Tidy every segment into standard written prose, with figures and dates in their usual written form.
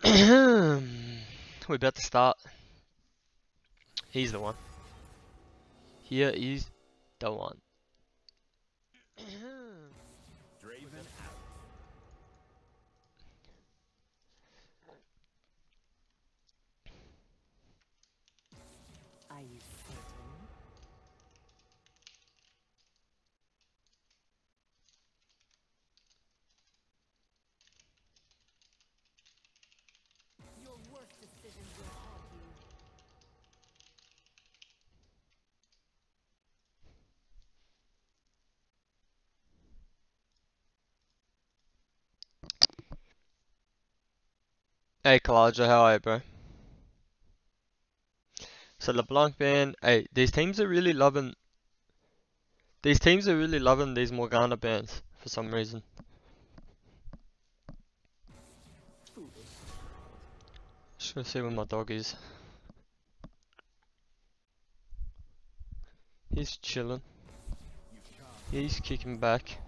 We're about to start. He's the one. Here is the one. Are you certain? Your worst decisions will haunt you. Hey Kaladja, how are you, bro? So LeBlanc ban. Hey, these teams are really loving. These teams are really loving these Morgana bans for some reason. Just gonna see where my dog is. He's chilling. He's kicking back.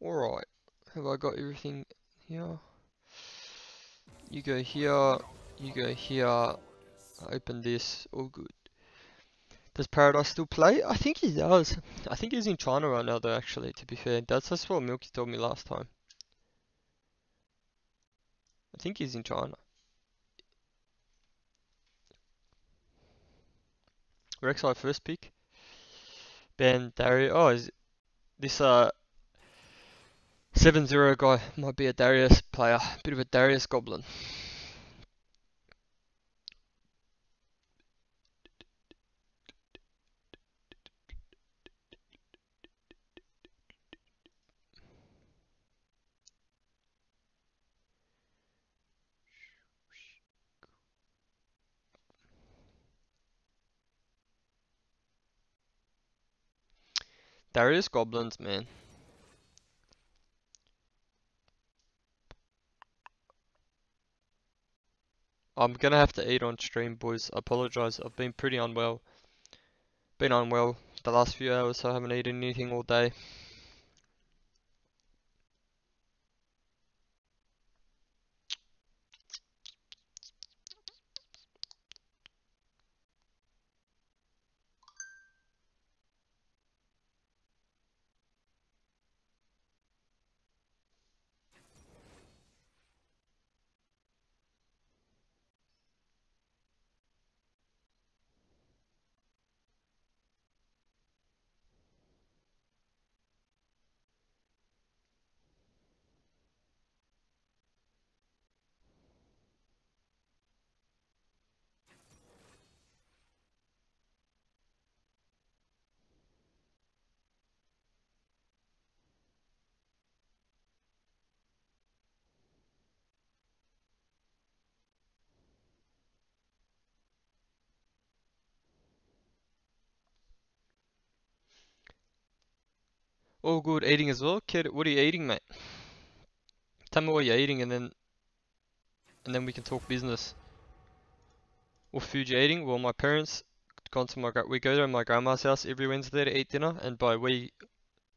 Alright. Have I got everything here? You go here. You go here. I open this. All good. Does Paradise still play? I think he does. I think he's in China right now though, actually, to be fair. That's what Milky told me last time. I think he's in China. Rek'Sai first pick. Ben Dario. Oh, is this 7-0 guy might be a Darius player. Bit of a Darius goblin. Darius goblins, man. I'm gonna have to eat on stream, boys. I apologize. I've been pretty unwell. Been unwell the last few hours, so I haven't eaten anything all day. All good eating as well. Kid, what are you eating, mate? Tell me what you're eating and then we can talk business. What food you're eating? Well, my parents gone to we go to my grandma's house every Wednesday to eat dinner, and by we,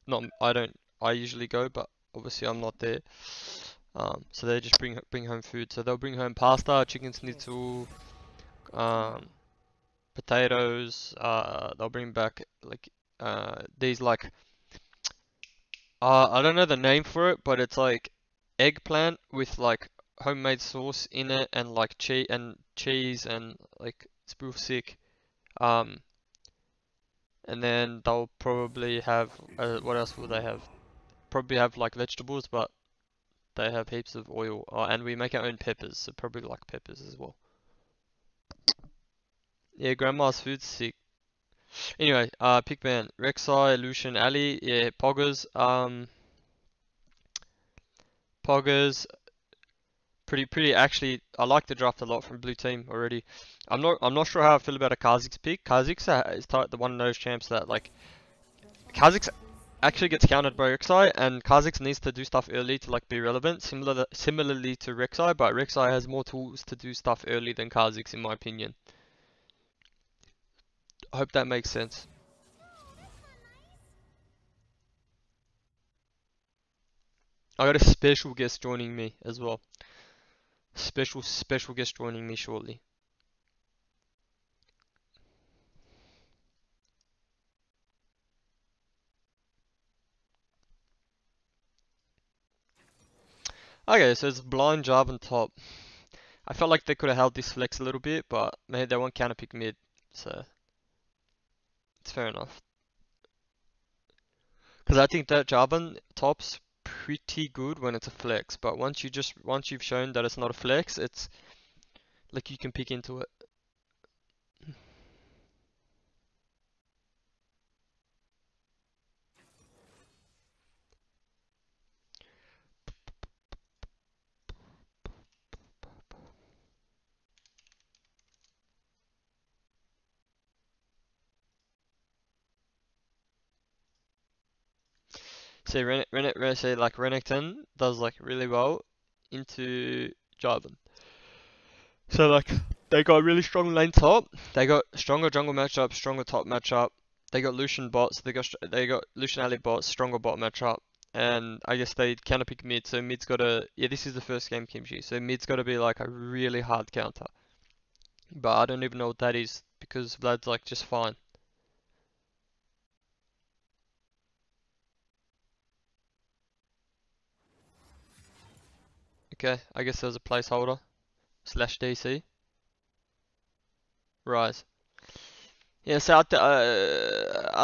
not I don't, I usually go, but obviously I'm not there. So they just bring home food. So they'll bring home pasta, chicken schnitzel, potatoes. They'll bring back like these like I don't know the name for it, but it's like eggplant with like homemade sauce in it and like cheese and like it's real sick. Um, and then they'll probably have what else will they have? Probably have like vegetables, but they have heaps of oil. And we make our own peppers, so probably like peppers as well. Yeah, grandma's food's sick. Anyway, pick man, Rek'Sai, Lucian, Ali, yeah, Poggers, Poggers, pretty actually. I like the draft a lot from blue team already. I'm not sure how I feel about a Kha'Zix pick. Kha'Zix is the one of those champs that like Kha'Zix actually gets countered by Rek'Sai, and Kha'Zix needs to do stuff early to like be relevant, similarly to Rek'Sai, but Rek'Sai has more tools to do stuff early than Kha'Zix in my opinion. I hope that makes sense. I got a special guest joining me as well. Special guest joining me shortly. Okay, so it's blind Jarvan top. I felt like they could have held this flex a little bit, but maybe they won't counter pick mid, so it's fair enough. Because I think that Jarvan top's pretty good when it's a flex, but once you've shown that it's not a flex, it's like you can pick into it. Say Renekton does like really well into Jarvan. So like they got really strong lane top. They got stronger jungle matchup, stronger top matchup. They got Lucian bots. They got Lucian ally bots, stronger bot matchup. And I guess they counter pick mid. So mid's gotta this is the first game Kimchi. So mid's gotta be like a really hard counter. But I don't even know what that is because Vlad's like just fine. Okay, I guess there's a placeholder slash DC. Rise. Yeah, so I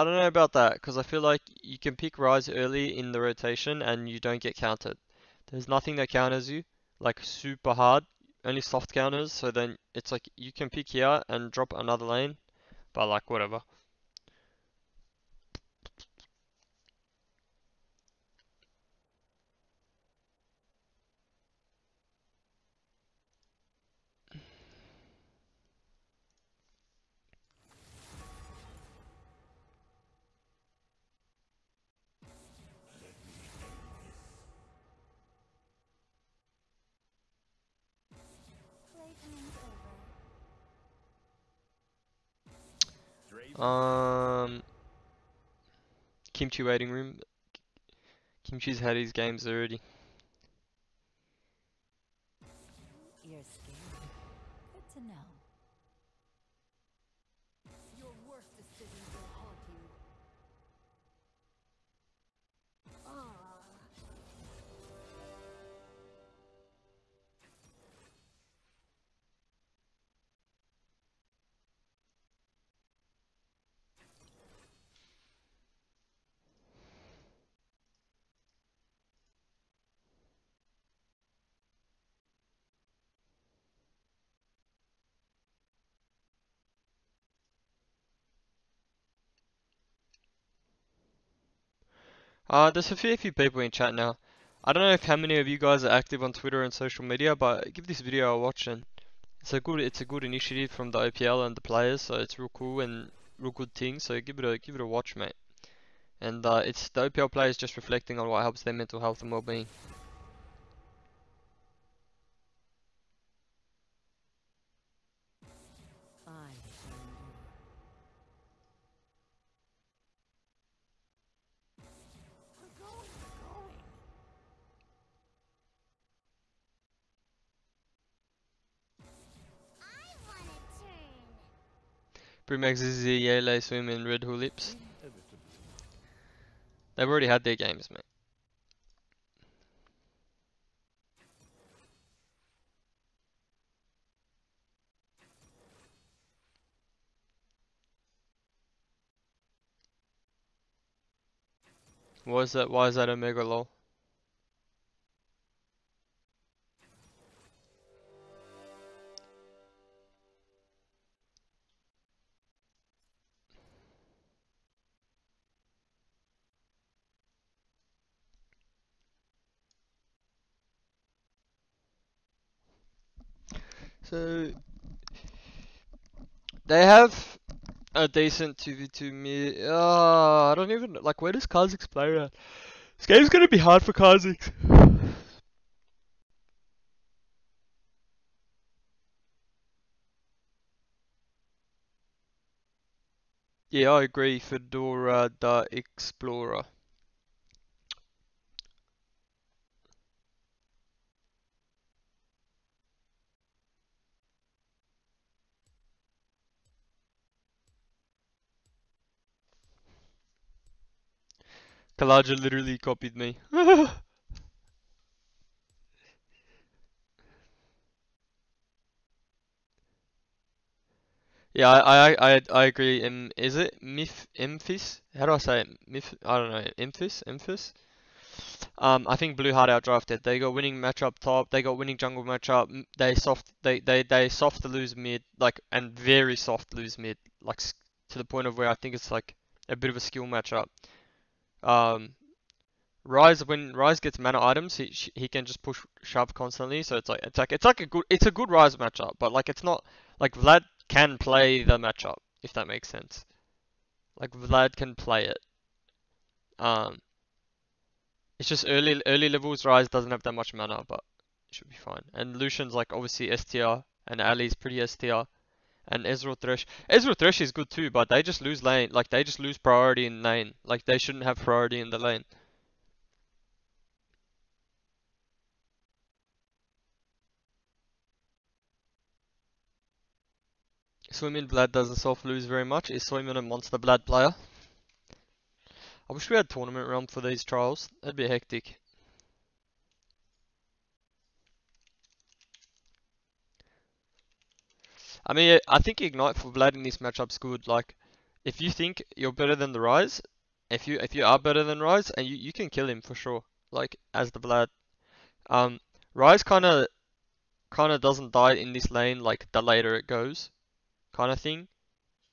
don't know about that because I feel like you can pick Rise early in the rotation and you don't get countered. There's nothing that counters you like super hard, only soft counters. So then it's like you can pick here and drop another lane, but like whatever. Kimchi waiting room. Kimchi's had his games already. You're scared. Good to know. Your worst decisions will haunt you. There's a fair few people in chat now. I don't know if how many of you guys are active on Twitter and social media, but give this video a watch and it's a good initiative from the OPL and the players, so it's real cool and real good thing. So give it a watch, mate. And it's the OPL players just reflecting on what helps their mental health and well-being. I shall endure. We're going. I wanna turn. Brimax is the Yele swim in red lips. They've already had their games, mate. Why is that Omega lol? So they have A decent 2v2 mid. I don't even like where does Kha'Zix play at? This game's gonna be hard for Kha'Zix. Yeah, I agree. Fedora the Explorer. Kalaja literally copied me. Yeah, I agree. Is it Memphis? How do I say it? I don't know. Memphis. I think Blue Heart outdrafted. They got winning matchup top. They got winning jungle matchup. They soft to lose mid, like, and very soft to lose mid, like to the point of where I think it's like a bit of a skill matchup. Um, Rise when Rise gets mana items, he can just push shove constantly. So it's a good Rise matchup, but like it's not like Vlad can play the matchup if that makes sense. Like Vlad can play it. Um, it's just early levels Rise doesn't have that much mana, but it should be fine. And Lucian's like obviously STR, and Ali's pretty STR, and Ezreal Thresh is good too, but they just lose lane. Like they just lose priority in lane. Like they shouldn't have priority in the lane. Swimmin Vlad doesn't soft lose very much. Is Swimmin a monster Vlad player? I wish we had tournament realm for these trials. That'd be hectic. I mean, I think Ignite for Vlad in this matchup's good. Like, if you think you're better than the Rise, if you are better than Rise, and you can kill him for sure. Like as the Vlad. Um, Rise kind of doesn't die in this lane like the later it goes, kind of thing.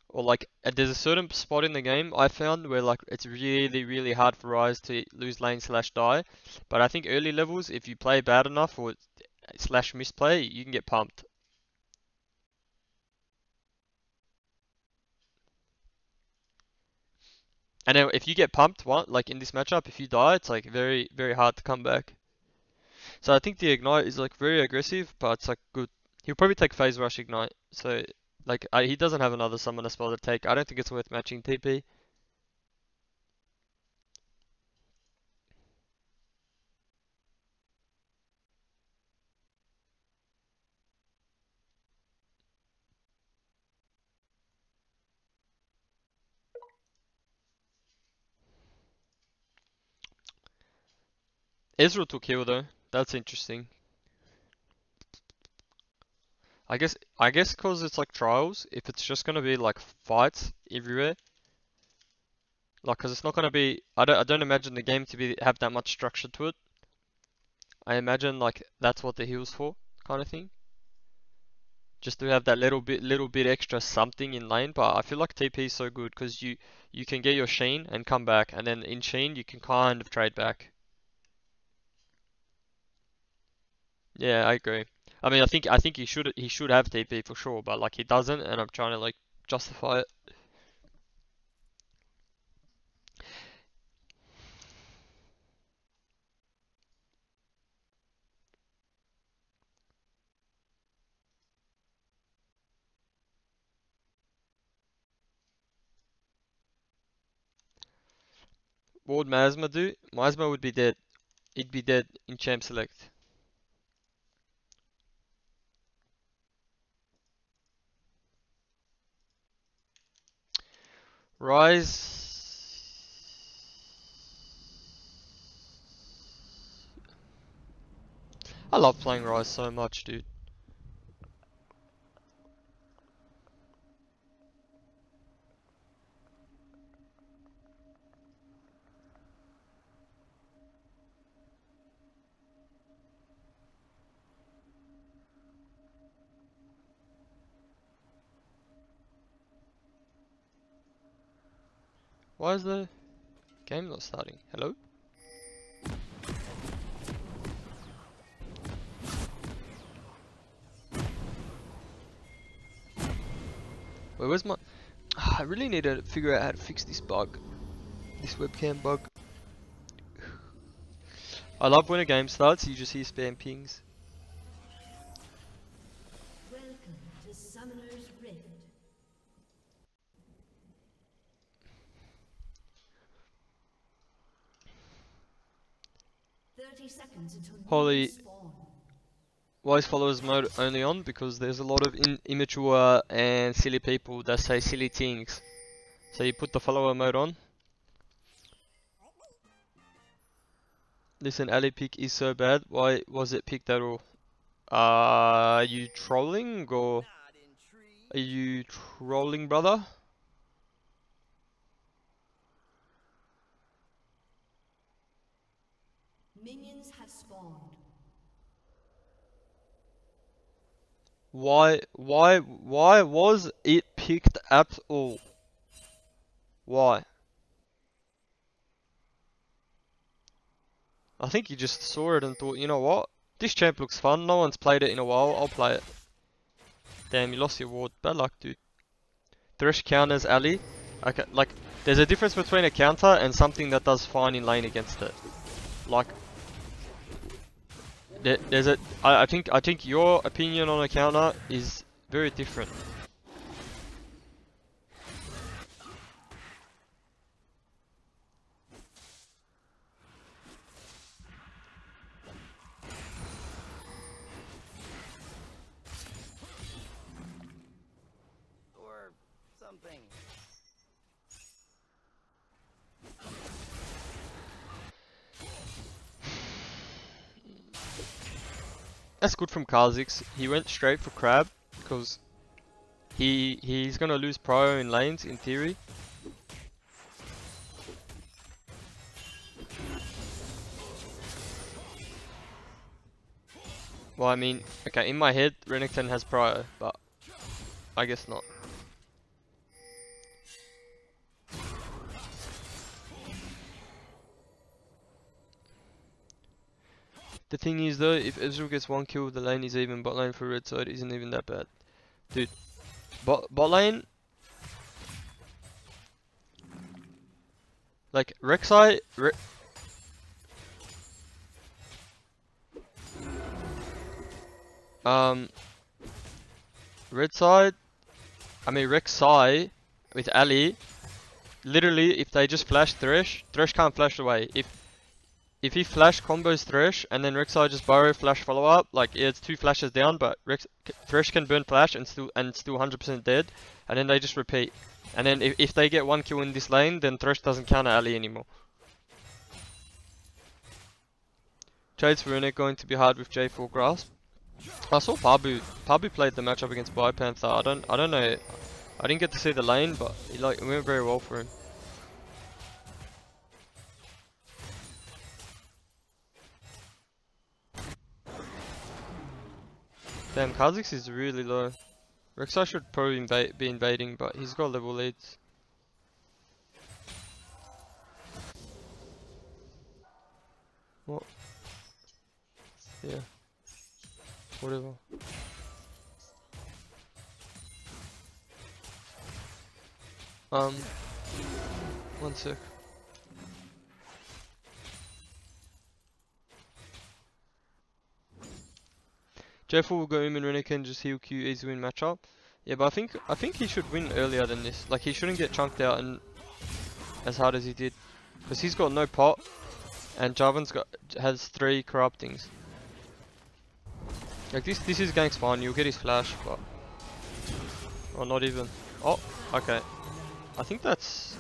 Or like there's a certain spot in the game I found where like it's really hard for Rise to lose lane slash die. But I think early levels, if you play bad enough or slash misplay, you can get pumped. And then if you get pumped, like in this matchup, if you die, it's like very hard to come back. So I think the Ignite is like very aggressive, but it's like good. He'll probably take Phase Rush Ignite. So like he doesn't have another summoner spell to take. I don't think it's worth matching TP. Ezreal took heal though. That's interesting. I guess because it's like trials. If it's just gonna be like fights everywhere, like because it's not gonna be. I don't imagine the game to be have that much structure to it. I imagine like that's what the heal's for, kind of thing. Just to have that little bit extra something in lane. But I feel like TP is so good because you can get your Sheen and come back, and then in Sheen you can kind of trade back. Yeah, I agree. I mean, I think he should have TP for sure, but like he doesn't, and I'm trying to like justify it. What would Miasma do? Miasma would be dead. It'd be dead in champ select. Rise. I love playing Rise so much, dude. Why is the game not starting? Hello? Wait, where's my... I really need to figure out how to fix this bug. This webcam bug. I love when a game starts, you just hear spam pings. Welcome to Summoner's Rift. Seconds until Holy, spawn. why is followers mode only on? Because there's a lot of immature and silly people that say silly things. So you put the follower mode on. Listen, Ali pick is so bad. Why was it picked at all? Are you trolling or are you trolling, brother? Minions have spawned. Why was it picked at all? Why? I think you just saw it and thought, you know what? This champ looks fun. No one's played it in a while. I'll play it. Damn, you lost your ward. Bad luck, dude. Thresh counters Ali. Okay, like, there's a difference between a counter and something that does fine in lane against it. Like, there's a. I think your opinion on a counter is very different. Or something. That's good from Kha'Zix. He went straight for Crab because he's gonna lose prio in lanes in theory. Well, I mean, okay, in my head, Renekton has prio, but I guess not. The thing is though, if Ezreal gets one kill, the lane is even. Bot lane for red side isn't even that bad. Dude, bot lane, like Rek'Sai, red side, I mean Rek'Sai with Ali, literally if they just flash Thresh can't flash away. If he flash combos Thresh and then Rek'Sai just burrow flash follow up, like yeah, it's 2 flashes down, but Thresh can burn flash and still 100% dead, and then they just repeat. And then if they get 1 kill in this lane, then Thresh doesn't counter Ali anymore. Trades for Runic going to be hard with J4 grasp. I saw Pabu played the matchup against Panther. I don't know. I didn't get to see the lane, but it went very well for him. Damn, Kha'Zix is really low. Rek'Sai should probably be invading, but he's got level leads. What? Yeah. Whatever. One sec. J4 will go in and Renekton just heal Q easy win matchup. Yeah, but I think he should win earlier than this. Like he shouldn't get chunked out and as hard as he did, because he's got no pot, and Jarvan's has 3 corruptings. Like this is gank's fine. You'll get his flash, but or not even. Oh, okay. I think that's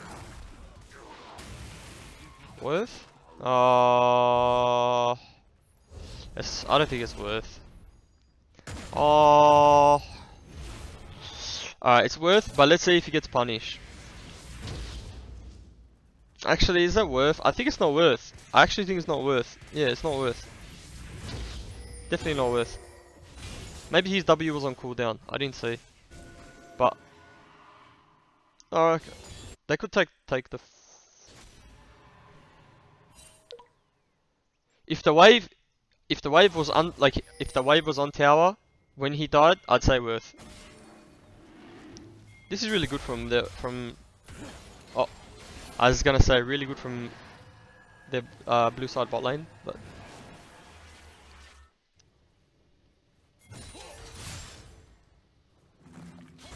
worth. It's, I don't think it's worth. Oh, alright, it's worth, but let's see if he gets punished. Actually, is that worth? I think it's not worth. I actually think it's not worth. Yeah, it's not worth. Definitely not worth. Maybe his W was on cooldown. I didn't see. But oh, okay. They could take the. If the wave was if the wave was on tower when he died, I'd say worth. This is really good oh, I was gonna say really good from the blue side bot lane, but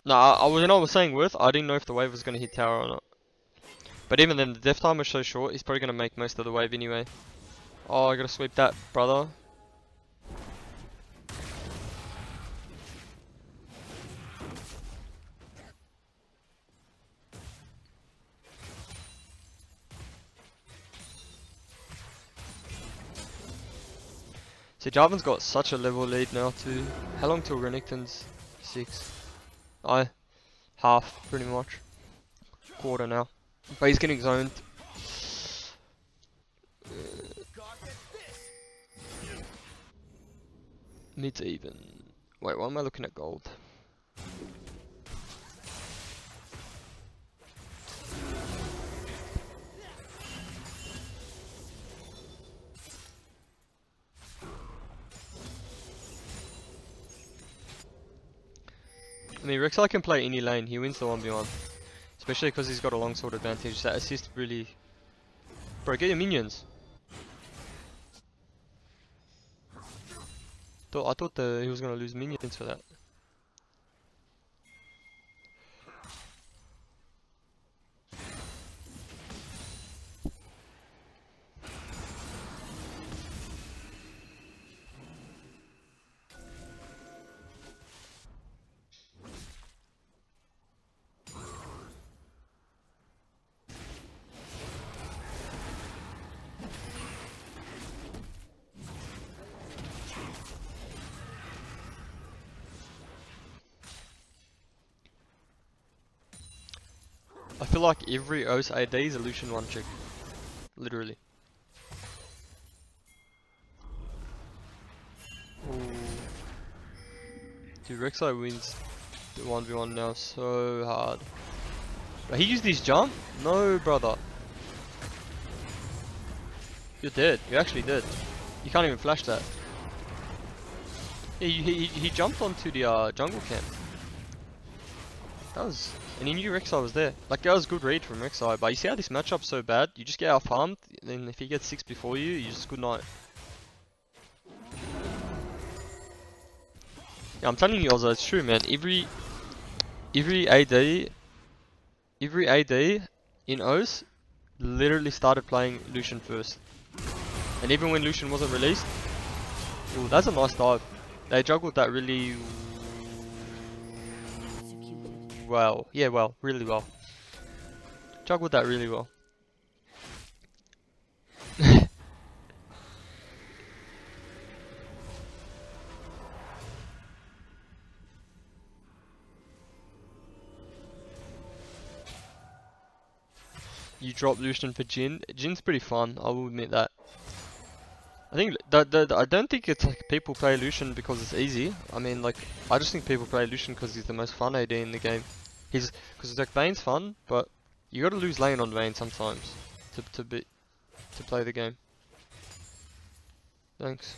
no, when I was saying Worth, I didn't know if the wave was gonna hit tower or not. But even then, the death time was so short, he's probably gonna make most of the wave anyway. Oh, I gotta sweep that, brother. See, Jarvan's got such a level lead now too. How long till Renekton's 6? Half, pretty much. Quarter now. But he's getting zoned. Mid's even. Wait, why am I looking at gold? I mean, Rek'Sai can play any lane, he wins the 1v1. Especially because he's got a longsword advantage. That assist really... Bro, get your minions! I thought he was gonna lose minions for that. I feel like every OS AD is a Lucian 1 chick. Literally. Ooh. Dude, Rek'Sai wins the 1v1 now so hard. But he used his jump? No, brother. You're dead. You're actually dead. You can't even flash that. Yeah, he jumped onto the jungle camp. That was... And he knew Rek'Sai was there. Like, that was good read from Rek'Sai. But you see how this matchup's so bad? You just get out farmed, then if he gets 6 before you, you just good night. Yeah, I'm telling you, Ozza, it's true, man. Every AD in OS literally started playing Lucian first. And even when Lucian wasn't released, ooh, that's a nice dive. They juggled that really well. Yeah, well, really well. Juggled that really well. You drop Lucian for Jhin. Jin's pretty fun, I will admit that. I think I don't think it's like people play Lucian because it's easy. I mean, like, I just think people play Lucian because he's the most fun AD in the game. Because like Vayne's fun, but you got to lose lane on Vayne sometimes to play the game. Thanks.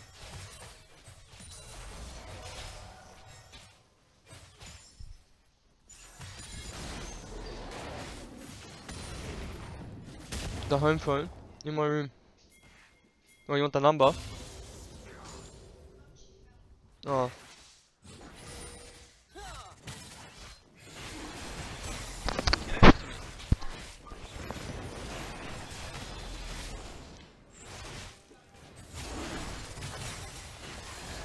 The home phone in my room. Oh, you want the number? Oh.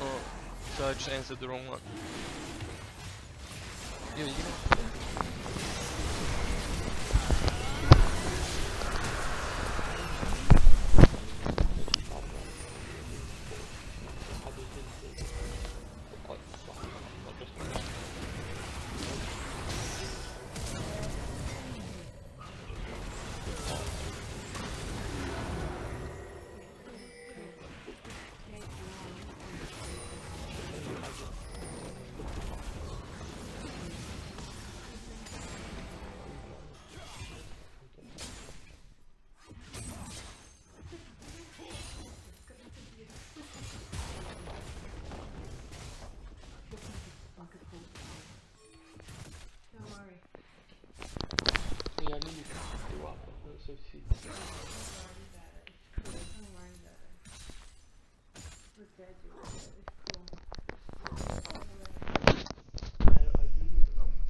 Oh, so I just answered the wrong one. Yeah, you know. shit. I googled the number.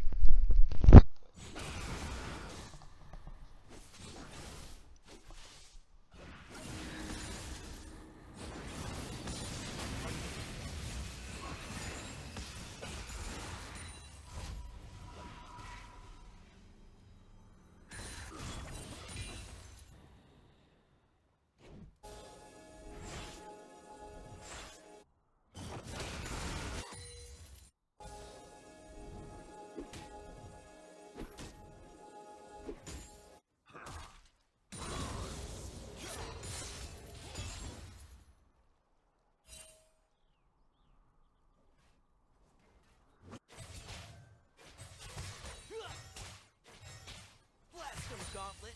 Gauntlet.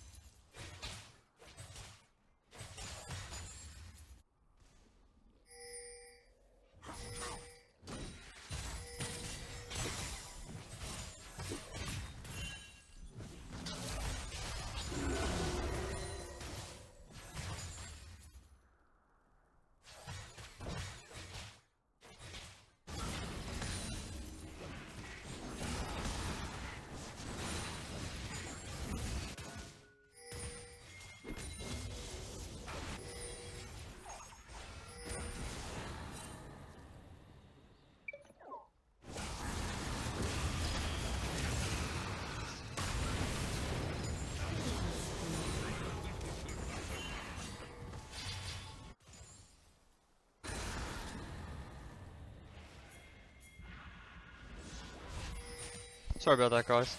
Sorry about that, guys.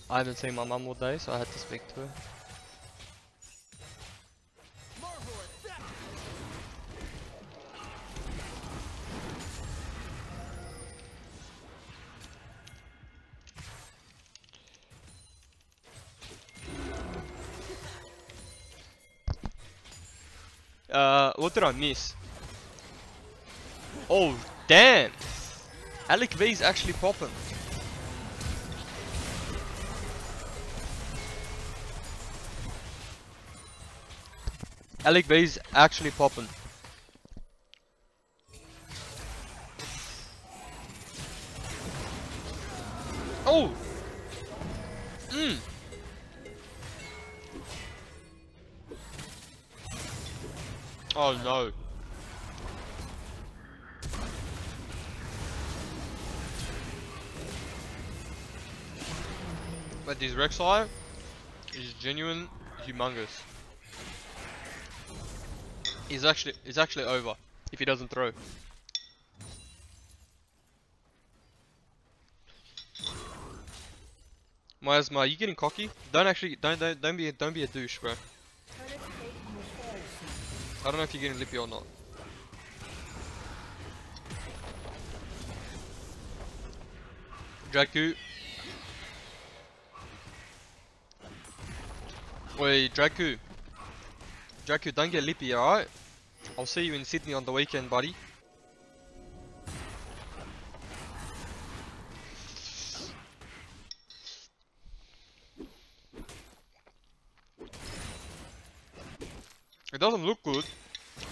I haven't seen my mum all day, so I had to speak to her. Marvel at that. What did I miss? Oh, damn! Alec V's actually popping. Alec V's actually popping. Oh! Oh no. But this Rek'Sai is genuine humongous. He's actually over if he doesn't throw. Miasma, are you getting cocky? Don't be a douche, bro. I don't know if you're getting lippy or not. Draku. Wait, Draku. Draku, don't get lippy, alright? I'll see you in Sydney on the weekend, buddy. It doesn't look good,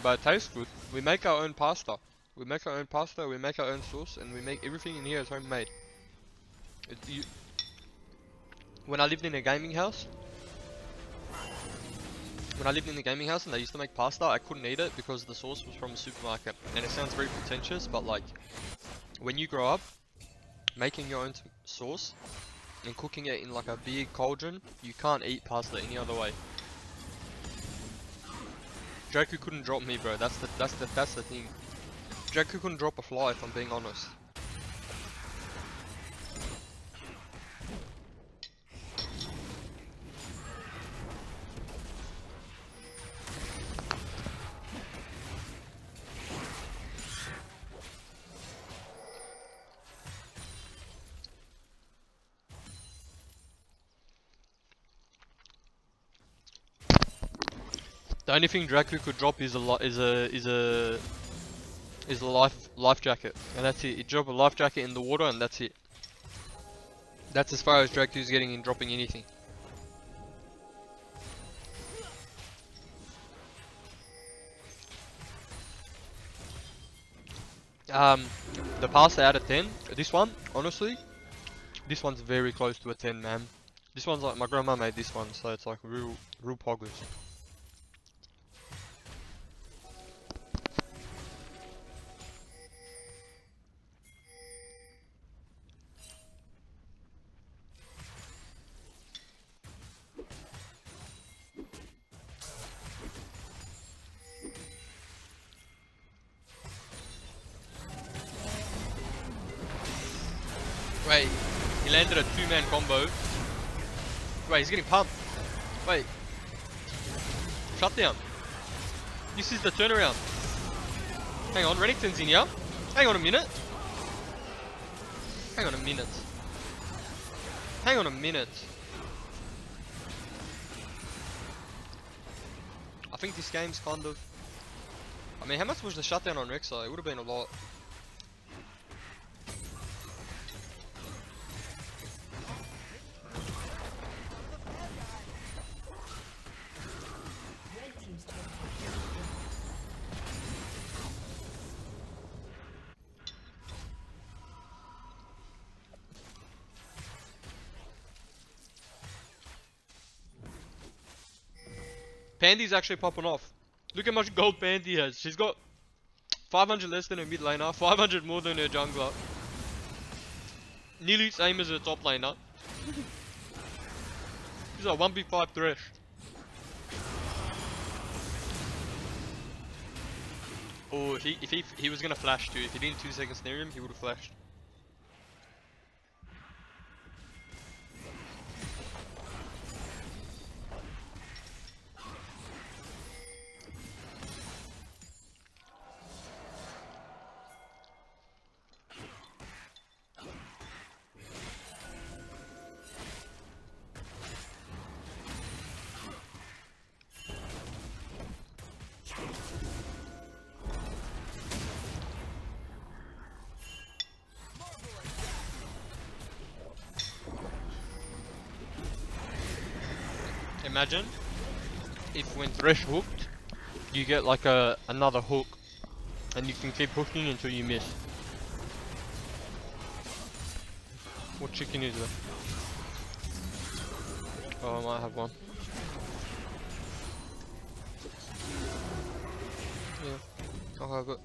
but it tastes good. We make our own pasta. We make our own pasta, we make our own sauce, and we make everything in here is homemade. When I lived in a gaming house, and they used to make pasta, I couldn't eat it because the sauce was from a supermarket. And it sounds very pretentious, but like, when you grow up, making your own sauce and cooking it in like a big cauldron, you can't eat pasta any other way. Draku couldn't drop me, bro. That's the thing. Draku couldn't drop a fly, if I'm being honest. The only thing Draku could drop is a life jacket, and that's it. He drop a life jacket in the water, and that's it. That's as far as Draku's getting in dropping anything. The pasta out of 10. This one, honestly, this one's very close to a 10, man. This one's like my grandma made this one, so it's like real poggers. Wait, he landed a 2-man combo. Wait, he's getting pumped. Wait. Shut down. This is the turnaround. Hang on, Renekton's in here. Hang on a minute. Hang on a minute. Hang on a minute. I think this game's kind of... I mean, how much was the shutdown on Rexa? It would have been a lot. Pandy's actually popping off. Look how much gold Pandy has. She's got 500 less than her mid laner, 500 more than her jungler. Nearly the same as her top laner. She's a 1v5 Thresh. Oh, if he was gonna flash too. If he didn't 2 seconds near him, he would have flashed. Imagine if when Thresh hooked, you get like another hook, and you can keep hooking until you miss. What chicken is it? Oh, I might have one. Yeah, I'll have it.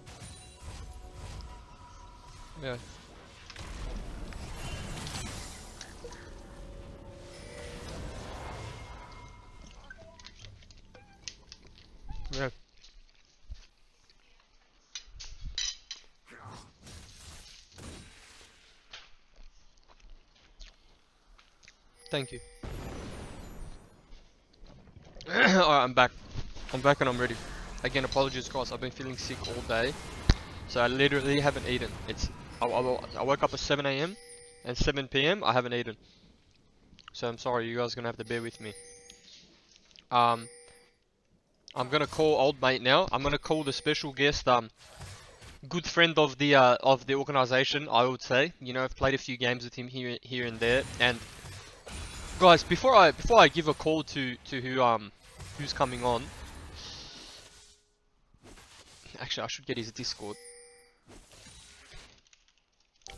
Yeah. Yeah. Thank you. Alright, I'm back. I'm back and I'm ready. Again, apologies guys, I've been feeling sick all day. So I literally haven't eaten. I woke up at 7 AM and 7 PM I haven't eaten. So I'm sorry, you guys are gonna have to bear with me. I'm gonna call old mate now. I'm gonna call the special guest, good friend of the organization, I would say. You know, I've played a few games with him here and there. And guys, before I give a call to who's coming on, actually I should get his Discord.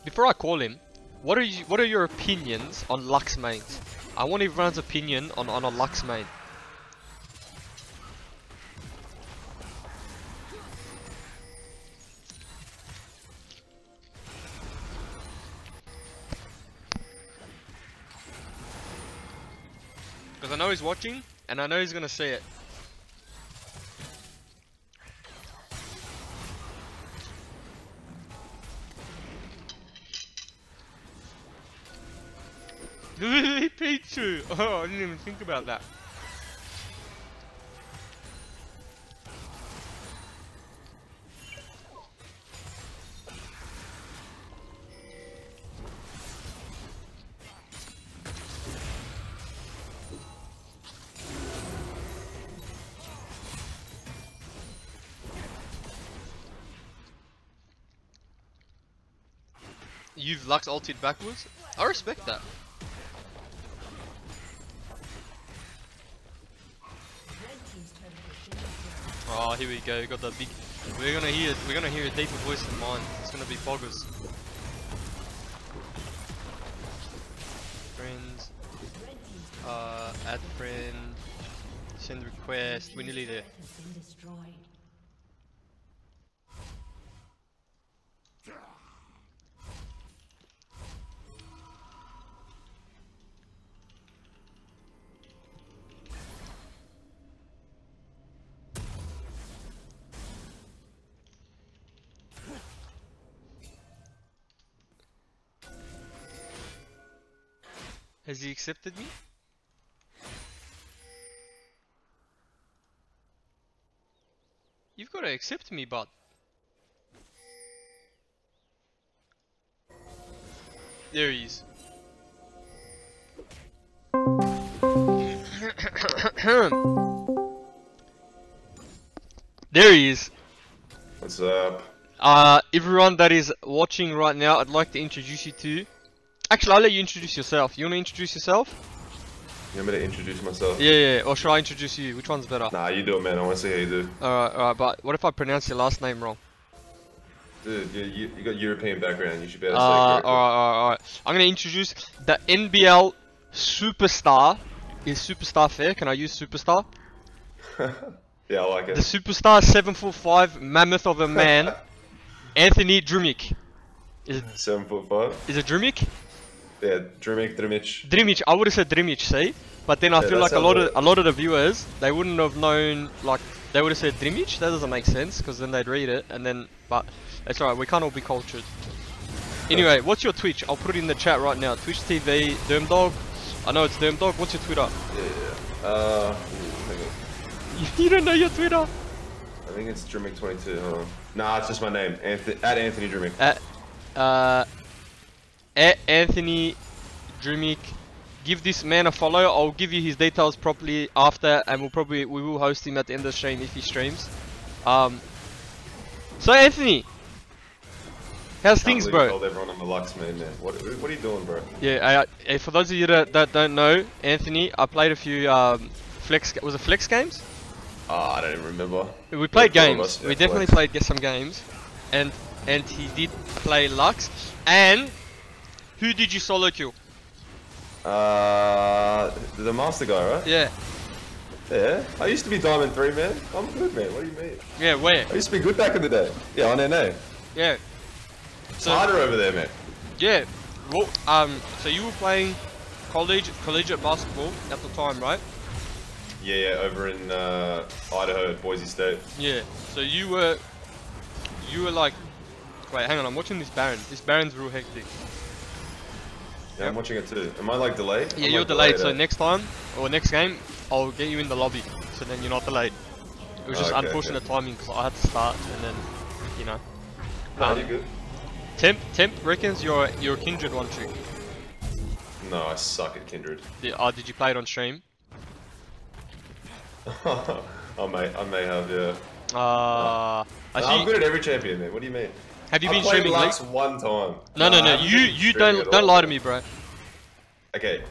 Before I call him, what are your opinions on Lux mains? I want everyone's opinion on a Lux main. Because I know he's watching, and I know he's gonna say it. Pichu! Oh, I didn't even think about that. You've Lux ulted backwards? I respect that. Oh, here we go. Got the big We're gonna hear a deeper voice than mine. It's gonna be Boggers. Friends. Add friend. Send request. We're nearly there. Has been destroyed. Has he accepted me? You've got to accept me, bud. There he is. There he is. What's up? Everyone that is watching right now, I'd like to introduce you to... Actually, I'll let you introduce yourself. You want to introduce yourself? You want me to introduce myself? Yeah, or should I introduce you? Which one's better? Nah, you do it, man. I want to see how you do. Alright, but what if I pronounce your last name wrong? Dude, you got European background. You should be able to Alright, say it alright. I'm gonna introduce the NBL superstar. Is superstar fair? Can I use superstar? correctly. Yeah, I like The it. superstar 7'5" mammoth of a man, Anthony Drumic. 7'5". Is it Drumic? Yeah, Drimic. Drimic. I would have said Drimic, see? But then I Yeah, feel that like a sounds lot of the viewers, they wouldn't have known, like, they would have said Drimic. That doesn't make sense, because then they'd read it, and then, but it's alright, we can't all be cultured. Anyway, what's your Twitch? I'll put it in the chat right now. Twitch TV, Dermdog. I know it's Dermdog. What's your Twitter? Yeah. Hang on. You don't know your Twitter? I think it's Drimic22. Hold on. Nah, it's just my name. At Anthony Drimic. At Anthony Drumic. Give this man a follow. I'll give you his details properly after, and we will host him at the end of the stream if he streams. So Anthony, how's things, I bro? told everyone I'm a Lux man. What are you doing, bro? Yeah, for those of you that don't know, Anthony, I played a few was it flex games? I don't even remember. We played Yeah, games. us, We yeah, definitely flex. played some games, and he did play Lux. And who did you solo kill? The master guy, right? Yeah. Yeah. I used to be Diamond 3, man. I'm good, man. What do you mean? Yeah, where? I used to be good back in the day. Yeah, on NA. Yeah. It's So harder over there, man. yeah. Well, so you were playing collegiate basketball at the time, right? Yeah, over in Idaho at Boise State. Yeah. So you were like, wait, hang on. I'm watching this Baron. This Baron's real hectic. Yeah, Yep. I'm watching it too. Am I like delayed? Yeah, I'm, you're like, delayed. So eh? next time or next game, I'll get you in the lobby. So then you're not delayed. It was just Okay, unfortunate okay. timing because I had to start and then, you know. Nah, you good? Temp reckons you're a Kindred one trick. No, I suck at Kindred. Did you play it on stream? I may have, yeah. I I'm see. good at every champion, man. What do you mean? Have you I been played streaming Lux League? one time. No. I haven't been You streaming at don't all, lie to man. me, bro. Okay,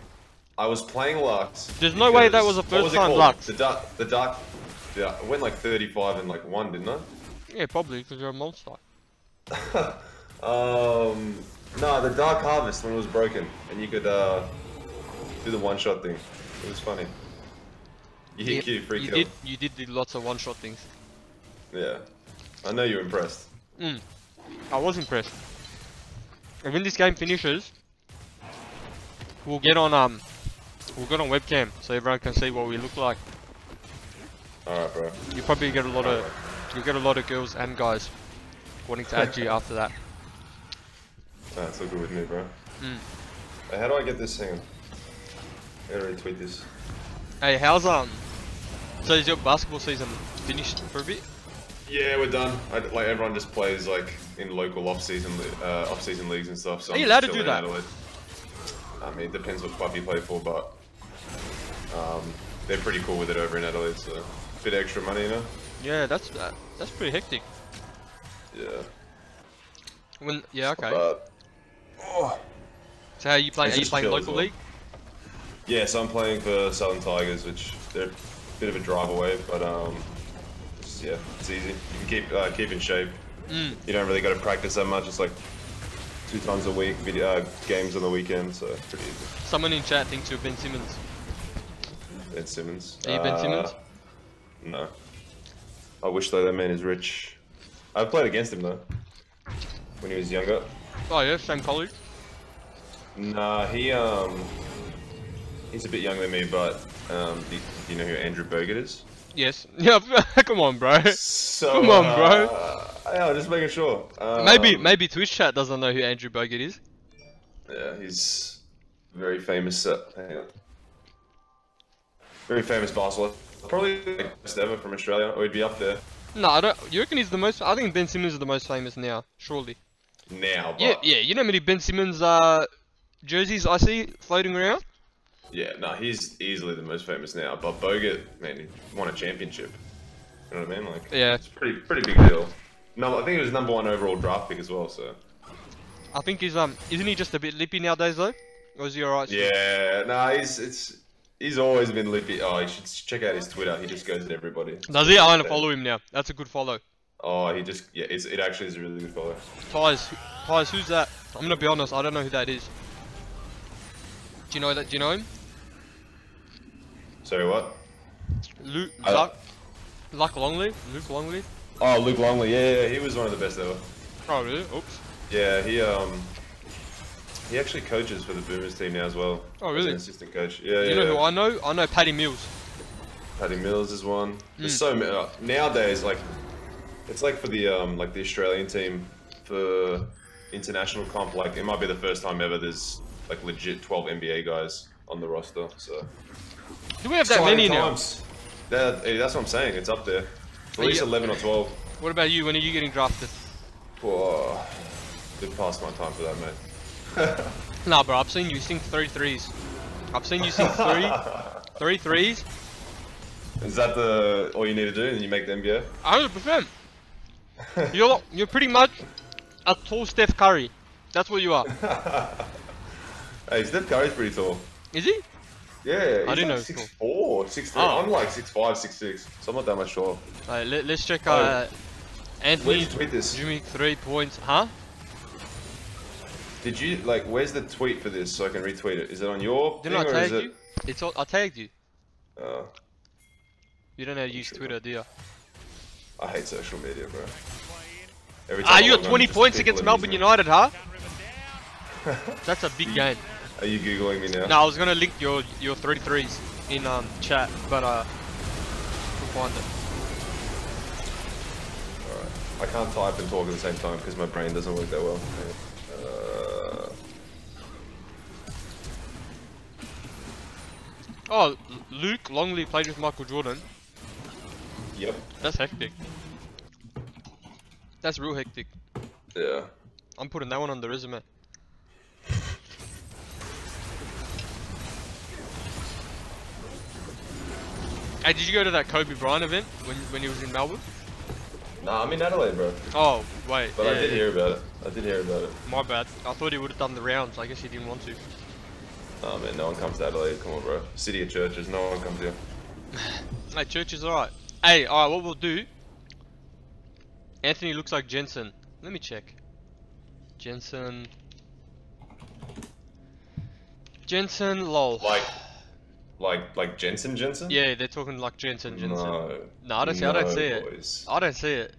I was playing Lux. There's no way that was because- the what first it time called? Lux. The dark. Yeah, I went like 35 and like 1, didn't I? Yeah, probably because you're a monster. No, the Dark Harvest when it was broken and you could do the one-shot thing. It was funny. You hit Q, free kill. You did do lots of one-shot things. Yeah, I know you're impressed. I was impressed. And when this game finishes, we'll get on webcam so everyone can see what we look like. Alright, bro. You probably get a lot of girls and guys wanting to add you after that. That's all good with me, bro. Hey, how do I get this thing? I gotta retweet this. Hey, how's so is your basketball season finished for a bit? Yeah, we're done. Like everyone just plays like in local off-season leagues and stuff. So Are you I'm allowed just to do chilling in that? Adelaide. I mean, it depends what club you play for, but they're pretty cool with it over in Adelaide. So a bit extra money, you know. Yeah, that's pretty hectic. Yeah. Okay. But oh, So how you play? It's Are you just playing chill as local well. league? yeah, so I'm playing for Southern Tigers, which they're a bit of a drive away, but yeah, it's easy. You can keep in shape. Mm. You don't really got to practice that much. It's like 2 times a week, games on the weekend, so it's pretty easy. Someone in chat thinks you're Ben Simmons. Ben Simmons. Are you Ben Simmons? No. I wish though that man is rich. I've played against him though. When he was younger. Oh yeah, same college. Nah, he's a bit younger than me, but do you know who Andrew Bogut is? Yes. Yeah. Come on, bro. So, Come on, bro. Yeah, just making sure. Maybe Twitch chat doesn't know who Andrew Bogut is. Yeah, he's very famous. Hang on. Very famous basketball. Probably the best ever from Australia, or he'd be up there. No, I don't. You reckon he's the most? I think Ben Simmons is the most famous now, surely. Now, but Yeah. You know how many Ben Simmons jerseys I see floating around? yeah, no, he's easily the most famous now. But Bogut, man, he won a championship. You know what I mean? Like, Yeah. it's a pretty big deal. No, I think he was #1 overall draft pick as well. So. I think he's isn't he just a bit lippy nowadays though? Or is he alright? Yeah, nah, he's always been lippy. Oh, you should check out his Twitter. He just goes at everybody. Does he? I want to follow him now. That's a good follow. Oh, it actually is a really good follow. Tyes, who's that? I'm gonna be honest, I don't know who that is. Do you know that? Do you know him? Sorry, what? Luke Luke Longley? Oh, Luke Longley. Yeah, he was one of the best ever. Oh really? Oops. Yeah, he actually coaches for the Boomers team now as well. Oh really? As an assistant coach. Yeah, You know who I know? I know Paddy Mills. Paddy Mills is one. There's so many nowadays. Like, it's like for the the Australian team for international comp. Like, it might be the first time ever there's like legit 12 NBA guys on the roster. So. Do we have that many now? That's what I'm saying. It's up there. At least 11 or 12. What about you? When are you getting drafted? Whoa. Bit past my time for that, mate. Nah, bro. I've seen you sink 3 threes. I've seen you sink three threes. Is that all you need to do, and you make the NBA? 100%. You're pretty much a tall Steph Curry. That's what you are. Hey, Steph Curry's pretty tall. Is he? Yeah, he's I didn't know like he was 6'4", 6'3". Oh. I'm like 6'5", 6'6", so I'm not that much taller. Alright, let's check Where'd Anthony you tweet this? Jimmy 3 points. Huh? Did you, where's the tweet for this so I can retweet it? Is it on your Didn't I thing, or is tag it... you? It's all, I tagged you. Oh, You don't know how to use Twitter, do you? I hate social media, bro. Every time I You log got on, 20 just points people against are Melbourne using United, huh? That's a big game. it. Are you Googling me now? No, I was gonna link your 3 threes in chat, but couldn't find it. Alright. I can't type and talk at the same time because my brain doesn't work that well. Oh, Luke Longley played with Michael Jordan. Yep. That's hectic. That's real hectic. Yeah. I'm putting that one on the resume. Hey, did you go to that Kobe Bryant event when he was in Melbourne? Nah, I'm in Adelaide, bro. Oh, wait. But yeah, I did hear about it. I did hear about it. My bad. I thought he would have done the rounds. I guess he didn't want to. Oh man, no one comes to Adelaide. Come on, bro. City of churches. No one comes here. Hey, church is alright. Hey, alright, what we'll do... Anthony looks like Jensen. Let me check. Jensen, lol. Like Jensen? Yeah, they're talking like Jensen. No. No, I don't see it. Boys. I don't see it.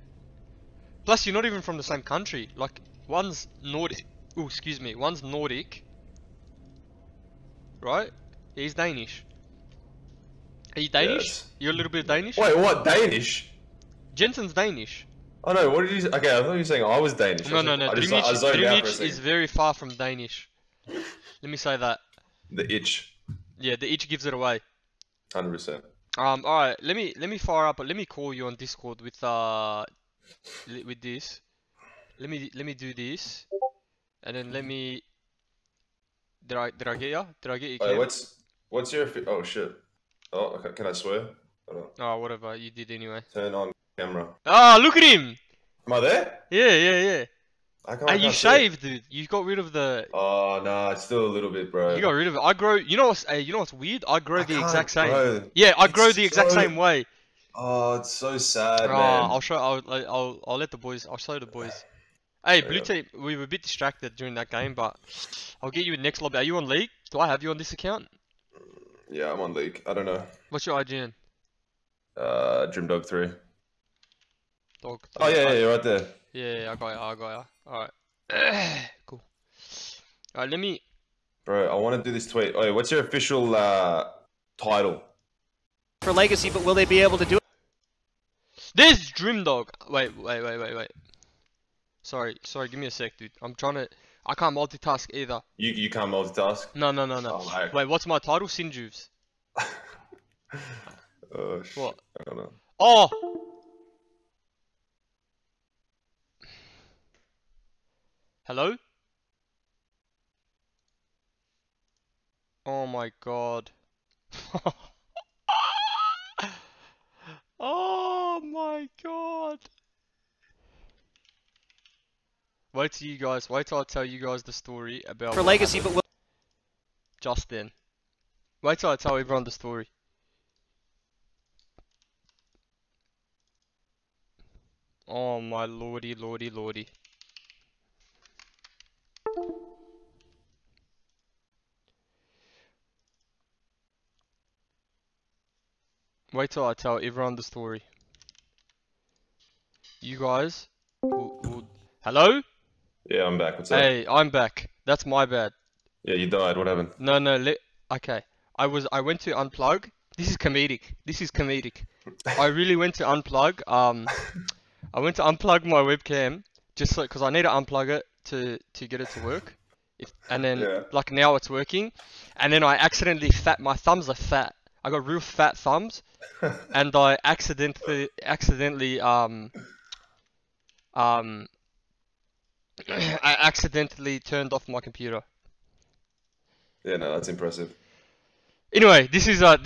Plus, you're not even from the same country. Like, one's Nordic. Oh, excuse me. One's Nordic. Right? He's Danish. Are you Danish? Yes. You're a little bit Danish? Wait, what? Danish? Jensen's Danish. Oh no, what did you say? Okay, I thought you were saying I was Danish. No. I zoned out for a Drimich second. is very far from Danish. Let me say that. The itch. Yeah, the itch gives it away. 100%. Alright, let me fire up, let me call you on Discord with this. Let me do this. And then let me... Did I get you? Did I get you? Wait, what's your... Oh shit. Oh, okay. Can I swear? Hold on. Oh, whatever, you did anyway. Turn on camera. Ah, look at him! Am I there? Yeah. I Hey, you shaved, dude. You got rid of the... Oh, nah, it's still a little bit, bro. You got rid of it. I grow... You know what's weird? I grow the exact same. Bro. Yeah, I grow It's the exact so- same way. Oh, it's so sad, I'll man. show. I'll let the boys. I'll show the boys. Hey, blue Yeah, team. We were a bit distracted during that game, but I'll get you in next lobby. Are you on league? Do I have you on this account? yeah, I'm on league. I don't know. What's your IGN? Drimdog 3. Dog. Oh, yeah, you're right there. Yeah, I got you. I got you. All right. Cool. All right, let me. Bro, I want to do this tweet. Oh, what's your official title? For Legacy, but will they be able to do it? This Drimdog. Wait. Sorry. Give me a sec, dude. I'm trying to. I can't multitask either. You can't multitask? No. Oh, mate. Wait, what's my title? Sinjuves. Oh, shit. What? I don't know. Oh. Hello? Oh my god. Oh my god. Wait till I tell you guys the story about For what Legacy, happened but will just then. Wait till I tell everyone the story. Oh my lordy. Wait till I tell everyone the story. You guys will... Hello? Yeah, I'm back. What's up? Hey, I'm back. That's my bad. Yeah, you died. What happened? No, okay. I went to unplug. This is comedic. I really went to unplug. I went to unplug my webcam just so, because I need to unplug it to get it to work. And then Yeah. like now it's working. And then I accidentally my thumbs are fat. I got real fat thumbs, and I accidentally I accidentally turned off my computer. Yeah, no, that's impressive. Anyway, this is I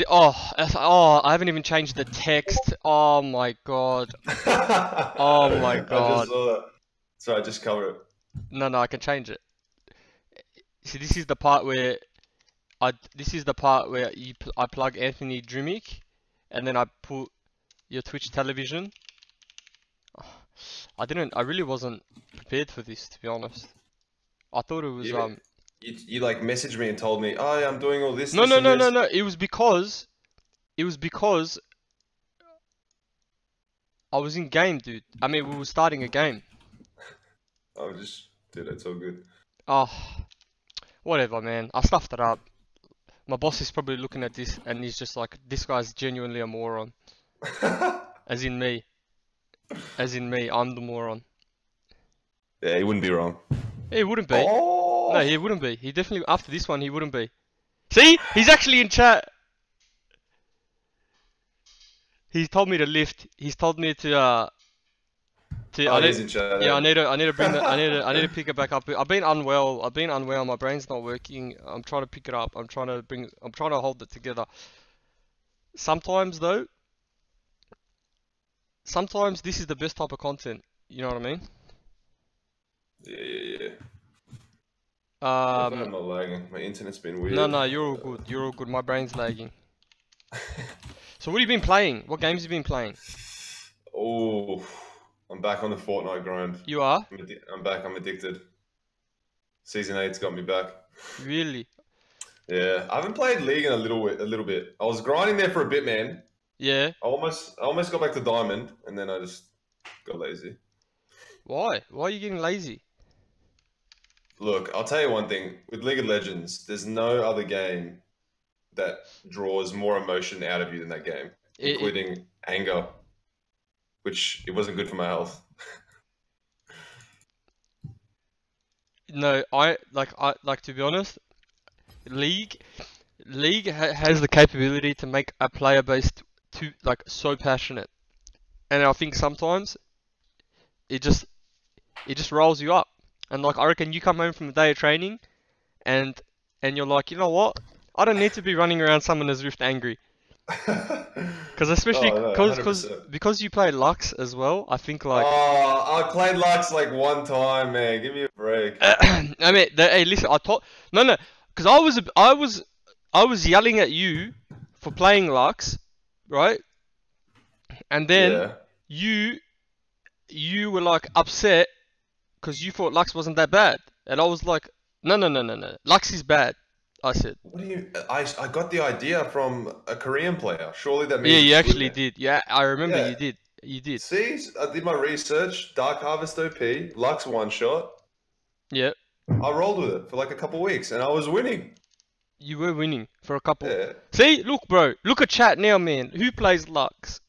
haven't even changed the text. Oh my god. Oh my I god. just saw that. Sorry, just cover it. No, I can change it. See, this is the part where I plug Anthony Drimic, and then I put your Twitch television. I really wasn't prepared for this, to be honest. I thought it was You like messaged me and told me, oh yeah, I'm doing all this. No. this and this." No. It was because I was in game, dude. I mean, we were starting a game. Dude, it's all good. Oh, whatever, man. I stuffed it up. My boss is probably looking at this and he's just like, this guy's genuinely a moron. As in me. I'm the moron. Yeah, he wouldn't be wrong. He wouldn't be. Oh! No, he wouldn't be. He definitely, after this one, he wouldn't be. See? He's actually in chat. He's told me to lift. He's told me to Oh, he's in chat. yeah, I need to bring that. I need to pick it back up. I've been unwell. My brain's not working. I'm trying to pick it up. I'm trying to hold it together. Sometimes though, this is the best type of content. You know what I mean? Yeah. I'm Um, not lagging. My internet's been weird. no, you're all good. You're all good. My brain's lagging. So what have you been playing? What games have you been playing? Oh, I'm back on the Fortnite grind. You are? I'm back. I'm addicted. Season 8's got me back. Really? Yeah, I haven't played League in a little bit. I was grinding there for a bit, man. Yeah. I almost got back to Diamond, and then I just got lazy. Why? Why are you getting lazy? Look, I'll tell you one thing. With League of Legends, there's no other game that draws more emotion out of you than that game, including anger, which it wasn't good for my health. No, to be honest, League has the capability to make a player base so passionate, and I think sometimes it just rolls you up. And like I reckon you come home from a day of training, and you're like, you know what? I don't need to be running around Summoner's Rift angry. Because especially Oh, no, because you play Lux as well, I think like. Oh, I played Lux like one time, man. Give me a break. I mean, hey, listen. No, because I was yelling at you for playing Lux, right? And then Yeah. you were like upset because you thought Lux wasn't that bad, and I was like, no, Lux is bad. I said. What do you? I got the idea from a Korean player. Surely that Yeah, means you it's good, actually man. did. Yeah, I remember Yeah. you did. You did. See, I did my research. Dark Harvest OP, Lux one shot. Yeah, I rolled with it for like a couple weeks, and I was winning. you were winning for a couple. Yeah. See, look, bro. Look at chat now, man. Who plays Lux?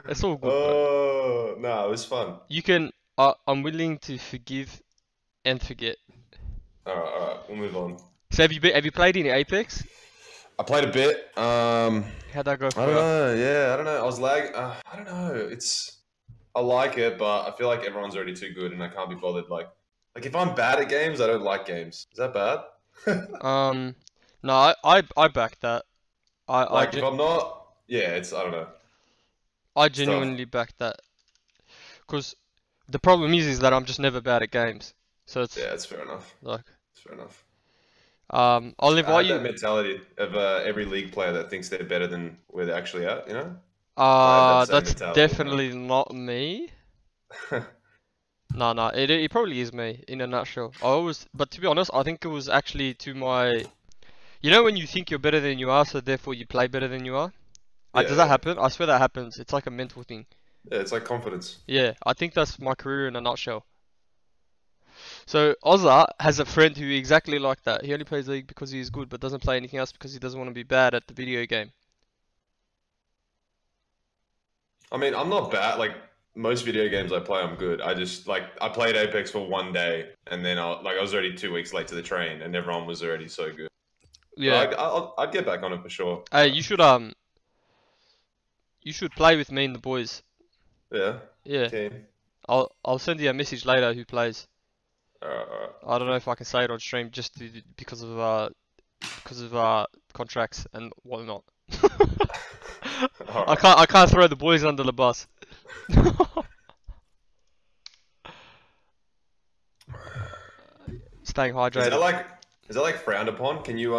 It's all good, bro. Oh no, it was fun. You can. I'm willing to forgive and forget. All right, we'll move on. So have you played any Apex? I played a bit. How'd that go for I don't you? know. Yeah, I don't know. I was lag. I don't know. I like it, but I feel like everyone's already too good, and I can't be bothered. Like if I'm bad at games, I don't like games. Is that bad? No, I back that. Like if I'm not, yeah, I don't know. I genuinely back that. Cause the problem is that I'm just never bad at games. So it's Yeah, it's fair enough. like It's fair enough. I'll I invite have that you. mentality of every league player that thinks they're better than where they're actually at. You know? I have that same That's mentality, definitely not me. No, it probably is me in a nutshell. But to be honest, I think it was actually to my. You know when you think you're better than you are, so therefore you play better than you are. Does that happen? I swear that happens. It's like a mental thing. Yeah, it's like confidence. Yeah, I think that's my career in a nutshell. So Ozza has a friend who exactly like that. He only plays League because he is good, but doesn't play anything else because he doesn't want to be bad at the video game. I mean, I'm not bad. Like most video games I play, I'm good. I just I played Apex for one day, and then I was already 2 weeks late to the train, and everyone was already so good. Yeah. But I'd get back on it for sure. Hey, you should play with me and the boys. Yeah. Yeah. Keen. I'll send you a message later who plays. Alright. I don't know if I can say it on stream because of contracts and whatnot. Alright. I can't throw the boys under the bus. Staying hydrated. Is that like frowned upon? Can you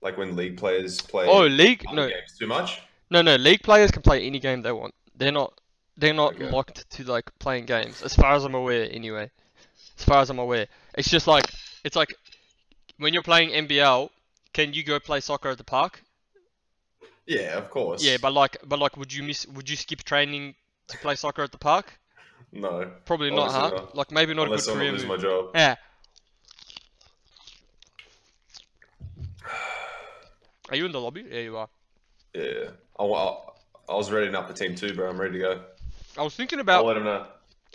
like when league players play League? other No. games too much? No, league players can play any game they want. They're not Okay. locked to like playing games, as far as I'm aware anyway. As far as I'm aware. It's just like when you're playing NBL, can you go play soccer at the park? Yeah, of course. Yeah, but like would you skip training to play soccer at the park? No. Probably not, Obviously huh? not. Like maybe not Unless a good someone career loses move. my job. Yeah. Are you in the lobby? Yeah, you are. Yeah. I was readying up for team 2, bro. I'm ready to go. I was thinking I'll about. let him know.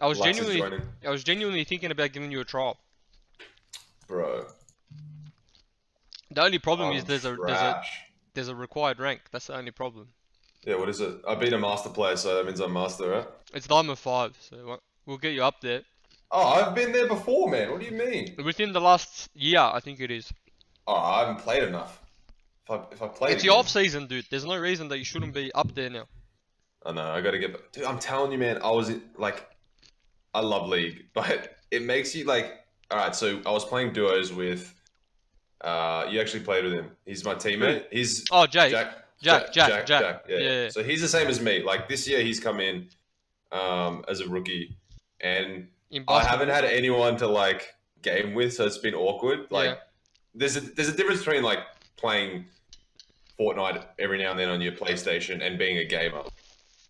I was Lux is joining. genuinely thinking about giving you a trial. Bro. The only problem I'm is trash. there's a required rank. That's the only problem. Yeah, what is it? I beat a master player, so that means I'm master, right? It's Diamond 5, so we'll get you up there. Oh, I've been there before, man. What do you mean? Within the last year, I think it is. Oh, I haven't played enough. If I played It's the off season, dude. There's no reason that you shouldn't be up there now. I know, I gotta get... Dude, I'm telling you, man, I love League, but it makes you, Alright, so I was playing duos with... you actually played with him. He's my teammate. He's... Oh, Jake. Jack. Yeah. So he's the same as me. Like, this year he's come in as a rookie, and I haven't had anyone to, game with, so it's been awkward. There's a difference between, playing Fortnite every now and then on your PlayStation and being a gamer.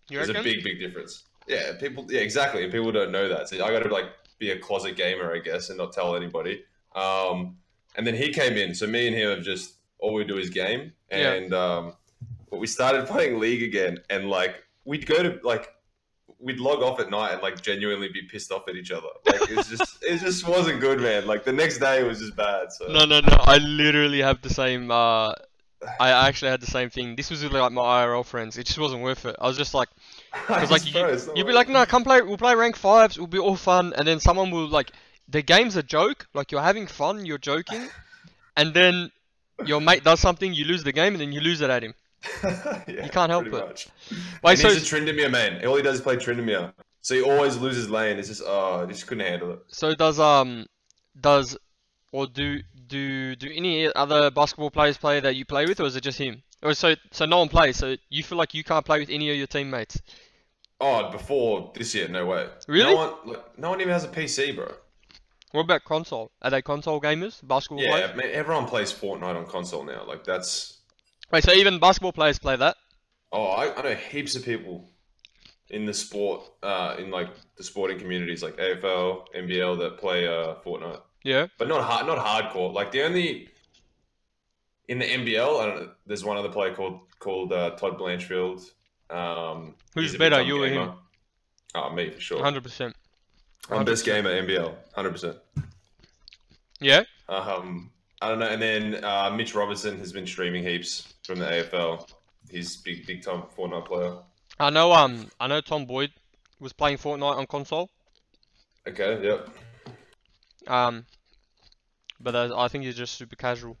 There's a big difference. Yeah, exactly. And people don't know that. So I gotta be a closet gamer, I guess, and not tell anybody. And then he came in, so me and him have just all we do is game. And but we started playing League again, and we'd go to we'd log off at night and genuinely be pissed off at each other. It just wasn't good, man. The next day was just bad. So No. I literally have the same. I actually had the same thing. This was with my IRL friends. It just wasn't worth it. I was just because you'd be like, no, come play. We'll play rank 5s. It'll be all fun. And then someone will the game's a joke. You're having fun. You're joking, and then your mate does something. You lose the game, and then you lose it at him. Yeah, you can't help it. Much. Wait, and he's a Tryndamere man. All he does is play Tryndamere. So he always loses lane. It's just I just couldn't handle it. So do any other basketball players play that you play with, or is it just him? Or so no one plays, so you feel like you can't play with any of your teammates? Oh, before this year, no way. Really? No one even has a PC, bro. What about console? Are they console gamers? Basketball Yeah, players? man, everyone plays Fortnite on console now. Like that's. Wait, so even basketball players play that? Oh, I know heaps of people in the sport, in like the sporting communities, like AFL, NBL, that play Fortnite. Yeah. But not hardcore. Like the only in the NBL, I don't know. There's one other player called Todd Blanchfield. Who's he's a better, big-time you or gamer. him? Oh, me for sure. 100%. I'm best gamer at NBL, 100%. Yeah. I don't know. And then Mitch Robertson has been streaming heaps from the AFL. He's big time Fortnite player. I know Tom Boyd was playing Fortnite on console. Okay, yep. But I think he's just super casual.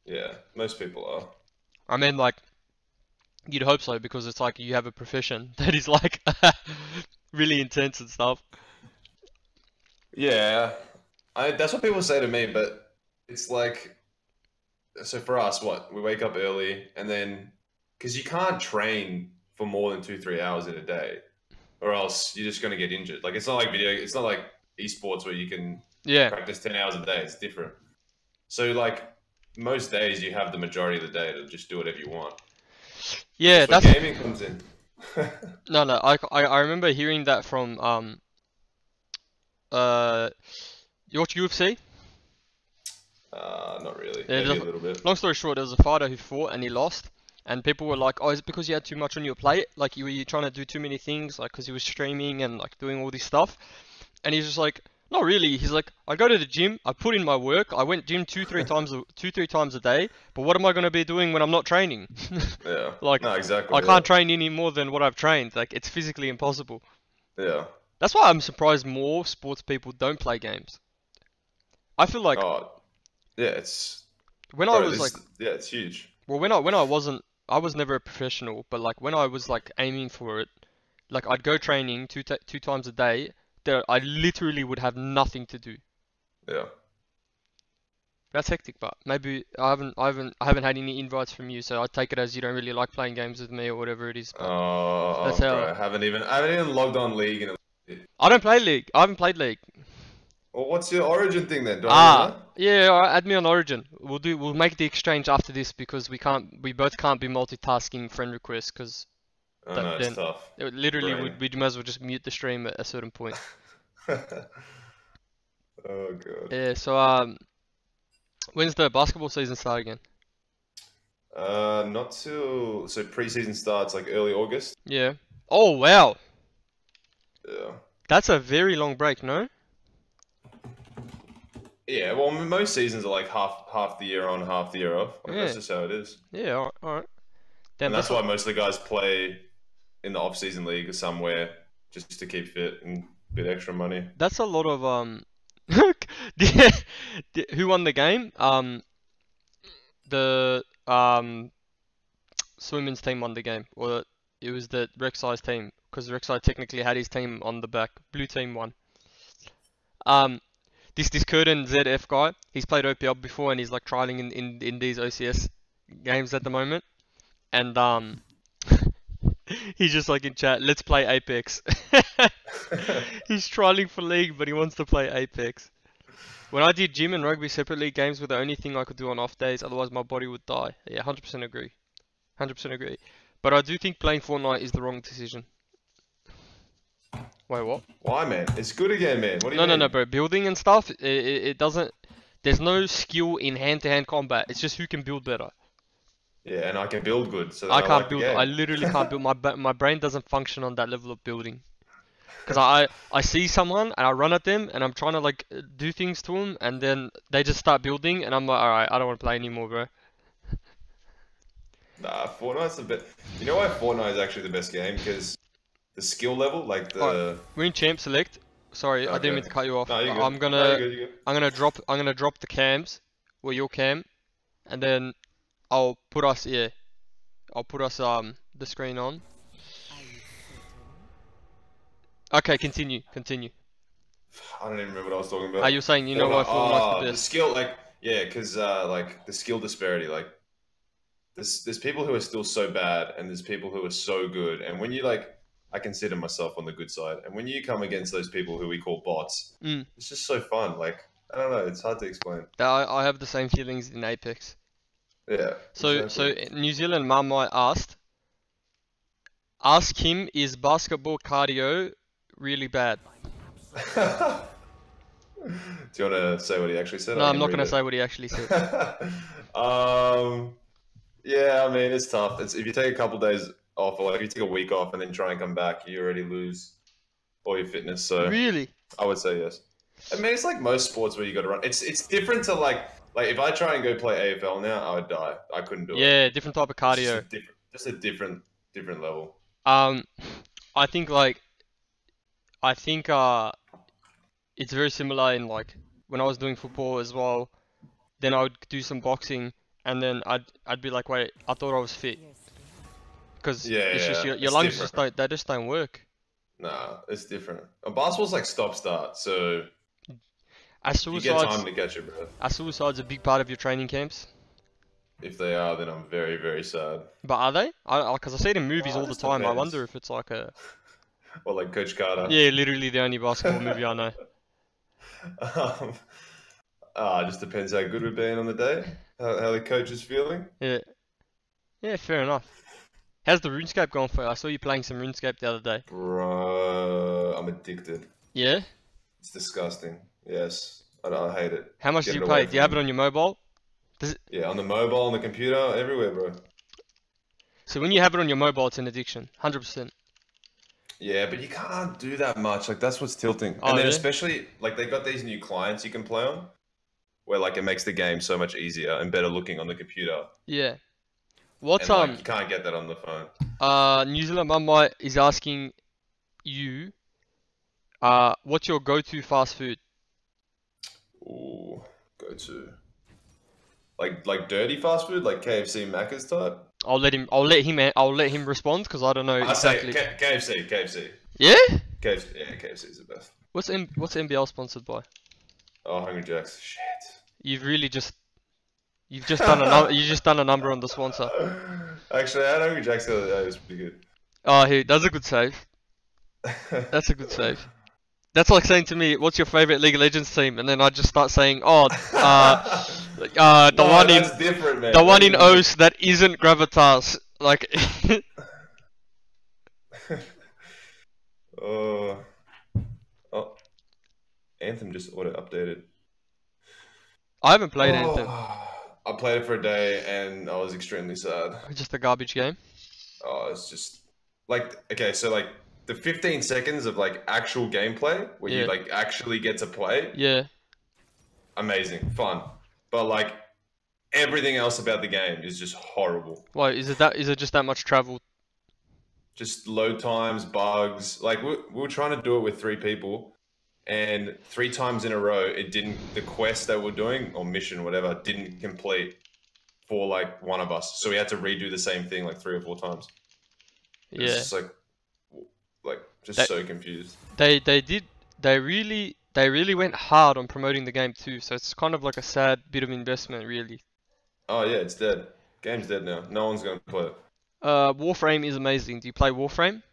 Yeah, most people are. I mean, like, you'd hope so, because it's like you have a profession that is like really intense and stuff. Yeah, that's what people say to me, but it's like, so for us, we wake up early, and then, because you can't train for more than 2-3 hours in a day, or else you're just going to get injured. Like, it's not like esports where you can practice 10 hours a day. It's different. So, like, most days you have the majority of the day to just do whatever you want. Yeah, that's where gaming comes in. No, I remember hearing that from you watch UFC? Not really. Yeah, Maybe a little bit. Long story short, there was a fighter who fought and he lost, and people were like, "Oh, is it because you had too much on your plate? Like you were trying to do too many things, like because he was streaming and like doing all this stuff?" And he's just like, "Not really." He's like, "I go to the gym, I put in my work, I went gym 2-3 times a day, but what am I gonna be doing when I'm not training?" Yeah. Like, no, exactly. I can't train any more than what I've trained. Like, it's physically impossible. Yeah. That's why I'm surprised more sports people don't play games. I feel like yeah, it's when I was like, yeah, it's huge. well, when I wasn't, I was never a professional, but like when I was like aiming for it, like I'd go training two times a day. That I literally would have nothing to do. Yeah. That's hectic, but maybe I haven't had any invites from you, so I take it as you don't really like playing games with me or whatever it is. That's how. I haven't even logged on League in a. I don't play League. I haven't played League. Well, what's your Origin thing then? Do I know? Yeah, alright, add me on Origin. We'll make the exchange after this because we both can't be multitasking friend requests because no, it's tough. Literally, we might as well just mute the stream at a certain point. Oh god. Yeah, so when's the basketball season start again? Not till preseason starts like early August. Yeah. Oh wow. Yeah. That's a very long break, no? Yeah, well, most seasons are like half the year on, half the year off. Like, that's just how it is. Yeah, alright. And that's why most of the guys play in the off-season league or somewhere just to keep fit and a bit extra money. That's a lot of who won the game? The Swimming's team won the game, or it was the Rek'Sai's team, because Rek'Sai technically had his team on the back. Blue team won. This Curtin ZF guy, he's played OPL before and he's like trialing in these OCS games at the moment. And he's just like in chat, let's play Apex. He's trialing for League, but he wants to play Apex. When I did gym and rugby separately, games were the only thing I could do on off days, otherwise my body would die. Yeah, 100% agree. 100% agree. But I do think playing Fortnite is the wrong decision. Wait, what? Why, man? It's good again, man. What do you mean? No, bro. Building and stuff, it doesn't... There's no skill in hand-to-hand combat. It's just who can build better. Yeah, and I can build good, so I can't build. I literally can't build. My brain doesn't function on that level of building. Because I see someone and I run at them and I'm trying to like do things to them and then they just start building and I'm like, alright, I don't want to play anymore, bro. Nah, Fortnite's the best. You know why Fortnite is actually the best game? Because the skill level, like the. Right, we're in champ select. Sorry, okay. I didn't mean to cut you off. No, you're good. I'm gonna drop the cams, or your cam, and then I'll put us the screen on. Okay, continue. I don't even remember what I was talking about. Are you saying you know why Fortnite's the The best? skill, like, yeah, because like the skill disparity, like there's people who are still so bad, and there's people who are so good, and when you like, I consider myself on the good side, and when you come against those people who we call bots, Mm. it's just so fun. Like, I don't know, it's hard to explain. I have the same feelings in Apex. Yeah, So exactly. New Zealand Marmite ask him, is basketball cardio really bad? Do you want to say what he actually said? No, I I'm can not read gonna it. say what he actually said. Yeah, I mean, it's tough. It's if you take a couple days off, or like if you take a week off and then try and come back, you already lose all your fitness. So Really? I would say yes. I mean, it's like most sports where you got to run. It's different to like if I try and go play AFL now, I would die. I couldn't do it. Yeah, different type of It's cardio. just a different level. Um, I think like it's very similar in like when I was doing football as well. Then I would do some boxing, and then I'd be like, wait, I thought I was fit, because Yeah, it's just yeah, your it's lungs different. just don't work. Nah, it's different. Basketball's like stop start, so Are you get time suicides to catch your breath. are suicides a big part of your training camps? If they are, then I'm very, very sad. But are they? Because I see it in movies Oh, all it the just time. I wonder depends. if it's like a Or like Coach Carter. yeah, literally the only basketball movie I know. um, it just depends how good we're being on the day, how the coach is feeling. Yeah, yeah, fair enough. How's the RuneScape going for you? I saw you playing some RuneScape the other day. Bro, I'm addicted. Yeah? It's disgusting. Yes, I hate it. How much Get do it you away play? Do you from have it me. on your mobile? Does it... Yeah, on the mobile, on the computer, everywhere, bro. So when you have it on your mobile, it's an addiction, 100%. Yeah, but you can't do that much. Like that's what's tilting. Oh And then yeah? especially like they got these new clients you can play on, where like it makes the game so much easier and better looking on the computer. Yeah. What's And like you can't get that on the phone. New Zealand Mumbai is asking you, what's your go-to fast food? Ooh, go to like dirty fast food, like KFC, Macca's type. I'll let him respond because I don't know I say exactly. KFC. Yeah? KFC is the best. What's NBL sponsored by? Oh, Hungry Jacks. Shit. You've just done a number on the sponsor. Actually, I had Hungry Jacks the other day. It was pretty good. Oh, that's a good save. That's a good save. That's like saying to me, "What's your favorite League of Legends team?" And then I just start saying, "Oh, the No, one in that's different, man. the one in That's O's that isn't Gravitas." Like, oh, Anthem just auto updated. I haven't played Anthem. I played it for a day and I was extremely sad. Just a garbage game. Oh, it's just like okay, so like the 15 seconds of like actual gameplay where Yeah. you like actually get to play, Yeah. amazing, fun. But like everything else about the game is just horrible. Why is it just that much travel? Just load times, bugs. Like we were trying to do it with 3 people, and 3 times in a row, it didn't. The quest that we're doing or mission, whatever, didn't complete for like one of us. So we had to redo the same thing like 3 or 4 times. It's Yeah. just like just That- so confused. They really went hard on promoting the game too. So it's kind of like a sad bit of investment, really. Oh yeah, it's dead. Game's dead now. No one's gonna play it. Warframe is amazing. Do you play Warframe?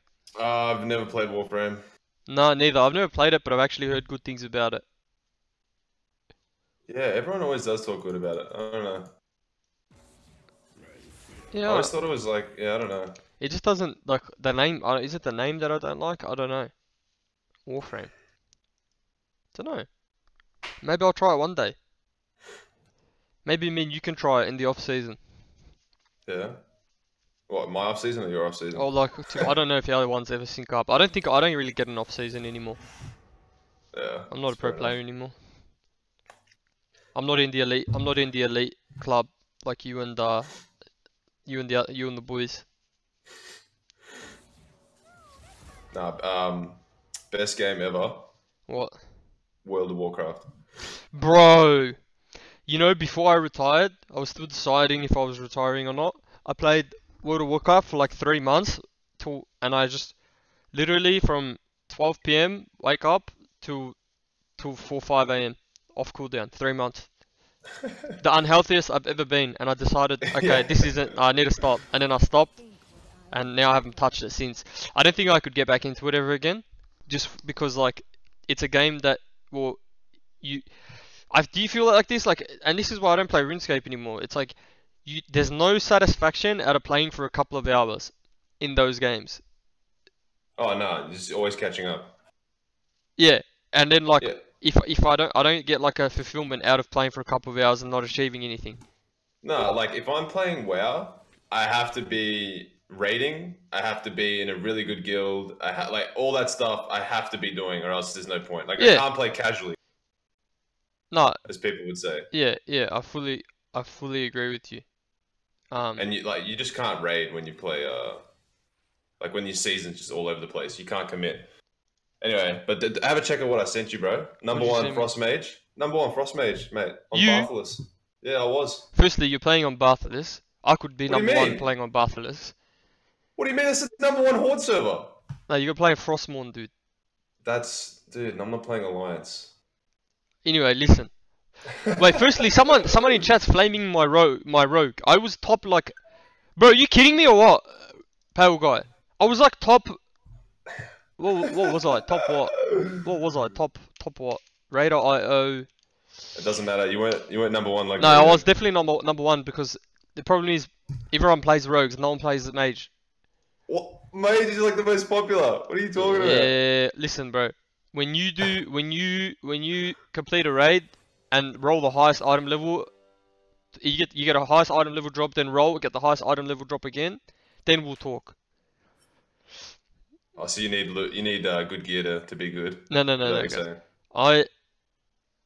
I've never played Warframe. No, neither. I've never played it, but I've actually heard good things about it. Yeah, everyone always does talk good about it. I don't know. I Yeah, always thought it was like, yeah, I don't know. it just doesn't like the name. Is it the name that I don't like? I don't know. Warframe. Don't know. Maybe I'll try it one day. Maybe me and you can try it in the off season. Yeah. What, my off season or your off season? Or like, I don't know if the other ones ever sync up. I don't really get an off season anymore. Yeah. I'm not a that's pro fair player enough. anymore. I'm not in the elite. I'm not in the elite club like you and the boys. Nah, best game ever, What? World of Warcraft. Bro, you know, before I retired, I was still deciding if I was retiring or not. I played World of Warcraft for like 3 months, and I just literally from 12 p.m. wake up to till 4-5 a.m. off cooldown, 3 months. The unhealthiest I've ever been, and I decided, okay, Yeah. this isn't. I need to stop, and then I stopped, and now I haven't touched it since. I don't think I could get back into it ever again, just because like it's a game that well, do you feel like this? Like, and this is why I don't play RuneScape anymore. It's like there's no satisfaction out of playing for a couple of hours in those games. Oh no, just always catching up. Yeah, and then like Yeah. if I don't get like a fulfillment out of playing for a couple of hours and not achieving anything. No, like if I'm playing WoW, I have to be raiding. I have to be in a really good guild. Like all that stuff. I have to be doing, or else there's no point. Like Yeah. I can't play casually, No, as people would say. yeah, I fully agree with you. And you just can't raid when you play like when your season's just all over the place. You can't commit. Anyway, but have a check of what I sent you, bro. Number What'd you one send me? Frost Mage. Number one Frost Mage, mate. On You? Barthelus. Yeah, I was. Firstly, you're playing on Barthelus. I could be What do you number one mean? playing on Barthelus. What do you mean? That's the number one Horde server. No, you're playing Frostmourne, dude. Dude, I'm not playing Alliance. Anyway, listen. Wait, firstly, someone in chat's flaming my rogue. I was top like, bro, are you kidding me or what? Pale guy. I was like top. What was I? Top what? What was I? Top what? Radar IO. It doesn't matter. You weren't number one like. No, I was definitely number one because the problem is everyone plays rogues, no one plays the mage. What? Mage is like the most popular. What are you talking about? Yeah, listen, bro. When you complete a raid and roll the highest item level, you get a highest item level drop, then roll, get the highest item level drop again, then we'll talk. Oh, so you need good gear to be good. No, Is that what you're guys. saying?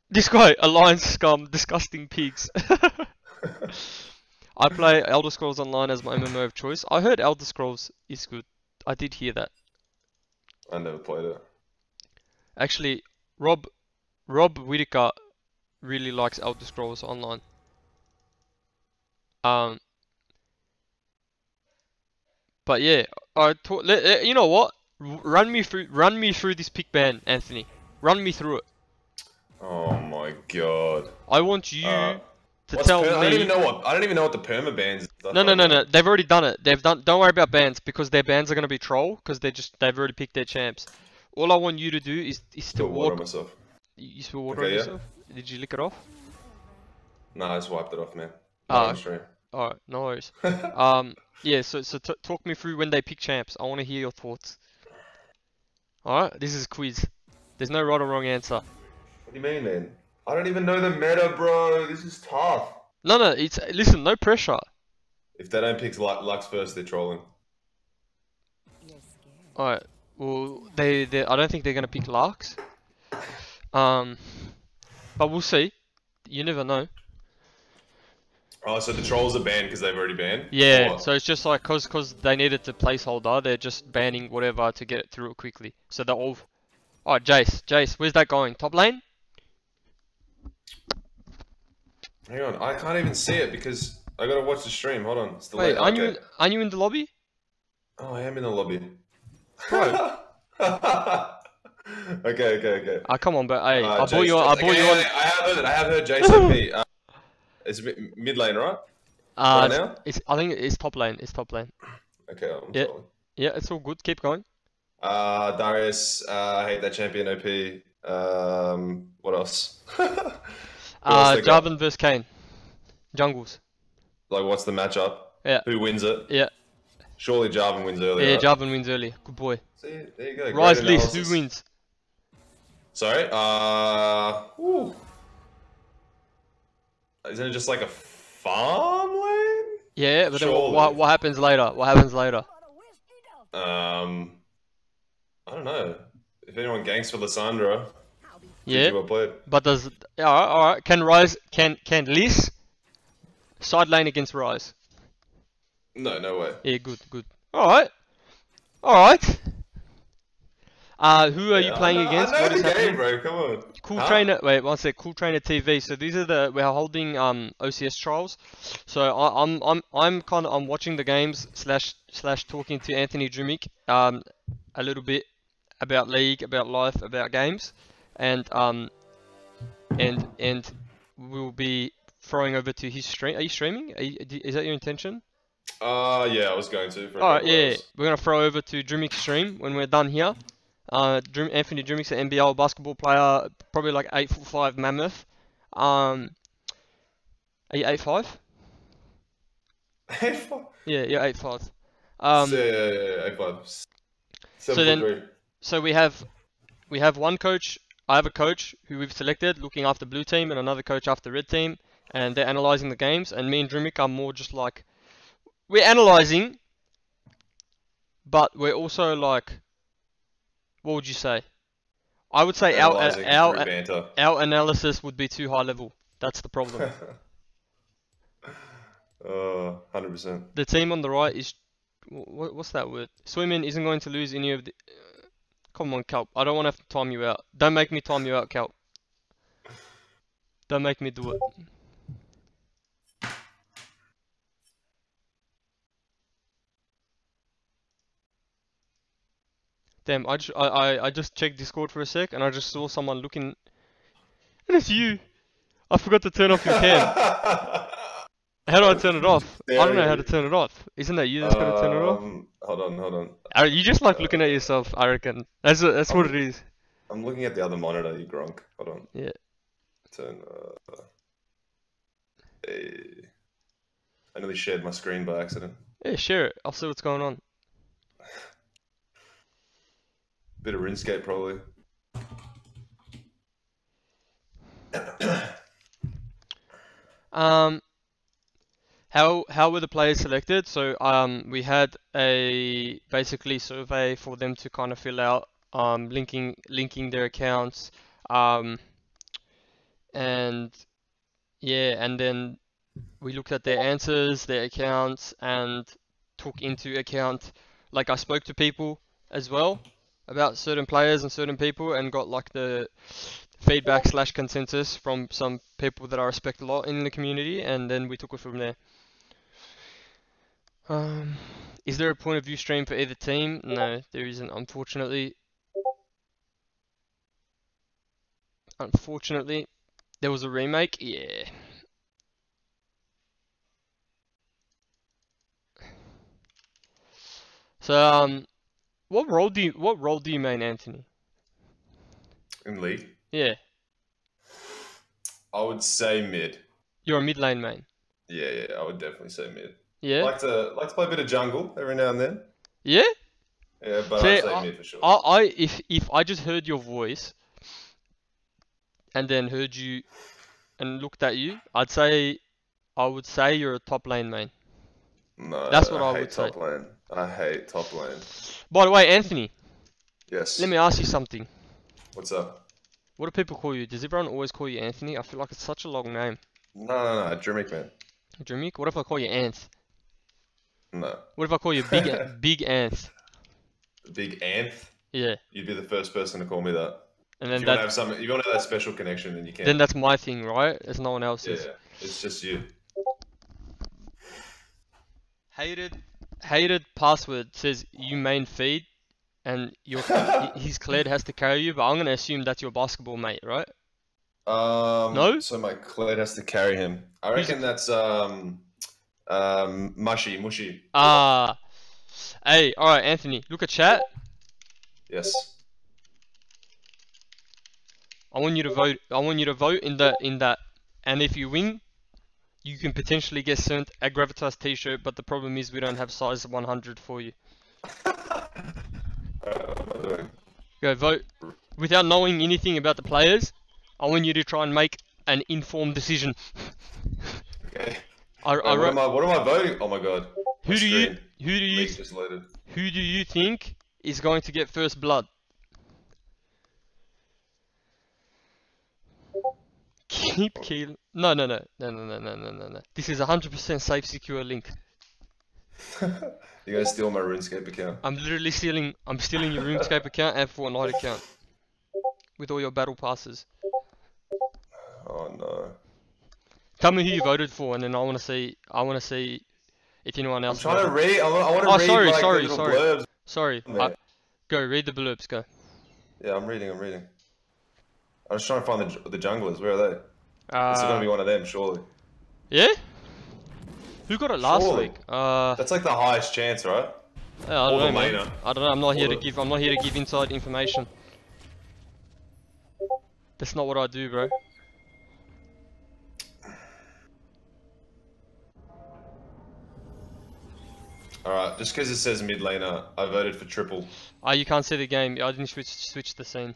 This guy, Alliance scum, disgusting pigs. I play Elder Scrolls Online as my MMO of choice. I heard Elder Scrolls is good. I did hear that. I never played it. Actually, Rob Whitaker really likes Elder Scrolls Online. But yeah, you know what? Run me through this pick ban, Anthony. Run me through it. Oh my god. I want you to What's tell me. I don't even know what the perma bans. and stuff No. are. They've already done it. They've done. Don't worry about bans because their bans are gonna be troll because they've already picked their champs. All I want you to do is to Spill water on walk. myself. You spill water Okay, on yeah. yourself? Did you lick it off? Nah, I just wiped it off, man. Ah. On stream. Alright, no worries. Yeah. So talk me through when they pick champs. I want to hear your thoughts. Alright, this is a quiz. There's no right or wrong answer. What do you mean, man? I don't even know the meta, bro. This is tough. No. It's listen. No pressure. If they don't pick Lux first, they're trolling. Alright. Well, I don't think they're gonna pick Larks. But we'll see. You never know. Oh, so the trolls are banned because they've already banned? Yeah. Or- So it's just like cause they needed to placeholder. They're just banning whatever to get it through it quickly. So they're all. Alright, Jace, where's that going? Top lane? Hang on, I can't even see it because I gotta watch the stream. Hold on. It's Wait, delayed. aren't Okay. you in the lobby? Oh, I am in the lobby. Bro. Okay. Come on, but hey, I bought Jace, you on. I have heard Jason P. It's mid lane, right? Right now? I think it's top lane. It's top lane. Okay, I'm Yeah. trolling. Yeah, it's all good. Keep going. Darius, I hate that champion OP. What else? Who else they got? Jarvan vs Kane. Jungles. Like, what's the matchup? Yeah. Who wins it? Yeah. Surely Jarvan wins early. Yeah, right? Jarvan wins early. Good boy. See, there you go. Rise Great list. Who analysis. wins? Sorry. Isn't it just like a farm lane? Yeah, but then Surely. what happens later? What happens later? I don't know. If anyone ganks for Lissandra, Yeah. well played. But does alright. Can Rise can Liss side lane against Rise? No way. Yeah, good. Alright. Who are you playing against? I know What is the happening? game, bro. Come on. Cool Huh? Trainer. Wait, one sec. Cool Trainer TV. So these are we're holding OCS trials. So I'm watching the games slash talking to Anthony Drumic a little bit about League, about life, about games, and and we'll be throwing over to his stream. Are you streaming? Is that your intention? Yeah, I was going to for a Alright, couple yeah. hours. We're gonna throw over to Dreamic's stream when we're done here. Anthony Dreamic's an NBL basketball player, probably like 8'5" mammoth. Are you 8'5"? Yeah, you're 8'5". Yeah, 8'5". So then, 7'3". so we have one coach. I have a coach who we've selected looking after blue team, and another coach after red team, and they're analyzing the games. And me and Dreamic are more just like, we're analyzing, but we're also like, what would you say? I would say Analysing through banter. our analysis would be too high level. That's the problem. 100%. The team on the right is, what's that word? Swimming isn't going to lose any of the. Come on, Kelp. I don't want to have to time you out. Don't make me time you out, Kelp. Don't make me do it. Damn, I just checked Discord for a sec and I just saw someone looking. And it's you. I forgot to turn off your cam. How do I turn it off? I don't know how to turn it off. Isn't that you that's gonna turn it off? Hold on. You just like looking at yourself, I reckon. That's what it is. I'm looking at the other monitor, you gronk. Hold on. Yeah. Turn. I nearly shared my screen by accident. Yeah, share it. I'll see what's going on. Bit of RuneScape, probably. How were the players selected? So we had a basically survey for them to kind of fill out, linking their accounts, and yeah, and then we looked at their answers, their accounts, and took into account, like I spoke to people as well about certain players and certain people and got like the feedback / consensus from some people that I respect a lot in the community, and then we took it from there. Is there a point of view stream for either team? No, there isn't, unfortunately. Unfortunately, there was a remake, yeah. So, what role do you main, Anthony? In League? Yeah, I would say mid. you're a mid lane main. Yeah, I would definitely say mid. Yeah. Like to play a bit of jungle every now and then. Yeah. Yeah, but See, I'd say mid for sure. If I just heard your voice and then heard you and looked at you, I would say you're a top lane main. No, That's what I hate would say. top lane. I hate top lane. By the way, Anthony, Yes. let me ask you something. What's up? What do people call you? Does everyone always call you Anthony? I feel like it's such a long name. No, Drimic, man. Dreamic? What if I call you Anth? No. What if I call you Big Anth? Big Anth? Yeah. You'd be the first person to call me that. And If then you want to have some, if you want to have that special connection, then you can. then that's my thing, right? It's no one yeah, else's. it's just you. Hated password says you main feed, and his Kled has to carry you, but I'm gonna assume that's your basketball mate, right? No? So my Kled has to carry him. I reckon that's Mushy. Ah. Hey, alright, Anthony, look at chat. Yes. I want you to vote. I want you to vote in that, and if you win, you can potentially get sent a Gravitas t-shirt, but the problem is we don't have size 100 for you. What am I doing? Go vote. Without knowing anything about the players, I want you to try and make an informed decision. Okay. I What am I voting? Oh my god. who My do you screen. who do you Link just loaded. who do you think is going to get first blood? Keep kill. No. This is 100% safe, secure link. You're gonna steal my RuneScape account. I'm literally stealing. I'm stealing your RuneScape account and Fortnite account with all your battle passes. Oh no. Tell me who you voted for, and then I want to see. I want to see if anyone I'm else. trying to read. I want to Oh, read sorry, like sorry, the little sorry. blurbs. Sorry. There. Go read the blurbs. Go. Yeah, I'm reading. I was trying to find the junglers. Where are they? It's gonna be one of them, surely. Yeah? Who got it last Surely. week? That's like the highest chance, right? Yeah, I or don't know, the man. laner. I don't know. I'm not here Or to the- give. I'm not here to give inside information. That's not what I do, bro. Alright, just because it says mid laner, I voted for triple. You can't see the game. I didn't switch the scene.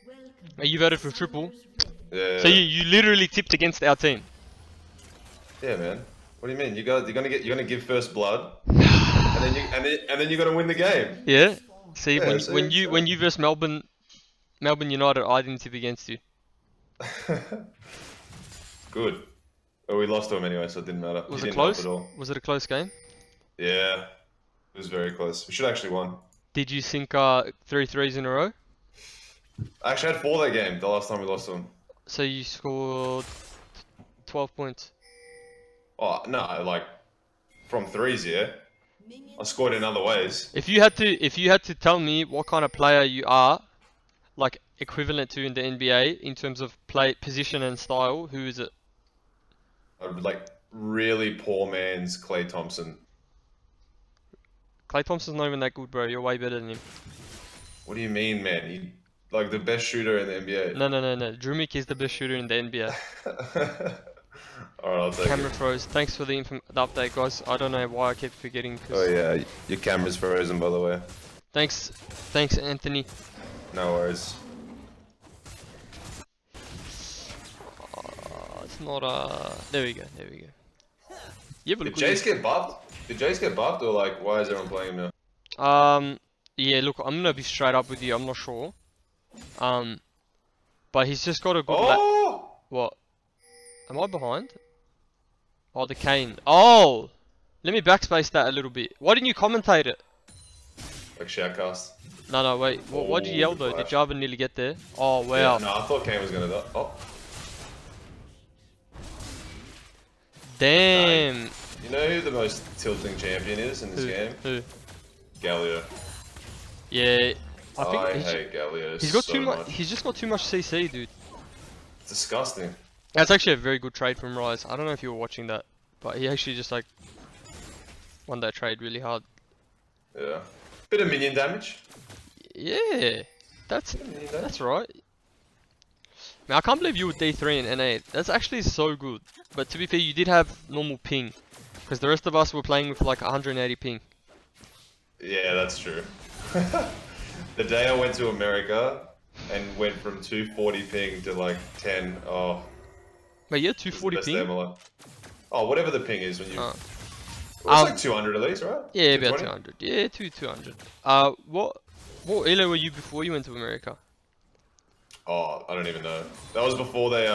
Welcome You voted for triple. Summoner's Rift. Yeah. So you literally tipped against our team. Yeah, man. What do you mean? You're gonna give first blood, and then you're gonna win the game. Yeah. See, Yeah, when you versus Melbourne United, I didn't tip against you. Good. Well, we lost to him anyway, so it didn't matter. Was You it didn't help close? at all. Was it a close game? Yeah, it was very close. We should have actually won. Did you sink 3 threes in a row? I actually had 4 that game. The last time we lost to him. So you scored 12 points. Oh no, like from threes, yeah. I scored in other ways. If you had to tell me what kind of player you are, like equivalent to in the NBA in terms of play position and style, who is it? Like really poor man's Klay Thompson. Klay Thompson's not even that good, bro. You're way better than him. What do you mean, man? He like the best shooter in the NBA. No. Drumic is the best shooter in the NBA. Alright, I'll take Camera it. froze. Thanks for the update, guys. I don't know why I kept forgetting. Oh yeah, your camera's frozen, by the way. Thanks, Anthony. No worries. It's not There we go. Yeah, but Did Jace get buffed? Did Jace get buffed, or like why is everyone playing him now? Yeah. Look, I'm gonna be straight up with you. I'm not sure. But he's just got a good. Oh! What? Am I behind? Oh, the Kane. Oh! Let me backspace that a little bit. Why didn't you commentate it? Like shoutcast. No, wait. Why did you yell though? Did Jarvan nearly get there? Oh, wow. Yeah, no, I thought Kane was gonna die. Oh. Damn. You know who the most tilting champion is in this game? Who? Galio. Yeah. I I think hate Galio he's got so too much. much. He's just got too much CC, dude. It's disgusting. That's actually a very good trade from Rise. I don't know if you were watching that, but he actually just like won that trade really hard. Yeah. Bit of minion damage. Yeah, that's right. Man, I can't believe you were D3 and N8. That's actually so good. But to be fair, you did have normal ping, because the rest of us were playing with like 180 ping. Yeah, that's true. The day I went to America and went from 240 ping to like 10, oh. Wait, yeah, It's the 240 best ping? day of my life. Oh, whatever the ping is when you. Oh. It was like 200 at least, right? Yeah, about 220? 200. Yeah, 200. What elo were you before you went to America? Oh, I don't even know. That was before they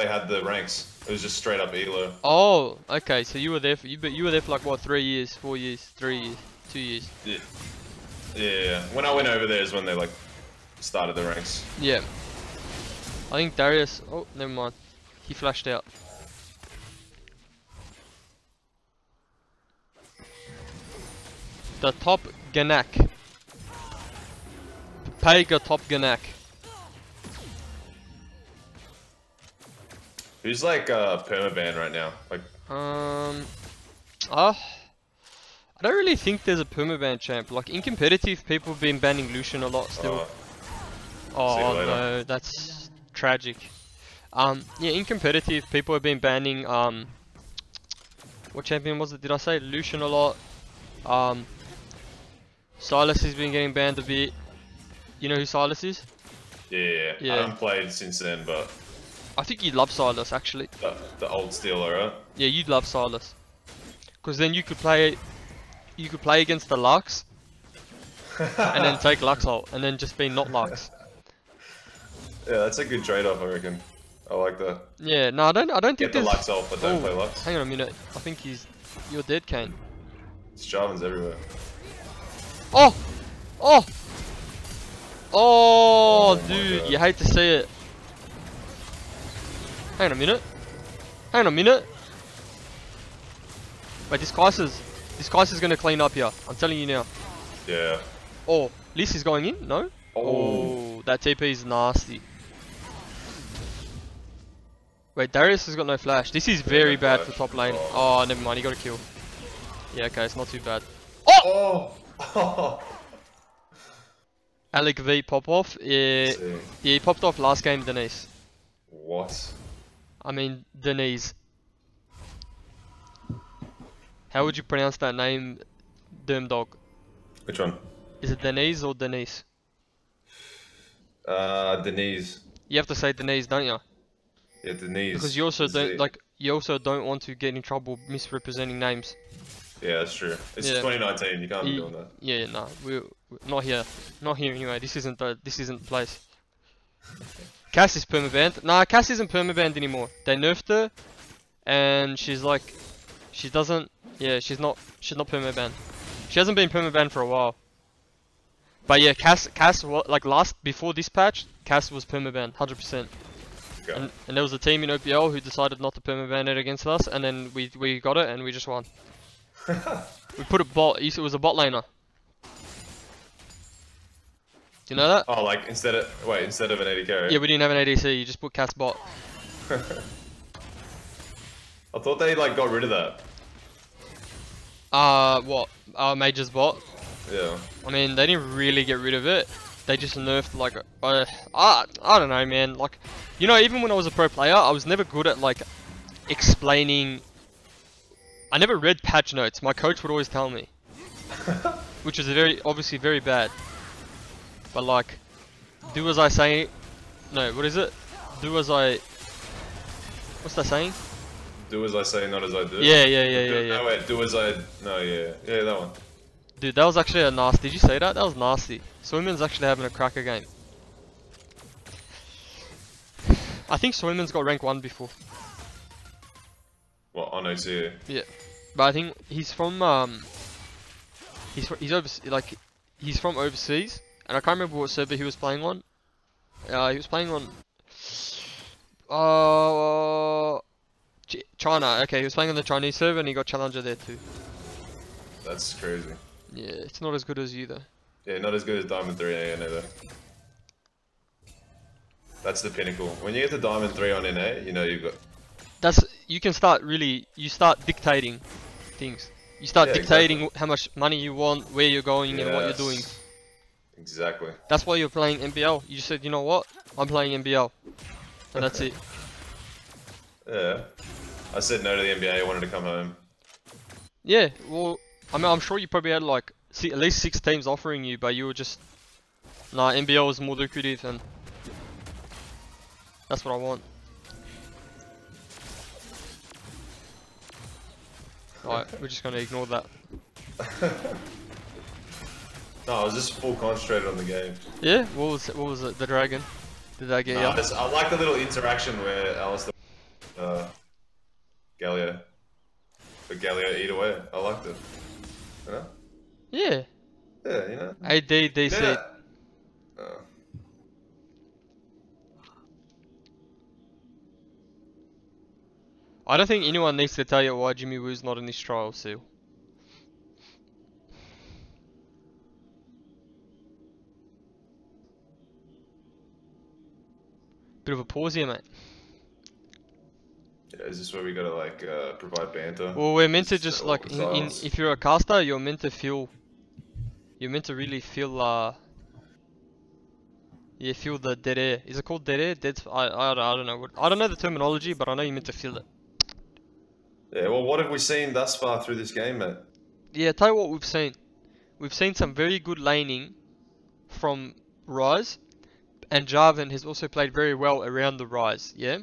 had the ranks. It was just straight up elo. Oh, okay. So you were there for you were there for like what, 3 years, 4 years, 3 years, 2 years. Yeah. Yeah. When I went over there is when they like started the ranks. Yeah. I think Darius. Oh, never mind. He flashed out. The top Ganak. Pega top Ganak. Who's like permaban right now? Like I don't really think there's a permaban champ. Like in competitive, people have been banning Lucian a lot still. See you Oh later. no, that's tragic. Yeah, in competitive, people have been banning what champion was it? Did I say Lucian a lot? Silas has been getting banned a bit. You know who Silas is? yeah. Yeah. I haven't played since then, but I think you'd love Silas actually. the old Steeler, right? Yeah, you'd love Silas. Cause then you could play against the Lux and then take Lux ult and then just be not Lux. Yeah, that's a good trade-off, I reckon. I like that. Yeah, no, I don't think Get the there's. Lux off, but don't Oh, play Lux. hang on a minute. I think you're dead, Kane. It's Jarvan's everywhere. Oh! Oh! Oh, my dude, God. you hate to see it. Hang on a minute. Hang on a minute. Wait, this Kaiser's gonna clean up here. I'm telling you now. Yeah. Oh, Liss is going in? No? Oh, that TP is nasty. Wait, Darius has got no flash. This is very no bad flash. for top lane. Oh. Oh, never mind, he got a kill. Yeah, okay, it's not too bad. Oh! Oh! Alec V pop off. Yeah, See. yeah, he popped off last game, Denise. What? I mean, Denise. How would you pronounce that name, Dermdog? Which one? Is it Denise or Denise? Denise. You have to say Denise, don't you? Yeah, Denise. Because you also don't Z. like. You also don't want to get in trouble misrepresenting names. Yeah, that's true. It's Yeah. 2019. You can't be doing that. Yeah, no, we're not here. Not here anyway. This isn't the place. Cass is permabanned. Nah, Cass isn't permabanned anymore. They nerfed her, and she's like, she doesn't. Yeah, she's not permabanned. She hasn't been permabanned for a while. But yeah, Cass, like before this patch, Cass was permabanned, 100%. Okay. And there was a team in OPL who decided not to permaban it against us, and then we got it and we just won. We put a bot. It was a bot laner. Do you know that? Oh, like instead of an AD carry. Yeah, we didn't have an ADC. You just put Cass bot. I thought they like got rid of that. What? Major's bot. Yeah. I mean, they didn't really get rid of it. They just nerfed like I don't know, man. Like, you know, even when I was a pro player, I was never good at like explaining. I never read patch notes. My coach would always tell me, which was obviously very bad. But like, do as I say. No, what is it? Do as I. What's that saying? Do as I say, not as I do. Yeah. No, wait. Do as I. No, yeah, that one. Dude, that was actually a nasty. Did you say that? That was nasty. Soyman's actually having a cracker game. I think Soyman's got rank 1 before. What, on OCA? Yeah, but I think he's from he's from overseas, and I can't remember what server he was playing on. He was playing on China. Okay, he was playing on the Chinese server, and he got challenger there too. That's crazy. Yeah, it's not as good as you though. Yeah, not as good as Diamond 3 on NA though. That's the pinnacle. When you get to Diamond 3 on NA, you know you've got... You can start you start dictating things. You start dictating how much money you want, where you're going, and what you're doing. Exactly. That's why you're playing NBL. You just said, you know what? I'm playing NBL. And that's it. Yeah. I said no to the NBA, I wanted to come home. Yeah, well, I mean, I'm sure you probably had like at least 6 teams offering you, but you were just, nah, NBL was more lucrative, and that's what I want. Alright, we're just gonna ignore that. No, I was just full concentrated on the game. Yeah, what was it? The dragon? Did that get you? I like the little interaction where Alistair, Galio, but Galio eat away. I liked it. You know? Yeah. Yeah, you know. ADDC. Yeah. I don't think anyone needs to tell you why Jimmy Woo's not in this trial, Seal. Bit of a pause here, mate. Yeah, is this where we gotta like provide banter? Well, we're meant to just like, silence. if you're a caster, you're meant to feel, you're meant to really feel, yeah, feel the dead air. Is it called dead air? I don't know. I don't know the terminology, but I know you're meant to feel it. Yeah, well, what have we seen thus far through this game, mate? Yeah, tell you what we've seen. We've seen some very good laning from Rise, and Jarvan has also played very well around the Rise, yeah? Yes.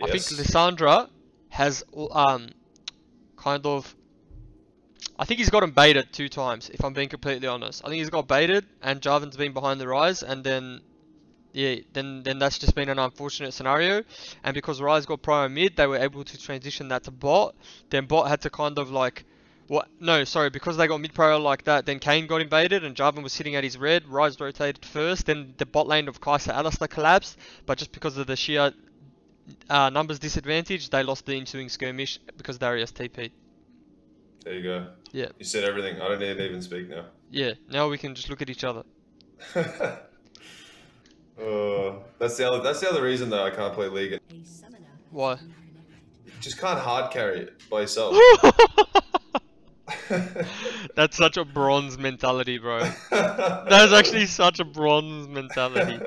I think Lissandra has, kind of... I think he's gotten baited 2 times, if I'm being completely honest. I think he's got baited, and Jarvan's been behind the Rise, and then... Yeah, then that's just been an unfortunate scenario, and because Rise got prior mid, they were able to transition that to bot. Then bot had to kind of like, because they got mid prior like that, then Kane got invaded and Jarvan was sitting at his red. Rise rotated first, then the bot lane of Kai'Sa Alistar collapsed, but just because of the sheer numbers disadvantage, they lost the ensuing skirmish because Darius TP'd. There you go. Yeah. You said everything. I don't need to even speak now. Yeah. Now we can just look at each other. That's the other reason though I can't play League. A summoner has Why? been connected. Just can't hard carry it by yourself. That's such a bronze mentality, bro. That's actually such a bronze mentality.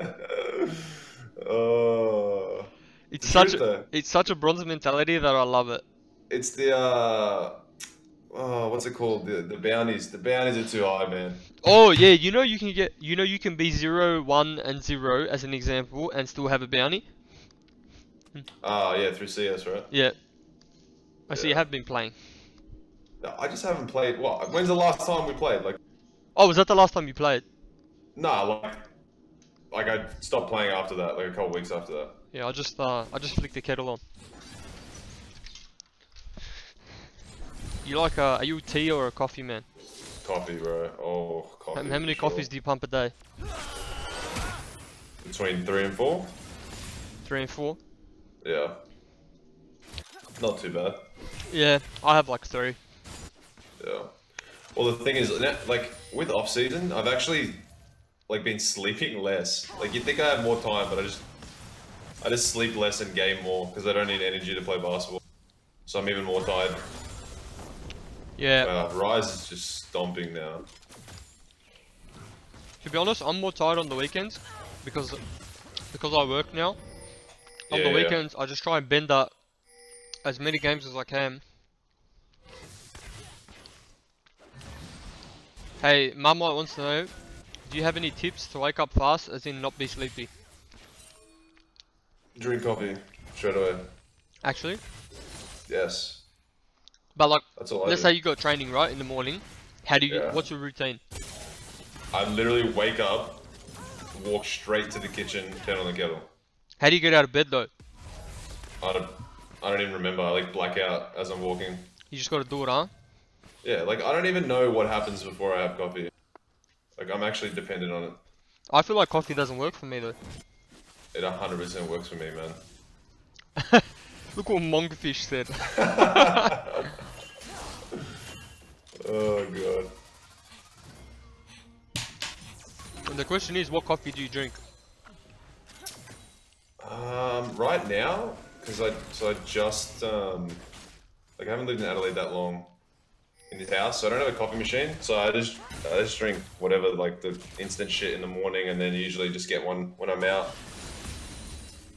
Oh, It's the such truth, a, though. it's such a bronze mentality that I love it. It's the oh, what's it called? The bounties. The bounties are too high, man. Oh yeah, you can be 0, 1, and 0 as an example and still have a bounty. Ah, yeah, through CS, right? Yeah. I see you Yeah. have been playing. No, I just haven't played. What? When's the last time we played? Like, Oh, was that the last time you played? nah, like I stopped playing after that, like a couple weeks after that. Yeah, I just flicked the kettle on. You like are you a tea or a coffee man? Coffee, bro. Oh, coffee. How many for sure. coffees do you pump a day? Between 3 and 4. 3 and 4? Yeah. Not too bad. Yeah, I have like 3. Yeah. Well, the thing is, like with off season, I've actually like been sleeping less. Like you'd think I have more time, but I just sleep less and game more because I don't need energy to play basketball. So I'm even more tired. Yeah. Rise is just stomping now. To be honest, I'm more tired on the weekends because I work now. On Yeah, the yeah. weekends, I just try and bend up as many games as I can. Hey, Mama wants to know, do you have any tips to wake up fast, as in not be sleepy? Drink coffee straight away. Actually, Yes, but like, that's all I let's do. say you got training right in the morning. How do you? Yeah. What's your routine? I literally wake up, walk straight to the kitchen, turn on the kettle. How do you get out of bed though? I don't even remember. I like black out as I'm walking. You just gotta do it, huh? Yeah, like I don't even know what happens before I have coffee. Like I'm actually dependent on it. I feel like coffee doesn't work for me though. It 100% works for me, man. Look what Monkfish said. Oh god. And the question is, what coffee do you drink? Right now, because I just like I haven't lived in Adelaide that long in this house, so I don't have a coffee machine. So I just drink whatever, like the instant shit in the morning, and then usually just get one when I'm out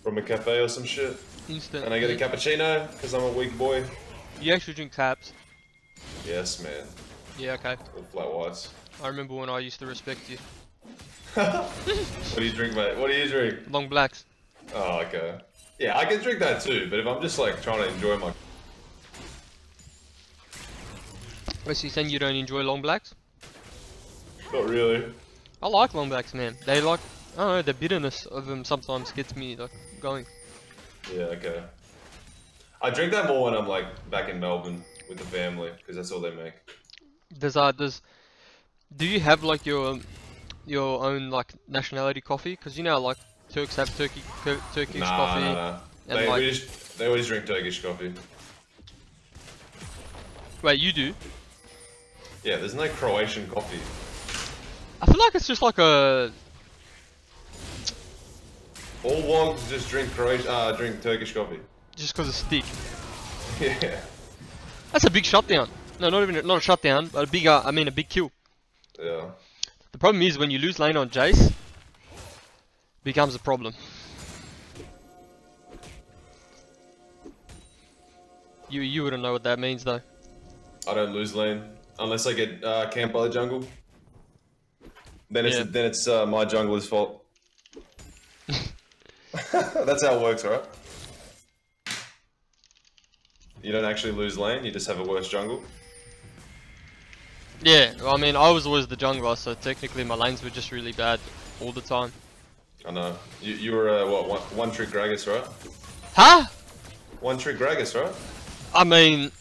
from a cafe or some shit. Instant. And I get a cappuccino because I'm a weak boy. You actually drink caps? Yes, man. Yeah, okay. Or flat whites. I remember when I used to respect you. What do you drink, mate? What do you drink? Long blacks. Oh, okay. Yeah, I can drink that too, but if I'm just like trying to enjoy my... Wait, so you saying you don't enjoy long blacks? Not really. I like long blacks, man. They like, I don't know, the bitterness of them sometimes gets me like going. Yeah, okay. I drink that more when I'm like back in Melbourne with the family, because that's all they make. Do you have like your own like nationality coffee? Because you know like Turks have Turkish coffee. Nah. And They, like, they always drink Turkish coffee. wait, you do? Yeah, there's no Croatian coffee. I feel like it's just like a. All wogs just drink drink Turkish coffee. Just because it's thick. Yeah. That's a big shutdown. No, not a shutdown, but a big. I mean a big kill. Yeah. The problem is when you lose lane on Jace, becomes a problem. You wouldn't know what that means though. I don't lose lane unless I get camped by the jungle. Then it's my jungler's fault. That's how it works, right? You don't actually lose lane, you just have a worse jungle. Yeah, well, I mean I was always the jungler, so technically my lanes were just really bad all the time. I know. You were what, one trick Gragas, right? Huh? One trick Gragas, right? I mean,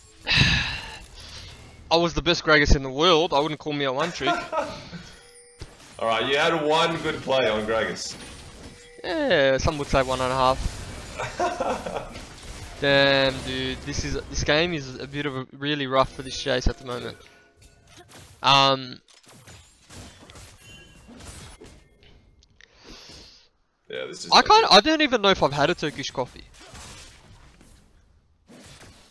I was the best Gragas in the world. I wouldn't call me a one trick. Alright, you had one good play on Gragas. Yeah, some would say 1.5. Damn, dude, this game is a bit of a really rough for this Jace at the moment. Yeah, this is. I don't even know if I've had a Turkish coffee.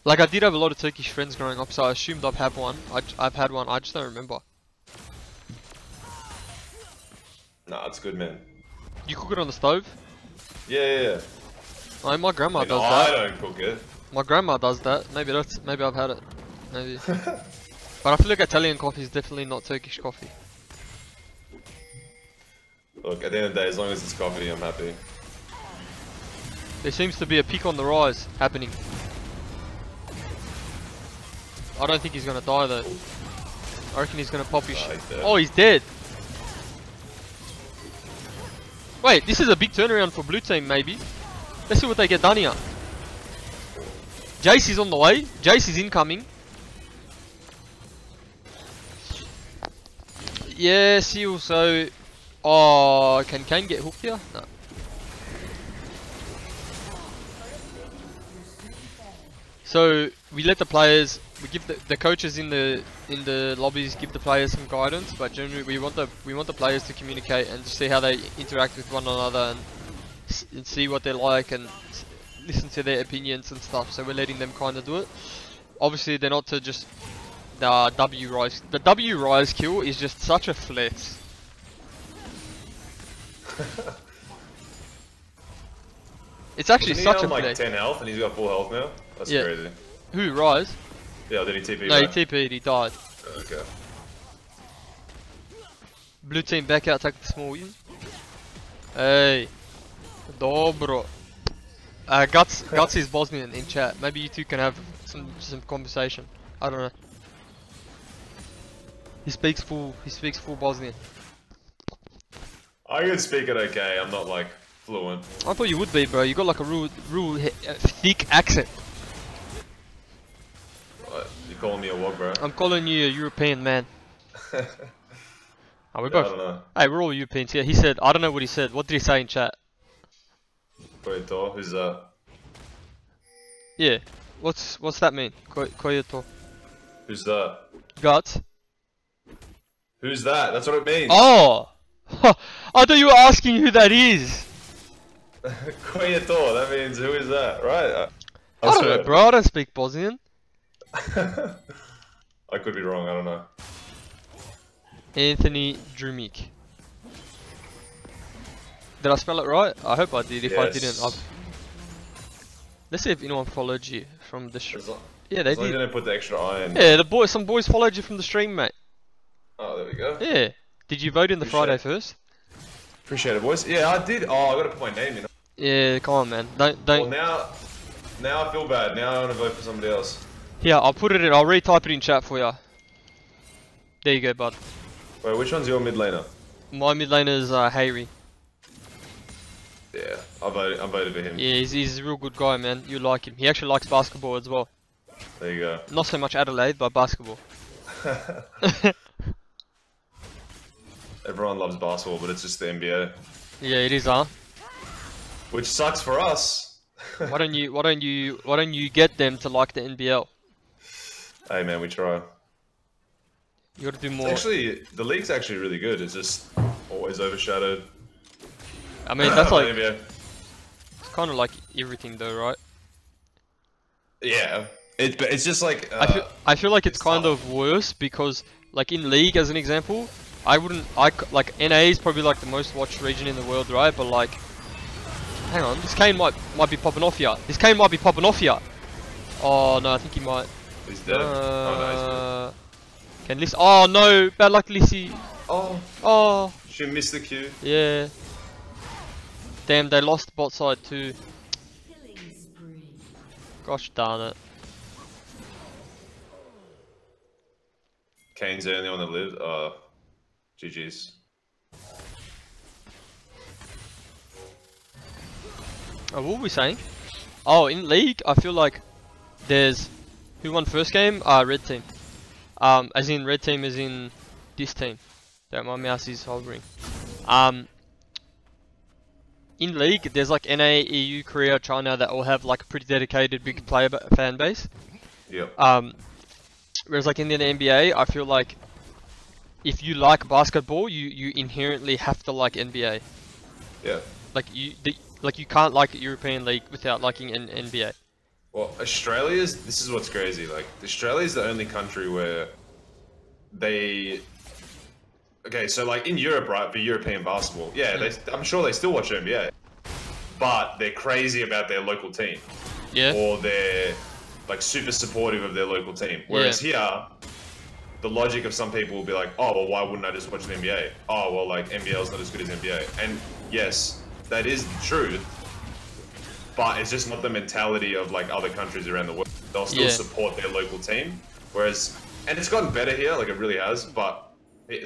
Like I did have a lot of Turkish friends growing up, so I assumed I've had one. I've had one. I just don't remember. Nah, it's good, man. You cook it on the stove? Yeah. Oh, my grandma I mean, does I that. don't cook it. My grandma does that. Maybe I've had it. Maybe. But I feel like Italian coffee is definitely not Turkish coffee. Look, at the end of the day, as long as it's coffee, I'm happy. There seems to be a peak on the rise happening. I don't think he's gonna die though. I reckon he's gonna pop his shit. He's dead. Oh, he's dead. Wait, this is a big turnaround for blue team, maybe. Let's see what they get done here. Jace is on the way. Jace is incoming. Yeah, Seal, so... Oh, can Kane get hooked here? No. So, we let the players... We give the coaches in the lobbies give the players some guidance, but generally we want the players to communicate and see how they interact with one another and see what they're like and listen to their opinions and stuff. So we're letting them kind of do it. Obviously, they're not to just the W rise. The W rise kill is just such a flex. It's actually Isn't he such on a like flex. 10 health and he's got full health now? That's Yeah. crazy. Who rise? Yeah, did he TP No, he back? TP'd. He died. Okay. Blue team back out, take the small win. Hey, dobro. Guts is Bosnian in chat. Maybe you two can have some conversation. I don't know. He speaks full Bosnian. I can speak it okay. I'm not like fluent. I thought you would be, bro. You got like a real thick accent. What? You calling me a what, bro? I'm calling you a European man. Oh, we I both. don't know. Hey, we're all Europeans here. He said, I don't know what he said. What did he say in chat? Koito, who's that? Yeah. What's that mean? Koyoto. Who's that? Guts. Who's that? That's what it means. Oh! I thought you were asking who that is. Koito, that means who is that, right? I don't know, bro. I don't speak Bosnian. I could be wrong. I don't know. Anthony Drumic. Did I spell it right? I hope I did. If I didn't, let's see if anyone followed you from the stream. Yeah, they As long as you did. don't put the extra I in. Yeah, some boys followed you from the stream, mate. Oh, there we go. Yeah. Did you vote in the Friday first? Appreciate it, boys. Yeah, I did. Oh, I gotta put my name in. Yeah, come on, man. Well, Don't. now I feel bad. Now I want to vote for somebody else. Here, I'll put it in. I'll retype it in chat for you. There you go, bud. Wait, which one's your mid laner? My mid laner is Hayri. Yeah, I voted for him. Yeah, he's a real good guy, man. You like him. He actually likes basketball as well. There you go. Not so much Adelaide, but basketball. Everyone loves basketball, but it's just the NBA, Yeah, it is, huh? which sucks for us. Why don't you get them to like the NBL? Hey man, we try. You gotta do It's more. actually, the league's actually really good. It's just always overshadowed. I mean, that's like, NBA. it's kind of like everything though, right? Yeah, but it's just like. I feel like it's kind tough. of worse because, like in League as an example, like NA is probably like the most watched region in the world, right? But like, hang on, this Kane might be popping off here. This Kane might be popping off here. Oh no, I think he might. He's dead. Oh no, he's dead. Can Lissy? Oh no, bad luck Lissy. Oh, She missed the Q. yeah. Damn, they lost bot side too. Killing spree. Gosh darn it. Kane's the only one that lived. GG's. Oh, what were we saying? Oh, in League, I feel like there's who won first game? Red team. As in red team, as in this team that my mouse is hovering. In League, there's like NA, EU, Korea, China that all have like a pretty dedicated big player fan base. Yep. Whereas like in the NBA, I feel like if you like basketball, you inherently have to like NBA. Yeah. Like you can't like a European league without liking an NBA. Well, this is what's crazy. Like, Australia's the only country where they. Okay, so like in Europe, right, for European basketball, yeah, I'm sure they still watch NBA, but they're crazy about their local team. Yeah. Or they're like super supportive of their local team. Whereas here, the logic of some people will be like, oh, well, why wouldn't I just watch the NBA? Oh, well, like NBL's not as good as NBA. And yes, that is the truth, but it's just not the mentality of like other countries around the world. They'll still support their local team. Whereas, and it's gotten better here, like it really has, but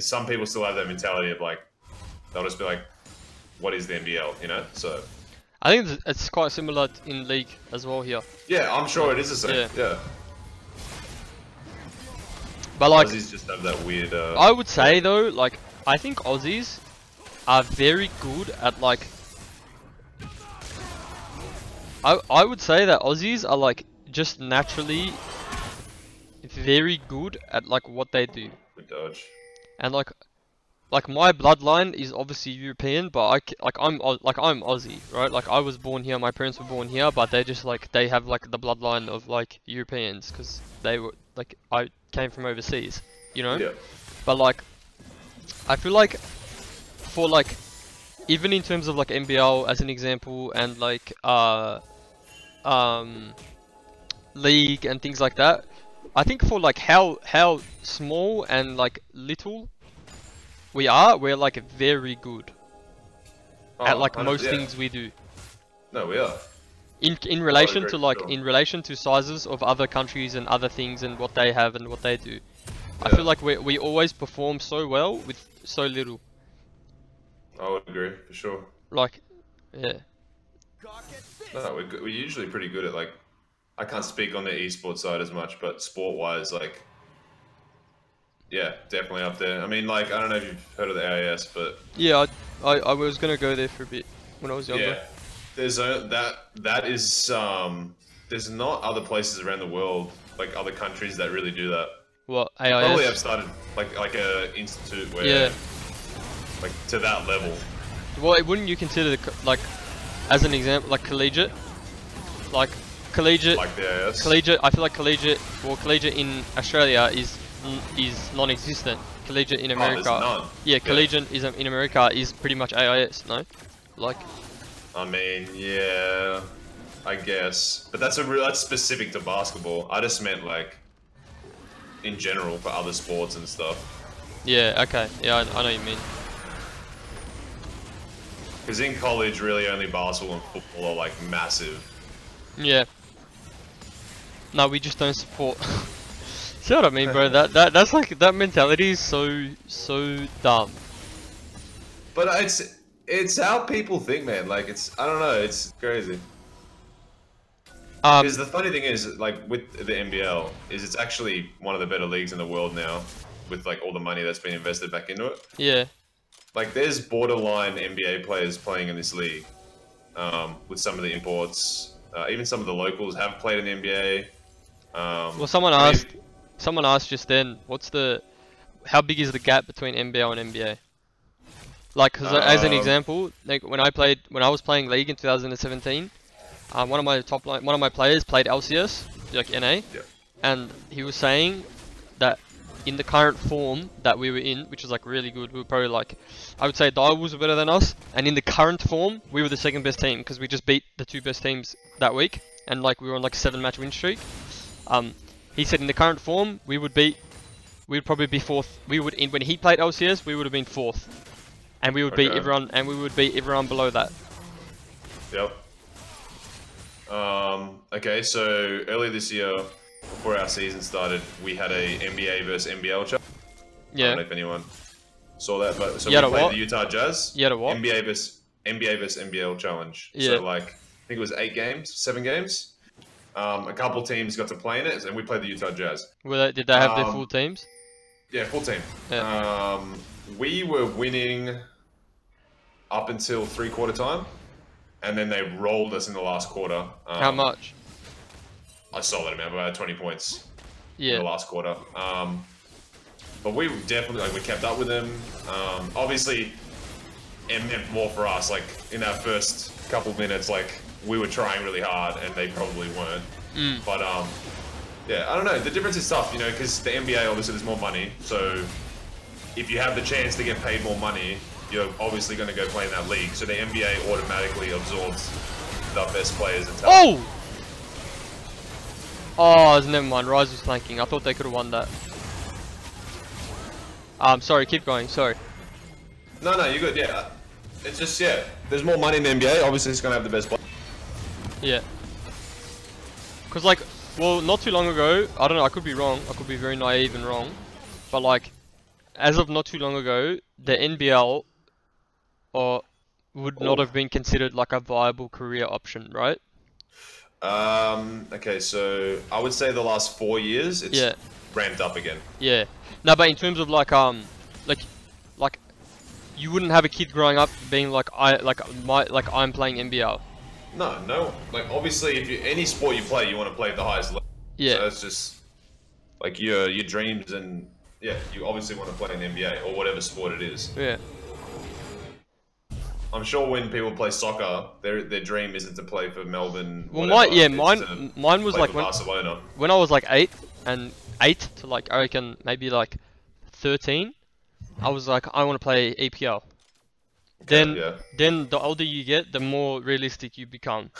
some people still have that mentality of like, they'll just be like, what is the NBL, you know? So I think it's quite similar in league as well here. yeah, I'm sure it is the same. Yeah. But like, Aussies just have that weird. I would say though, like, I think Aussies are very good at like. I would say that Aussies are like just naturally very good at like what they do. Dodge. And like my bloodline is obviously European, but I'm Aussie, right? Like I was born here, my parents were born here, but they just like they have like the bloodline of like Europeans because they were like I came from overseas, you know. Yeah. But like I feel like for like even in terms of like NBL as an example and like league and things like that, I think for like how small and like little we're like very good at like most things we do. No, we are. In relation to like sure. in relation to sizes of other countries and other things and what they have and what they do. I feel like we always perform so well with so little. I would agree for sure. Like, yeah. No, we're usually pretty good at like. I can't speak on the esports side as much, but sport-wise, like, yeah, definitely up there. I mean, like, I don't know if you've heard of the AIS, but Yeah, I was gonna go there for a bit when I was younger. yeah, there's that is there's not other places around the world, like other countries that really do that. What, Probably have AIS? started like a institute where like to that level. Well, wouldn't you consider like as an example like collegiate? Like collegiate. Like the AIS. Collegiate. I feel like collegiate in Australia is non-existent. Collegiate in America. There's none. Yeah, collegiate is in America is pretty much AIS. No, like. I mean, yeah, I guess, but that's specific to basketball. I just meant like in general for other sports and stuff. Yeah. Okay. Yeah, I know what you mean. Because in college, really only basketball and football are like massive. Yeah. No, we just don't support. See what I mean, bro? That's like that mentality is so dumb. But it's how people think, man. Like I don't know, it's crazy. Because the funny thing is, like with the NBL, is it's actually one of the better leagues in the world now, with like all the money that's been invested back into it. Yeah. Like there's borderline NBA players playing in this league, with some of the imports. Even some of the locals have played in the NBA. Well, someone asked just then, how big is the gap between NBL and NBA? Like, cause as an example, like when I was playing League in 2017, one of my players played LCS, like NA, and he was saying that in the current form that we were in, which is like really good, we were probably like, I would say Direwolves were better than us, and in the current form, we were the second best team because we just beat the two best teams that week, and like we were on like 7-match win streak. He said in the current form, we'd probably be fourth. When he played LCS, we would have been fourth, and we would beat everyone, below that. Yep. Okay, so earlier this year, before our season started, we had a NBA versus NBL challenge. Yeah. I don't know if anyone saw that, but so You we had a played what? the Utah Jazz. You had a what? NBA versus NBL challenge. Yeah. So like, I think it was 7 games. A couple teams got to play in it, and we played the Utah Jazz. Did they have their full teams? Yeah, full team. Yeah. We were winning up until 3/4 time, and then they rolled us in the last quarter. How much? I saw that amount, about 20 points in Yeah. the last quarter. But we definitely, we kept up with them. Obviously, it meant more for us. Like in our first couple minutes, like we were trying really hard, and they probably weren't. But yeah, I don't know. The difference is tough, you know, because the NBA obviously there's more money. So if you have the chance to get paid more money, you're obviously going to go play in that league. So the NBA automatically absorbs the best players and talent. Oh, never mind. Rise was flanking. I thought they could have won that. Sorry, keep going. Sorry. No, you're good. Yeah, it's just there's more money in the NBA. Obviously, it's gonna have the best players. Yeah. Cause like, well, not too long ago, I don't know. I could be wrong. I could be very naive and wrong, but like, as of not too long ago, the NBL would not have been considered like a viable career option, right? Okay, so I would say the last 4 years, it's ramped up again. Yeah. No, but in terms of like like you wouldn't have a kid growing up being like I'm playing NBL. No. Like obviously, if you any sport you play, you want to play at the highest level. Yeah. So that's just like your dreams, and you obviously want to play in the NBA or whatever sport it is. Yeah. I'm sure when people play soccer, their dream isn't to play for Melbourne. Well, whatever, mine was like Barcelona. when I was like 8 to like I reckon maybe like 13, I was like I want to play EPL. Okay, Then the older you get, the more realistic you become.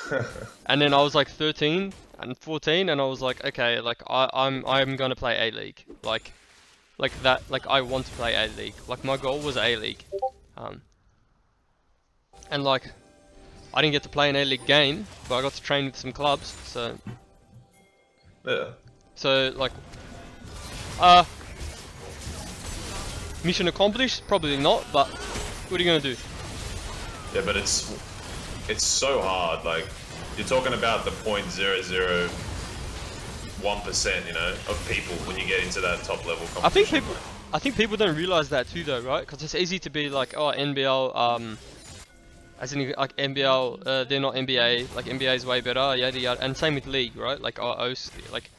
And then I was like 13 and 14, and I was like, okay, like I'm gonna play A-League, like that, like I want to play A-League. Like my goal was A-League. And like, I didn't get to play an A-League game, but I got to train with some clubs, so... Yeah. So, like... mission accomplished? Probably not, but... What are you gonna do? Yeah, but it's so hard, like... You're talking about the 0.001%, you know, of people when you get into that top level competition. I think people don't realize that too, though, right? Because it's easy to be like, oh, NBL, as in, like, NBL, they're not NBA, like, NBA is way better, yada yada, and same with League, right? Like, like,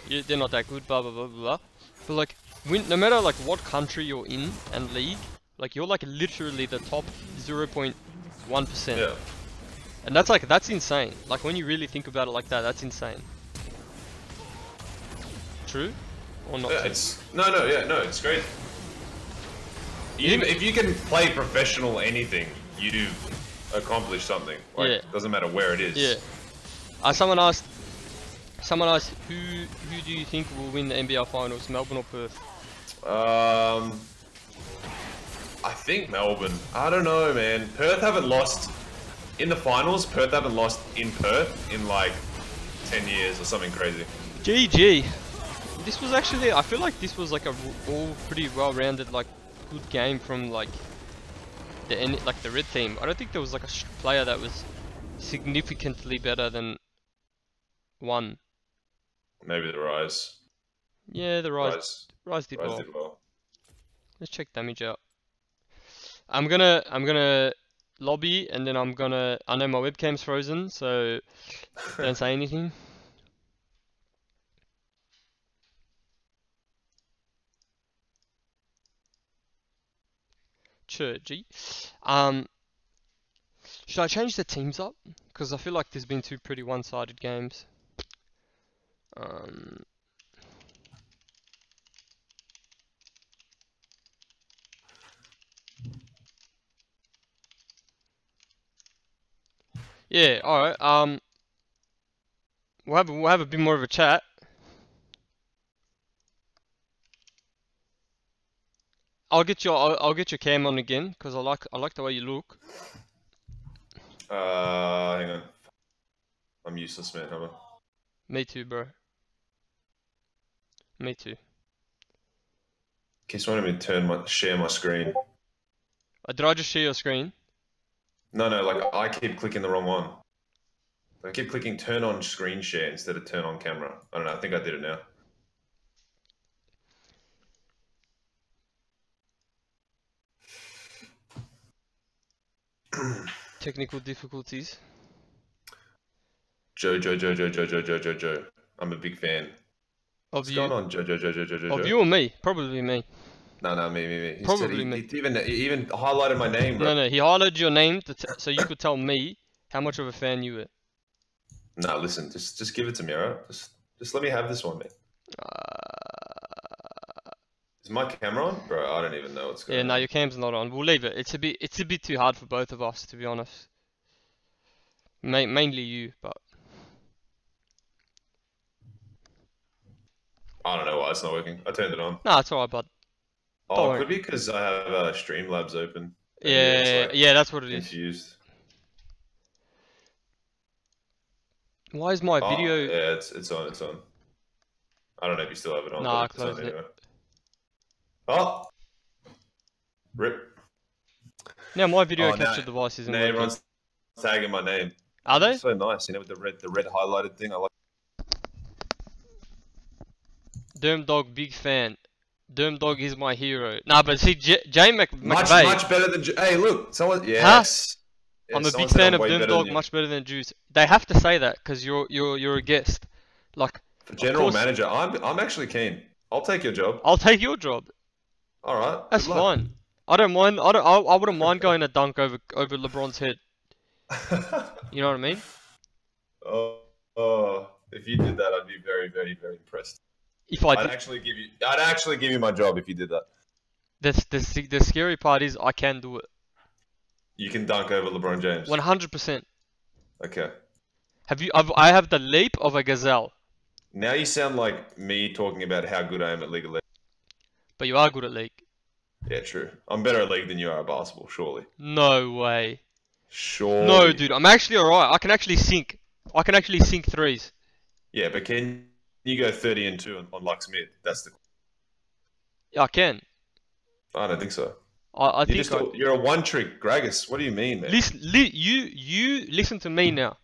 they're not that good, blah blah blah blah. But, like, no matter, like, what country you're in and League, like, you're, like, literally the top 0.1%. Yeah. And that's, like, that's insane. Like, when you really think about it like that, that's insane. True? Or not? Yeah, it's great. If you can play professional anything, you've accomplished something. Like, doesn't matter where it is. Yeah. Someone asked, who do you think will win the NBL finals, Melbourne or Perth? I think Melbourne. I don't know, man. Perth haven't lost in the finals. Perth haven't lost in Perth in like 10 years or something crazy. GG. This was actually, I feel like this was like all pretty well-rounded, like, good game from like the red team. I don't think there was like a player that was significantly better than one. Maybe the Rise. Yeah, the Rise did well. Let's check damage out. I'm gonna lobby, and then I know my webcam's frozen, so don't say anything. G. Should I change the teams up? Because I feel like there's been two pretty one-sided games. Yeah, alright, we'll have a bit more of a chat. I'll get your cam on again, because I like the way you look. Hang on. I'm useless, man. Hold on. Me too, bro. Me too. Keeps wanting me to share my screen. Did I just share your screen? No, like I keep clicking the wrong one. I keep clicking turn on screen share instead of turn on camera. I don't know, I think I did it now. Technical difficulties. Joe. I'm a big fan. Of What's going on, Joe? Of you or me? Probably me. No, me. He said Probably me. he even highlighted my name, bro. No, he highlighted your name so you could tell me how much of a fan you were. No, listen, just give it to me, alright? Just let me have this one, man. Is my camera on, bro? I don't even know what's Yeah, going no, on. your cam's not on. We'll leave it. It's a bit too hard for both of us, to be honest. Mainly you, but I don't know why it's not working. I turned it on. nah, it's alright, bud. Don't Oh, it worry. could be because I have Streamlabs open. And it's Yeah, like yeah, that's what it is. confused. Why is my Oh, video? yeah, it's on. I don't know if you still have it on, Nah, I but it's on closed it. anyway. Oh, rip. Now my video Oh, capture device isn't now working. everyone's tagging my name. Are they? It's so nice, with the red highlighted thing. I like. Dermdog, big fan. Dermdog is my hero. Nah, but see, Jay Much McVeigh. better than. Hey, look, someone. Yes. Yeah, I'm a someone big said fan I'm of way better Dermdog, than you. much better than Juice. They have to say that because you're a guest. Like, For of general course, manager, I'm actually keen. I'll take your job. I'll take your job. All right. That's good luck. fine. I don't mind. I wouldn't mind going a dunk over LeBron's head. You know what I mean? oh, if you did that, I'd be very, very, very impressed. If I I'd did, actually give you my job if you did that. the scary part is I can do it. You can dunk over LeBron James. 100%. Okay. I have the leap of a gazelle. Now you sound like me talking about how good I am at League of Legends. But you are good at league. Yeah, true. I'm better at League than you are at basketball, surely. No way. Surely. No, dude. I'm actually alright. I can actually sink. I can actually sink threes. Yeah, but can you go 30-2 on Lux Mid? That's the. Yeah, I can. I don't think so. I think You're a one-trick Gragas. What do you mean, man? listen. You listen to me now.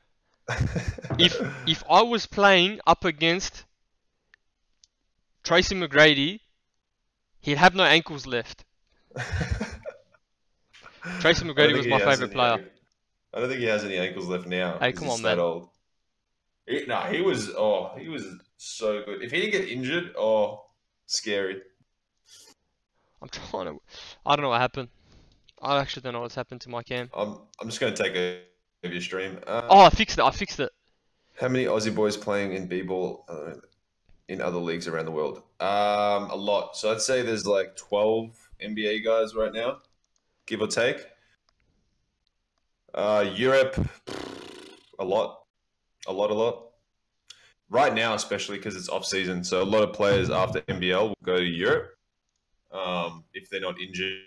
If I was playing up against Tracy McGrady, he'd have no ankles left. Tracy McGrady was my favorite player. I don't think he has any ankles left now. Hey, come on, man. Old. He was so good. If he didn't get injured, scary. I'm trying to. I don't know what happened. I actually don't know what's happened to my cam. I'm just gonna take a of your stream. Oh, I fixed it. How many Aussie boys playing in b-ball in other leagues around the world? A lot. So I'd say there's like 12 NBA guys right now, give or take. Europe, a lot. Right now, especially because it's off season, so a lot of players after NBL will go to Europe if they're not injured.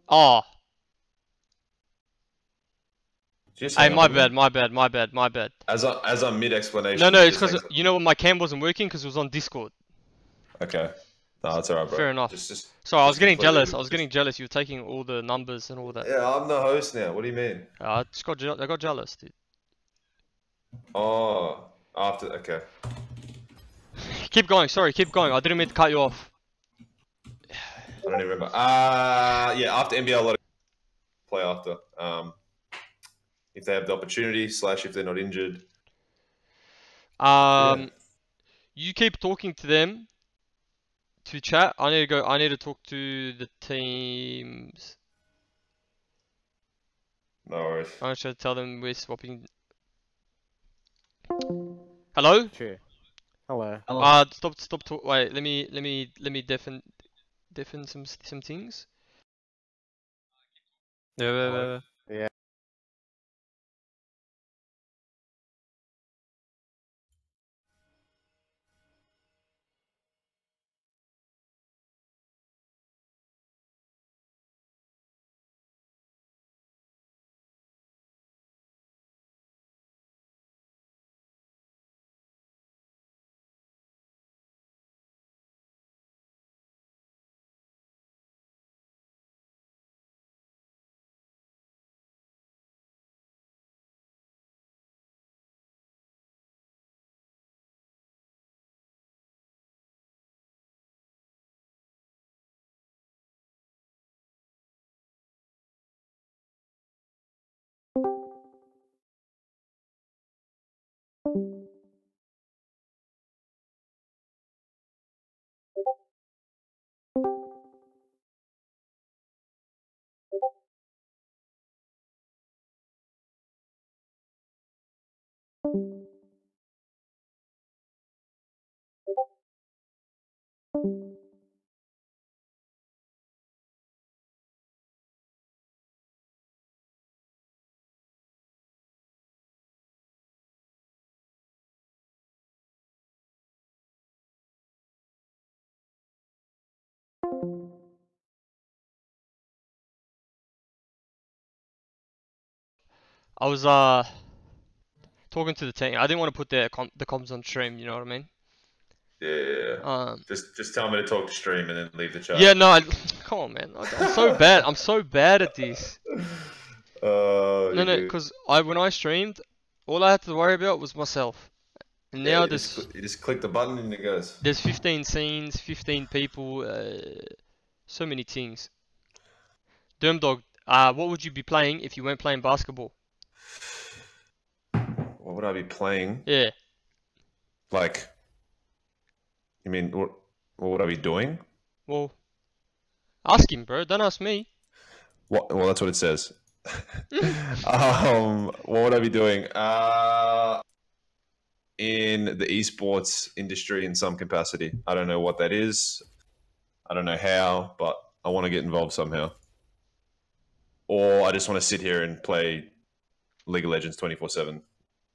Oh. Just Hey, hang my up again. bad. As I'm mid explanation. No, it's because you know what, my cam wasn't working because it was on Discord. Okay. No, that's alright, bro. Fair enough. Just Sorry, I was getting completely- jealous. I was getting jealous. You were taking all the numbers and all that. Yeah, I'm the host now. What do you mean? I got jealous, dude. Oh, okay. Keep going. Sorry, keep going. I didn't mean to cut you off. I don't even remember. Yeah, after NBL, a lot of play after. If they have the opportunity / if they're not injured. You keep talking to them to chat. I need to go. I need to talk to the teams. No worries. I'm just trying to tell them we're swapping. Hello? Sure. Hello. Stop. Wait. Let me deafen some things. Yeah. Yeah. I was talking to the team. I didn't want to put the comms on stream. You know what I mean? Yeah. Just tell me to talk to stream and then leave the chat. Yeah. No. Come on, man. I'm so bad. I'm so bad at this. No, No, because when I streamed, all I had to worry about was myself. And now you just click the button and it goes. there's 15 scenes, 15 people, so many things. Dermdog, what would you be playing if you weren't playing basketball? What would I be playing? Yeah. Like, you mean what would I be doing? Well, ask him, bro. Don't ask me. What? Well, that's what it says. What would I be doing? In the esports industry in some capacity. I don't know what that is. I don't know how, but I want to get involved somehow. Or I just want to sit here and play League of Legends 24/7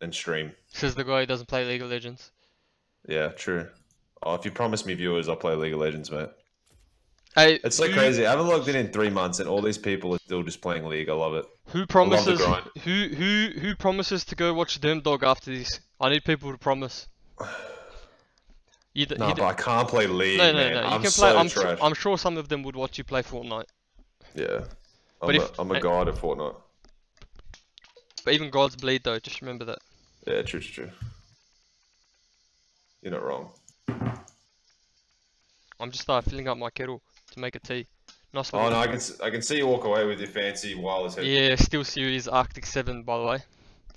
and stream. Says the guy who doesn't play League of Legends. Yeah, true. Oh, if you promise me viewers, I'll play League of Legends, mate. Hey, It's so crazy. I haven't logged in 3 months, and all these people are still just playing League. I love it. Who promises? I love Who promises to go watch Dermdog after this? I need people to promise. But I can't play League. No. Man. You I'm can so play. trash. I'm sure some of them would watch you play Fortnite. Yeah. But I'm a god at Fortnite. But even gods bleed, though. Just remember that. Yeah, true. You're not wrong. I'm just filling up my kettle to make a tea. Nice Oh little. no, I can see you walk away with your fancy wireless headset. Yeah, Steel Series Arctic 7, by the way.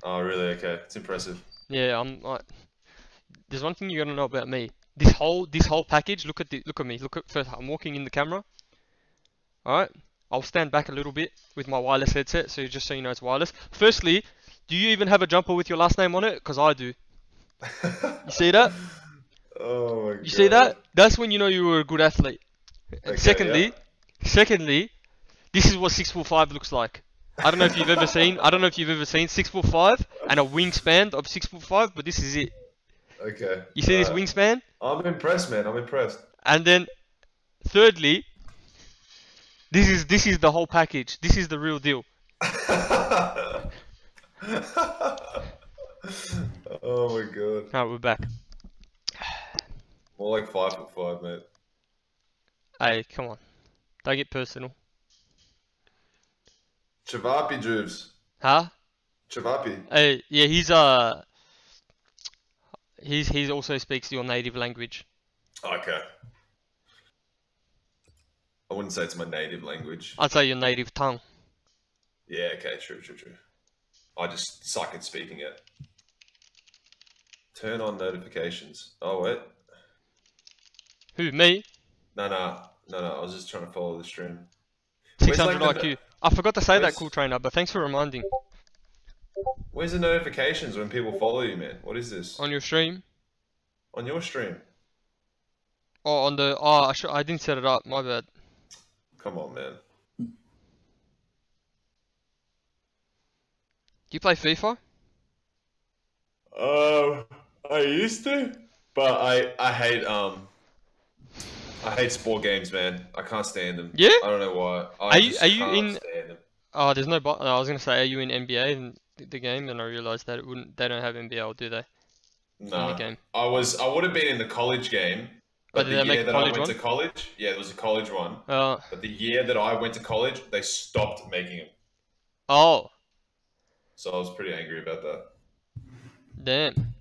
Oh really? Okay, it's impressive. Yeah, there's one thing you gotta know about me. This whole package. Look at me. First. I'm walking in the camera. All right. I'll stand back a little bit with my wireless headset, so just so you know it's wireless. Firstly, do you even have a jumper with your last name on it? Because I do. You see that? Oh my god. You see that? That's when you know you were a good athlete. And Okay, secondly, this is what 6'5" looks like. I don't know if you've ever seen 6'5" and a wingspan of 6'5", but this is it. Okay. You see this wingspan? I'm impressed, man. I'm impressed. And then, thirdly, this is the whole package. This is the real deal. Oh my god. Alright, we're back. More like 5'5", mate. Hey, come on. Don't get personal. Chavapi Juves. Huh? Chavapi. Hey, yeah, he's also speaks your native language. Okay. I wouldn't say it's my native language. I'd say your native tongue. Yeah, okay, true. I just suck at speaking it. Turn on notifications. Oh, wait. Who, me? No, I was just trying to follow the stream. 600 Where's, like, IQ. I forgot to say that, where's- cool trainer, but thanks for reminding. Where's the notifications when people follow you, man? What is this? On your stream? On your stream? Oh, on the... I didn't set it up, my bad. Come on, man. Do you play FIFA? I used to, but I hate sport games, man. I can't stand them. Yeah? I don't know why. Are you in... Stand them. Oh, there's no... I was gonna say, are you in NBA in the game? And I realized that they don't have NBA, do they? No, the game. I would have been in the college game, But but did the they make year a that I college went one? to college, yeah, it was a college one. Uh, But the year that I went to college, they stopped making them. oh, So I was pretty angry about that. damn.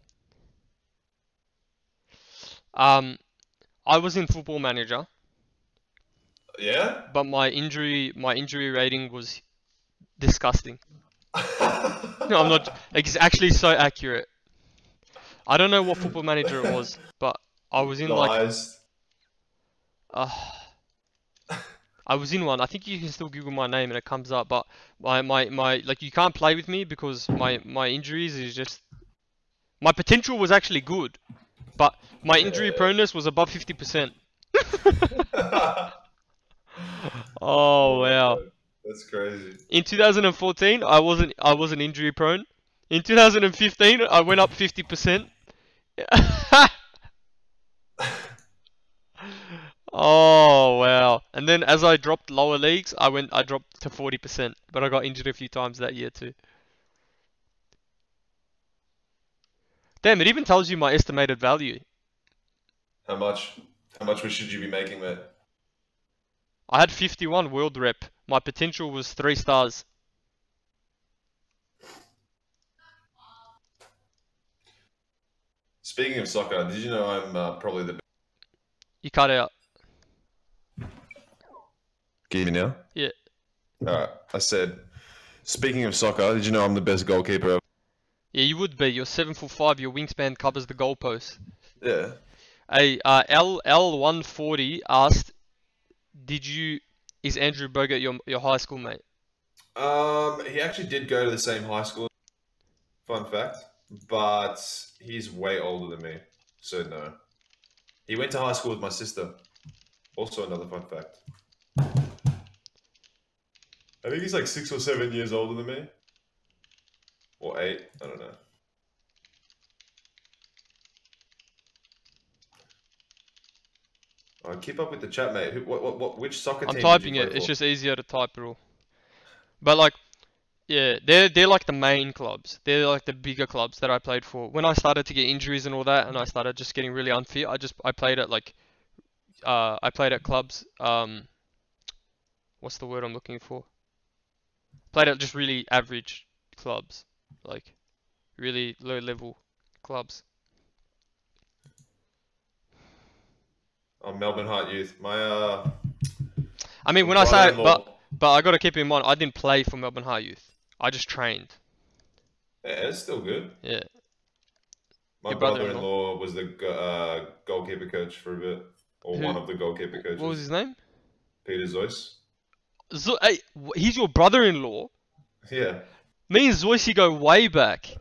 I was in Football Manager, Yeah? but my injury rating was disgusting. No, I'm not. Like, it's actually so accurate. I don't know what Football Manager it was, but I was in Nice. I was in one. I think you can still Google my name and it comes up. But my like you can't play with me because my injuries is just My potential was actually good, but my injury proneness was above 50%. Oh wow. That's crazy. In 2014, I wasn't injury prone. In 2015, I went up 50%. Oh wow. And then as I dropped lower leagues, I dropped to 40%, but I got injured a few times that year too. Damn, it even tells you my estimated value. How much? How much should you be making, mate? I had 51 world rep. My potential was 3 stars. Speaking of soccer, did you know I'm probably the... You cut out. Can you hear me now? Yeah. Alright, I said, speaking of soccer, did you know I'm the best goalkeeper ever? Yeah, you would be. You're 7'5", your wingspan covers the goalpost. Yeah. Hey, L140 asked, is Andrew Bogut your high school mate? He actually did go to the same high school, fun fact, but he's way older than me, so no. He went to high school with my sister, also another fun fact. I think he's like 6 or 7 years older than me. Or 8, I don't know. Keep up with the chat, mate. Which soccer team I'm did typing you play it. It's for? just easier to type it all. But like, yeah, they're like the main clubs. They're like the bigger clubs that I played for. When I started to get injuries and all that, and I started just getting really unfit, I played at like, I played at clubs. What's the word I'm looking for? Played at just really average clubs, like really low level clubs. Melbourne Heart Youth. I mean, when I say, but I got to keep in mind, I didn't play for Melbourne High Youth. I just trained. Yeah, it's still good. Yeah. My Your brother-in-law was the goalkeeper coach for a bit, or one of the goalkeeper coaches. What was his name? Peter Zoyce. Hey, he's your brother-in-law? Yeah. Me and Zoyce go way back.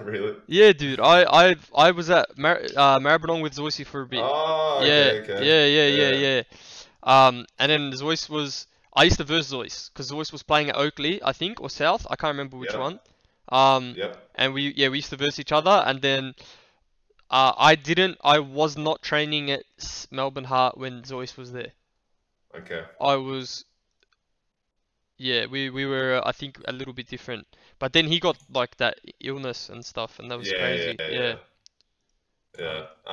Really? Yeah, dude. I was at Maribyrnong with Zoyce for a bit. Oh, Yeah, okay. yeah. And then Zoyce was... I used to verse Zoyce, because Zoyce was playing at Oakley, I think, or South. I can't remember which one. Yep. And we used to verse each other, and then I was not training at Melbourne Heart when Zoyce was there. Okay. Yeah, we were, I think, a little bit different. But then he got, like, that illness and stuff, and that was crazy. Yeah.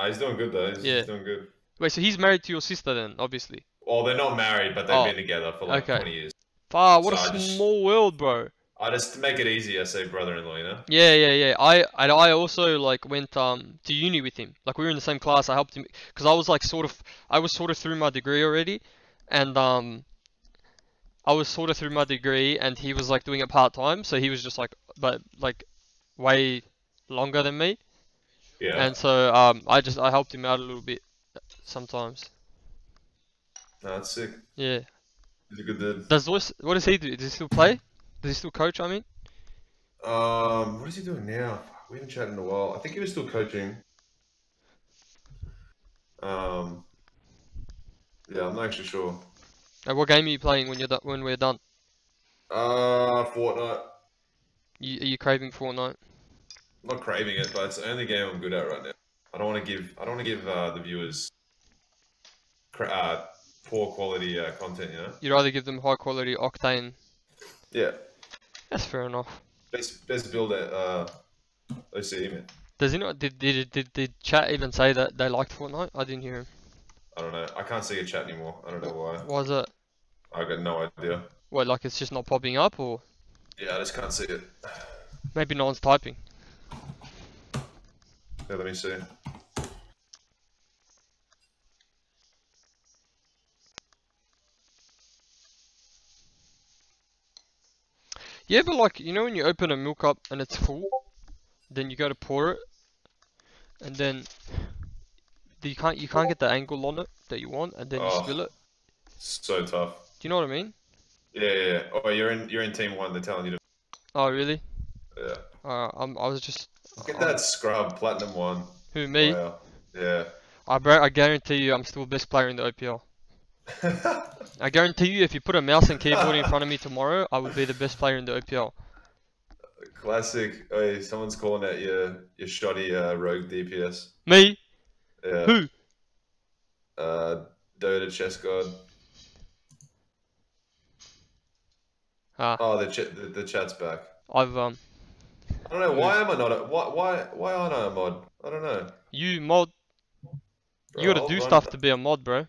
He's doing good, though. He's doing good. Wait, so he's married to your sister then, obviously? Well, they're not married, but they've been together for like 20 years. Wow, what a small world, bro. I just make it easy, I say brother-in-law, you know? Yeah. I also like went to uni with him. Like we were in the same class. I helped him because I was like I was sort of through my degree already, and I was sort of through my degree, and he was like doing it part time. So he was just like, but like way longer than me. Yeah. And so I helped him out a little bit sometimes. No, that's sick. Yeah. He's a good dude. What does he do? Does he still play? Does he still coach, I mean? What is he doing now? We haven't chatted in a while. I think he was still coaching. Yeah, I'm not actually sure. What game are you playing when we're done? Fortnite. Are you craving Fortnite? I'm not craving it, but it's the only game I'm good at right now. I don't want to give the viewers poor quality content, you know. You'd rather give them high quality Octane. Yeah. That's fair enough. Best build at OCE, man. Does he not? Did chat even say that they liked Fortnite? I didn't hear him. I don't know. I can't see a chat anymore. I don't know why. Why is that? I got no idea. What, like it's just not popping up, or? Yeah, I just can't see it. Maybe no one's typing. Yeah, let me see. Yeah, but like, you know when you open a milk up and it's full, then you go to pour it, and then you can't get the angle on it that you want, and then you spill it. So tough. Do you know what I mean? Yeah. Oh, you're in team 1. They're telling you to. Oh really? Yeah. I was just Look at that scrub, Platinum 1. Who, me? Wow. Yeah. I guarantee you I'm still the best player in the OPL. I guarantee you if you put a mouse and keyboard in front of me tomorrow, I would be the best player in the OPL. Classic. Hey, someone's calling out your shoddy rogue DPS. Me? Yeah. Who? Dota Chess God. Ah, Oh, the chat's back. I've I don't know, why am I not a... Why aren't I a mod? I don't know. you mod. Bro, You gotta hold do on. stuff to be a mod, bro.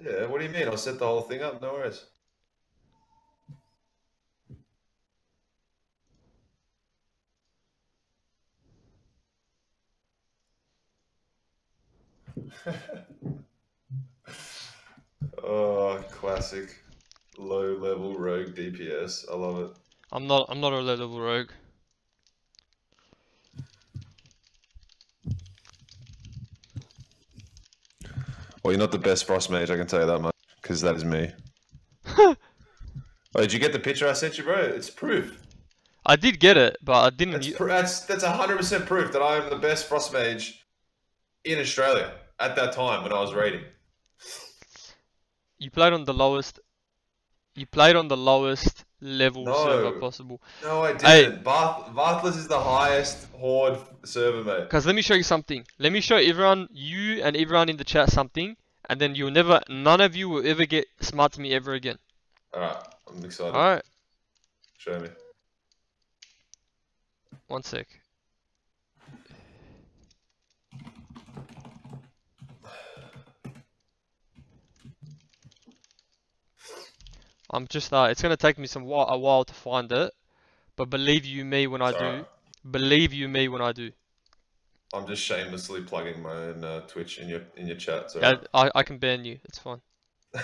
Yeah, what do you mean? I'll set the whole thing up, no worries. Oh, classic low-level rogue DPS. I love it. I'm not a low level rogue. Well, you're not the best frost mage, I can tell you that much, because that is me. Oh, did you get the picture I sent you, bro? It's proof. I did get it, but I didn't. That's 100% proof that I am the best frost mage in Australia at that time when I was raiding. You played on the lowest. You played on the lowest level No. server possible. No, I didn't. Hey. Varthless is the highest horde server, mate. Cause let me show you something. Let me show everyone, you and everyone in the chat something, and then you'll never, none of you will ever get smart to me ever again. Alright, I'm excited. Alright, Show me. one sec. I'm just it's gonna take me a while to find it, but believe you me when I do. Believe you me when I do. I'm just shamelessly plugging my own Twitch in your chat. So. Yeah, I can ban you. It's fine.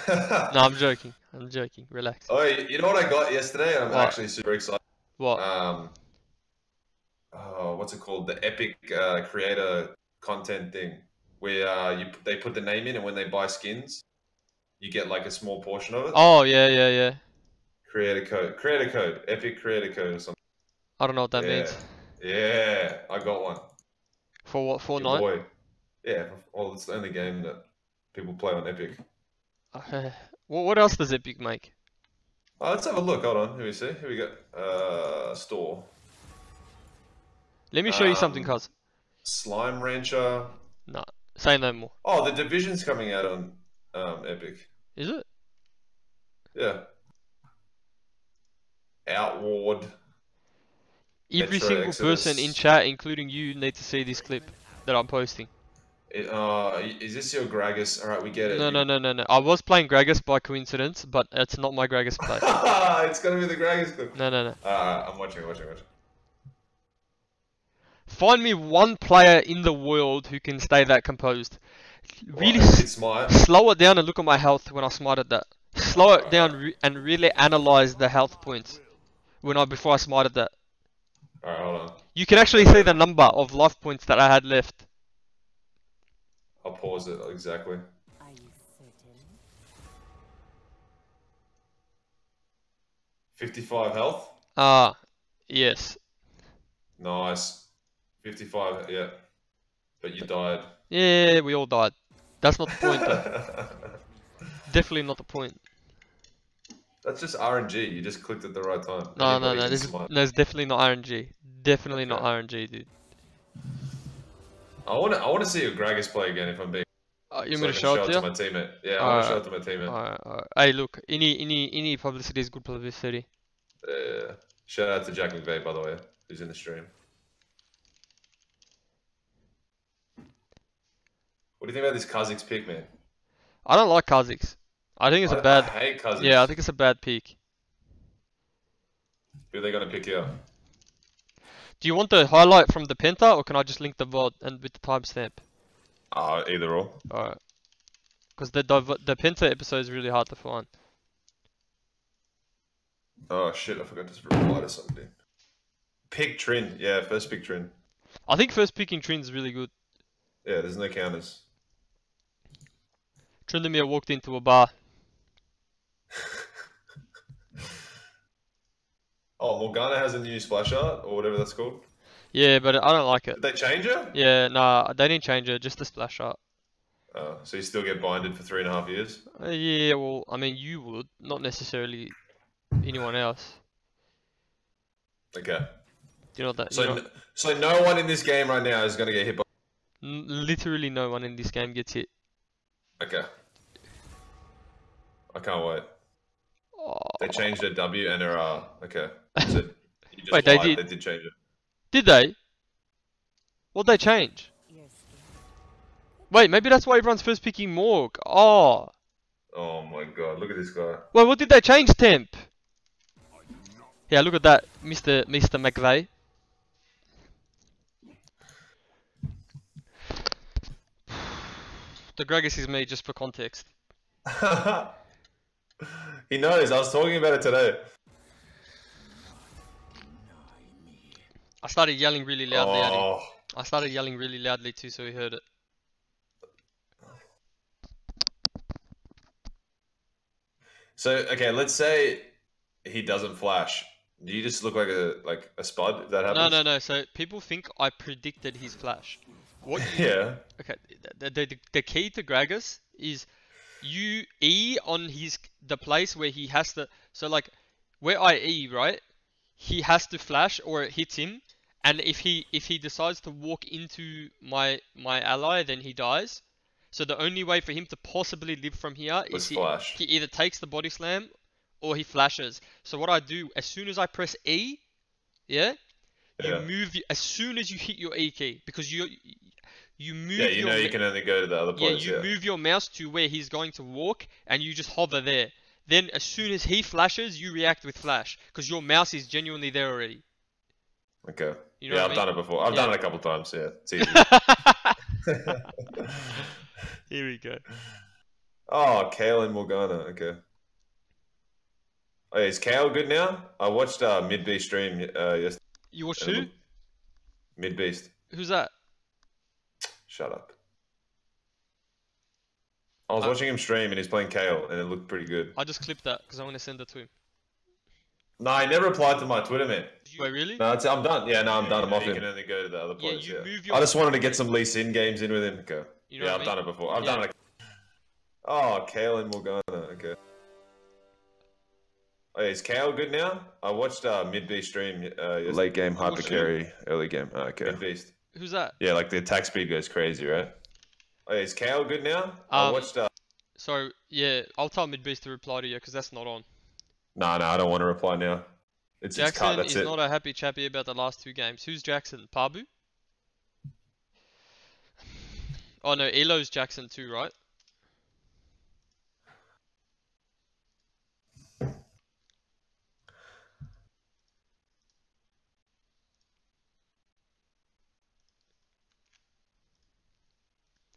No, I'm joking. I'm joking. Relax. Oh, you know what I got yesterday? I'm actually super excited. What? Oh, what's it called? The Epic creator content thing, where they put the name in, and when they buy skins, you get like a small portion of it. Oh yeah. Creator code, Epic creator code or something. I don't know what that means. Yeah, I got one. For what? Your Fortnite? boy. Yeah, well, it's the only game that people play on Epic. What else does Epic make? Let's have a look. Hold on. Who we see? Here we go. Store. Let me show you something, cuz. Slime Rancher. Nah, say no more. Oh, the Division's coming out on Epic. Is it? Yeah. Outward. Every Metro single Exodus. person in chat, including you, need to see this clip that I'm posting. Is this your Gragas? Alright, we get it. No. I was playing Gragas by coincidence, but it's not my Gragas play. It's gonna be the Gragas clip. No. I'm watching. Find me one player in the world who can stay that composed. Really smart. slow it down and look at my health when I smited that. Slow it down and really analyze the health points before I smited that. Alright, hold on. You can actually see the number of life points that I had left. I'll pause it exactly. Are you certain? 55 health. Yes. Nice. 55, yeah. But you died. Yeah, we all died. That's not the point though. Definitely not the point. That's just RNG. You just clicked at the right time. No. It's definitely not RNG. Definitely not Okay. RNG, dude. I want to see a Gragas play again if I'm being. You so want me to show it to you? my teammate. Yeah, I want to show it to my teammate. Alright. Hey, look. Any publicity is good publicity. Shout out to Jack McVeigh, by the way, who's in the stream. What do you think about this Kazakh's pick, man? I don't like Kazakhs. I think it's a bad. I hate Kazakhs. Yeah, I think it's a bad pick. Who are they gonna pick here? Do you want the highlight from the Penta, or can I just link the VOD and with the timestamp? Either or. Alright. Because the Penta episode is really hard to find. Oh shit! I forgot to reply to somebody. Pick Trin. Yeah, first pick Trin. I think first picking Trin is really good. Yeah, there's no counters. Trindamir walked into a bar. Oh, Morgana has a new splash art, or whatever that's called. Yeah, but I don't like it. Did they change her? Yeah, nah, they didn't change it, just the splash art. So you still get binded for 3.5 years? Yeah, well, I mean, you would, not necessarily anyone else. Okay. Do you know that? So no one in this game right now is gonna get hit by. Literally no one in this game gets hit. Okay. I can't wait. Oh. They changed their W and their R. Okay. So you just Wait, they lied. did? They did change it. Did they? What'd they change? Wait, maybe that's why everyone's first picking Morg. Oh. Oh my god, look at this guy. Wait, what did they change, Temp? Yeah, look at that, Mr. McVeigh. The Gragas is me, just for context. He knows, I was talking about it today. I started yelling really loudly at him. Oh. I started yelling really loudly too, so he heard it. So, okay, let's say he doesn't flash. Do you just look like a spud if that happens? No. So people think I predicted his flash. What? Yeah. Okay. The key to Gragas is you E on the place where he has to. So like where I E, right? He has to flash or it hits him, and if he decides to walk into my ally, then he dies. So the only way for him to possibly live from here is he either takes the body slam or he flashes. So what I do, as soon as I press E, yeah, you move as soon as you hit your E key, because you move. Yeah, you know you can only go to the other place. Yeah, you move your mouse to where he's going to walk, and you just hover there. Then as soon as he flashes, you react with flash, because your mouse is genuinely there already. Okay. You know yeah, what I've done it before. I've done it a couple times. Yeah, it's easy. Here we go. Oh, Kale and Morgana. Okay. Oh, yeah, is Kale good now? I watched Midbeast stream yesterday. You watched who? Midbeast. Who's that? Shut up. I was watching him stream and he's playing Kale and it looked pretty good. I just clipped that because I want to send it to him. No, he never replied to my Twitter, man. Wait, really? No, I'm done. Yeah, no, I'm done. I'm off him. You can only go to the other place. Yeah, I just wanted to get some Lee Sin games in with him. Okay. You know yeah, I've done it before. I've done it. Oh, Kale and Morgana. Okay. Oh, yeah, is Kale good now? I watched Midbeast stream yesterday. Late game hyper carry, early game. Oh, okay. Midbeast. Who's that? Yeah, like the attack speed goes crazy, right? Oh, yeah, is Kale good now? I watched. So yeah, I'll tell Midbeast to reply to you because that's not on. No, I don't want to reply now. Jackson is not a happy chappy about the last 2 games. Who's Jackson? Pabu? Oh no, Elo's Jackson too, right?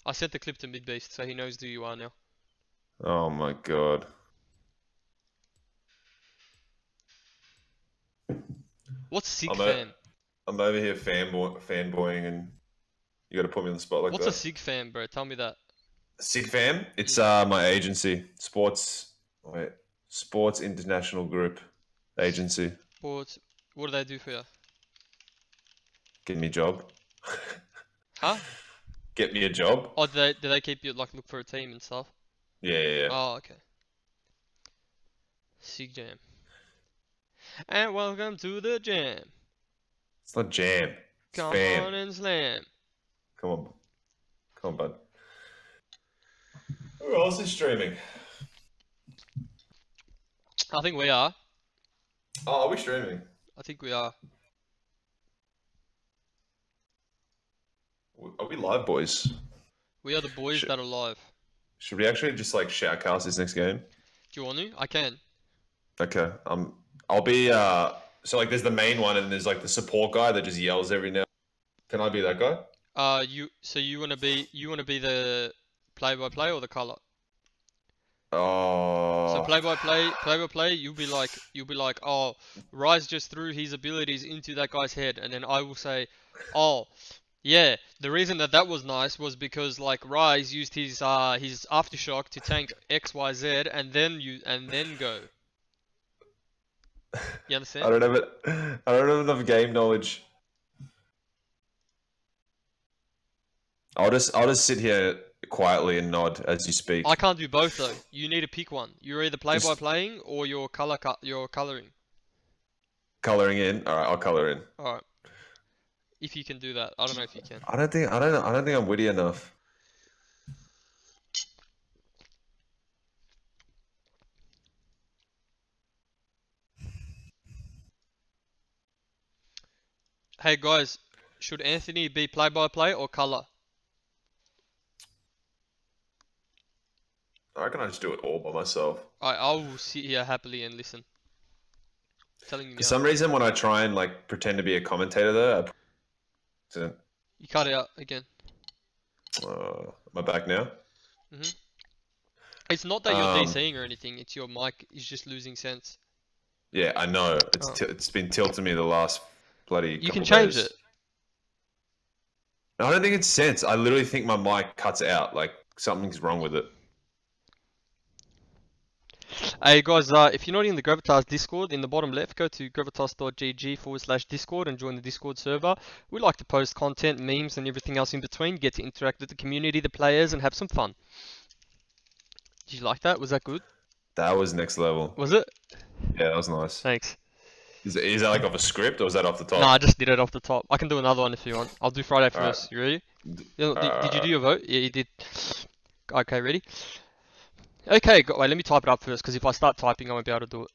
I sent the clip to Midbeast, so he knows who you are now. Oh my god. What's Sig fam? I'm over here fanboying and you gotta put me on the spot like that. What's a Sig fam, bro? Tell me that. Sig fam? It's my agency. Sports International Group agency. Sports. What do they do for you? Get me a job. Huh? Get me a job. Oh, do they keep you like look for a team and stuff? Yeah. Oh, okay. Sig jam. And welcome to the jam. It's not jam. It's Come fam. on and slam. Come on, bud. Who else is streaming? I think we are. Oh, are we streaming? I think we are. Are we live, boys? We are the boys that are live. Should we actually just like shoutcast this next game? Do you want to? I can. Okay. I'll be so like there's the main one and there's like the support guy that just yells every now. Can I be that guy? You wanna be the play-by-play or the color? Oh. So play-by-play, you'll be like, oh, Rise just threw his abilities into that guy's head, and then I will say, oh, yeah, the reason that was nice was because like Rise used his aftershock to tank XYZ, and then go. You understand? I don't have enough game knowledge. I'll just sit here quietly and nod as you speak. I can't do both though. You need to pick one. You're either play by Just- playing or you're you're coloring. Coloring in. All right, I'll color in. All right. If you can do that, I don't know if you can. I don't think I'm witty enough. Hey guys, should Anthony be play by play or color? I reckon I just do it all by myself. I will sit here happily and listen. Telling you For now. some reason, when I try and like pretend to be a commentator, there, You cut it out again. am I back now? It's not that you're DCing or anything. It's your mic is just losing sense. Yeah, I know. It's been tilting me the last bloody. You can couple change days. it. I don't think it's sense. I literally think my mic cuts out. Like something's wrong with it. Hey guys, if you're not in the Gravitas Discord, in the bottom left, go to gravitas.gg/Discord and join the Discord server. We like to post content, memes, and everything else in between. Get to interact with the community, the players, and have some fun. Did you like that? Was that good? That was next level. Was it? Yeah, that was nice. Thanks. Is that like off a script or is that off the top? No, I just did it off the top. I can do another one if you want. I'll do Friday Alright. first. You ready? Did you do your vote? Yeah, you did. Okay, ready? Okay, wait, let me type it up first, because if I start typing, I won't be able to do it.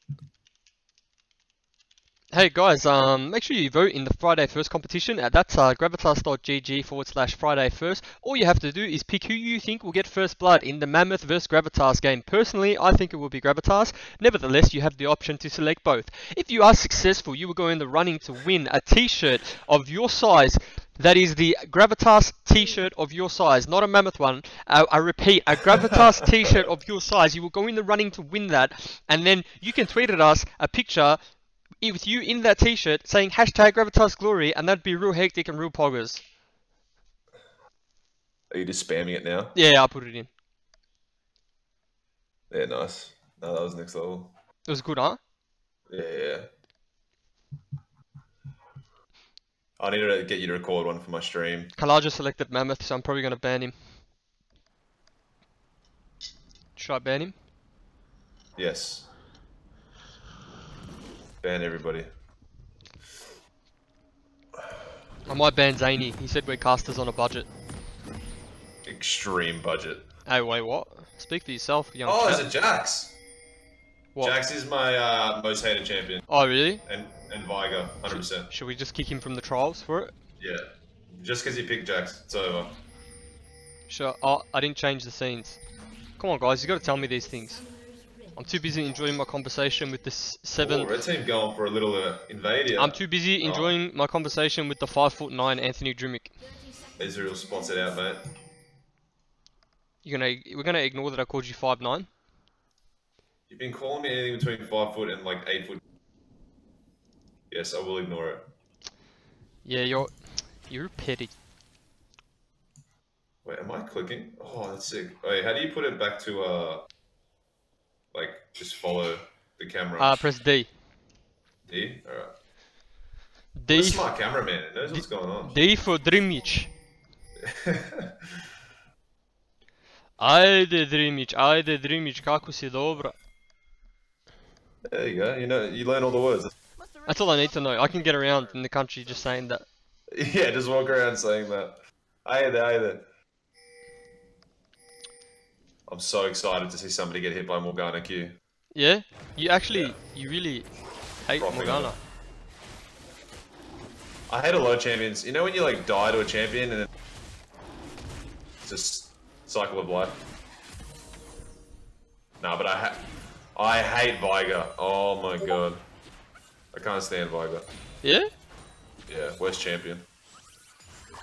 Hey guys, make sure you vote in the Friday First competition. That's gravitas.gg/Friday First. All you have to do is pick who you think will get first blood in the Mammoth vs Gravitas game. Personally, I think it will be Gravitas. Nevertheless, you have the option to select both. If you are successful, you will go in the running to win a t-shirt of your size. That is the Gravitas t-shirt of your size, not a Mammoth one. I repeat, a Gravitas t-shirt of your size. You will go in the running to win that, and then you can tweet at us a picture with you in that t-shirt saying #GravitasGlory, and that'd be real hectic and real poggers. Are you just spamming it now? Yeah, I'll put it in. Yeah, nice. No, that was next level. It was good, huh? Yeah. I need to get you to record one for my stream. Kalaja selected Mammoth, so I'm probably going to ban him. Should I ban him? Yes. Ban everybody. I might ban Zany. He said we're casters on a budget. Extreme budget. Hey, wait, what? Speak for yourself, young Oh, chap. is it Jax? What? Jax is my most hated champion. Oh, really? And Viger, 100%. Should we just kick him from the trials for it? Yeah. Just because he picked Jax, it's over. Sure. Oh, I didn't change the scenes. Come on, guys, you got to tell me these things. I'm too busy enjoying my conversation with the Oh, red team going for a little invade here. I'm too busy enjoying my conversation with the 5'9" Anthony Drimmick. Israel spots it out, mate. We're gonna ignore that I called you 5'9". You've been calling me anything between 5 foot and like 8 foot. Yes, I will ignore it. Yeah, you're petty. Wait, am I clicking? Oh, that's sick. Wait, how do you put it back to like just follow the camera? Press D. D? Alright. D. The smart cameraman, it knows what's going on. D for Drimmic. Ajde Drimmic, kako si dobro. There you go. You learn all the words. That's all I need to know. I can get around in the country just saying that. Yeah, just walk around saying that. Aye. I'm so excited to see somebody get hit by Morgana Q. Yeah? You really hate Proper Morgana. guy. I hate a lot of champions. You know when you like die to a champion and then it's just cycle of life? Nah, but I hate Viger. Oh my god. I can't stand Viger. Yeah? Yeah, worst champion.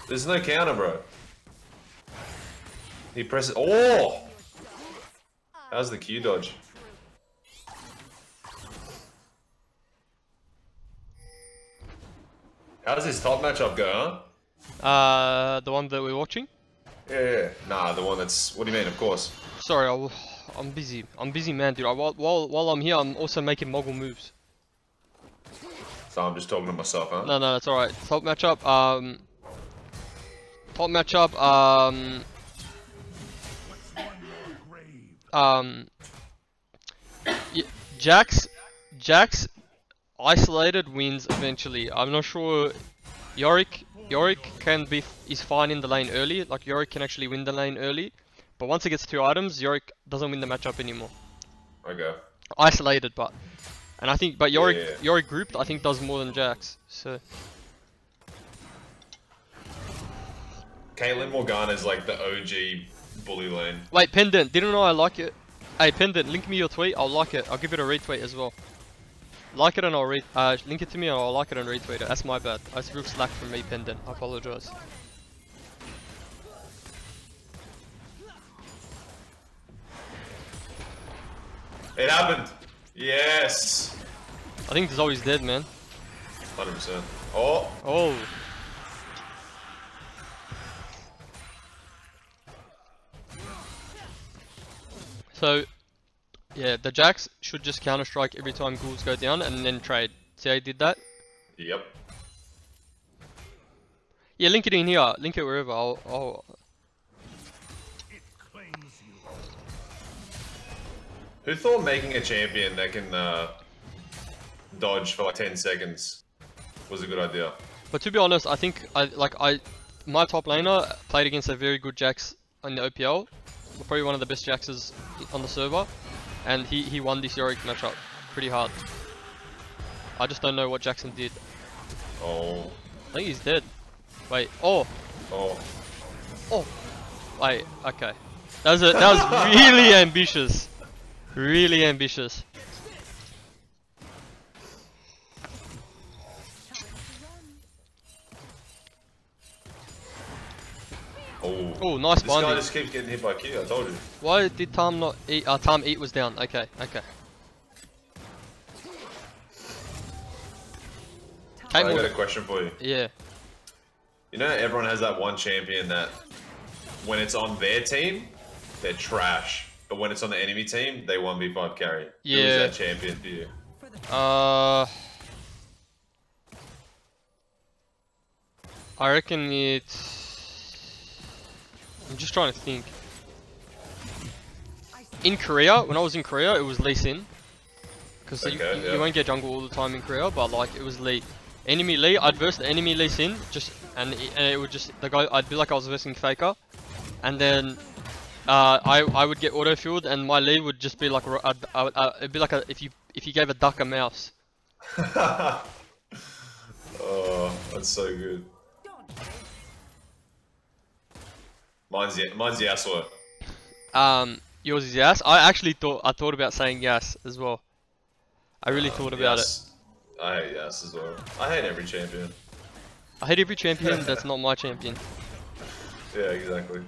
There's no counter, bro. He presses. Oh! How's the Q dodge? How does this top matchup go, huh? The one that we're watching? Yeah. Nah, the one that's. What do you mean? Of course. Sorry, I'm busy. I'm busy, man, dude. While I'm here, I'm also making mogul moves. So I'm just talking to myself, huh? No, that's alright. Top matchup, Top matchup. Jax isolated wins eventually. I'm not sure. Yorick is fine in the lane early. Like Yorick can actually win the lane early, but once it gets 2 items, Yorick doesn't win the matchup anymore. Okay. Isolated, and I think Yorick Yeah. Yorick grouped I think does more than Jax. So Caitlyn Morgana is like the OG bully lane. wait, Pendant, didn't know I like it. Hey Pendant, link me your tweet. I'll like it. I'll give it a retweet as well. Like it and I'll link it to me and I'll like it and retweet it. That's my bad. That's real slack from me, Pendant. I apologize. It happened. Yes. I think Zoe's dead, man. 100%. Oh. Oh. So, yeah, the Jax should just counter strike every time ghouls go down and then trade. See how he did that? Yep. Yeah, link it in here. Link it wherever. I'll Who thought making a champion that can dodge for like 10 seconds was a good idea? But to be honest, I think my top laner played against a very good Jax in the OPL. Probably one of the best Jaxes on the server, and he won this Yorick matchup pretty hard. I just don't know what Jackson did. Oh. I think he's dead. Wait. Oh. Oh. Oh. Wait. Okay. That was really ambitious. Really ambitious. Oh. Oh, nice This guy binding. just keeps getting hit by Q, I told you. Why did Tom not eat? Tom eat was down. Okay. Okay. I got a question for you. Yeah. You know, everyone has that one champion that when it's on their team, they're trash. But when it's on the enemy team, they 1v5 carry. Yeah. Who is that champion for you? I reckon it's... I'm just trying to think. In Korea, when I was in Korea, it was Lee Sin. Because you won't get jungle all the time in Korea, but like, it was Lee. Enemy Lee, I'd verse the enemy Lee Sin, and it would just, the guy, I'd be like I was versing Faker. And then I would get auto fueled, and my Lee would just be like it'd be like if you gave a duck a mouse. Oh, that's so good. Mine's Yasuo. Yours is Yas. I thought about saying Yas as well. I really thought about it. I hate Yas as well. I hate every champion. I hate every champion that's not my champion. Yeah, exactly.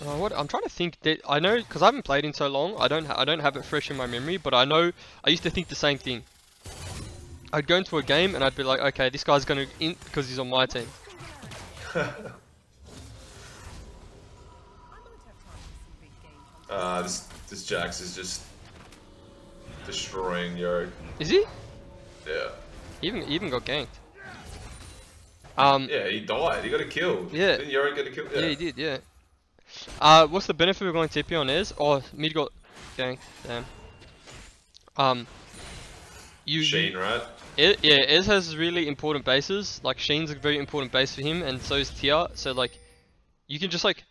What I'm trying to think that I know, because I haven't played in so long. I don't have it fresh in my memory, but I know I used to think the same thing. I'd go into a game and I'd be like, okay, this guy's gonna int because he's on my team. This Jax is just destroying Yorick. Is he? Yeah. He even got ganked. Yeah, he died. He got a kill. Yeah. Didn't Yorick get a kill? Yeah, he did. Yeah. What's the benefit of going TP on Ez? Oh, mid got ganked. Damn. Sheen, right? Yeah, Ez has really important bases. Like Sheen's a very important base for him, and so is Tia. So like, you can just like,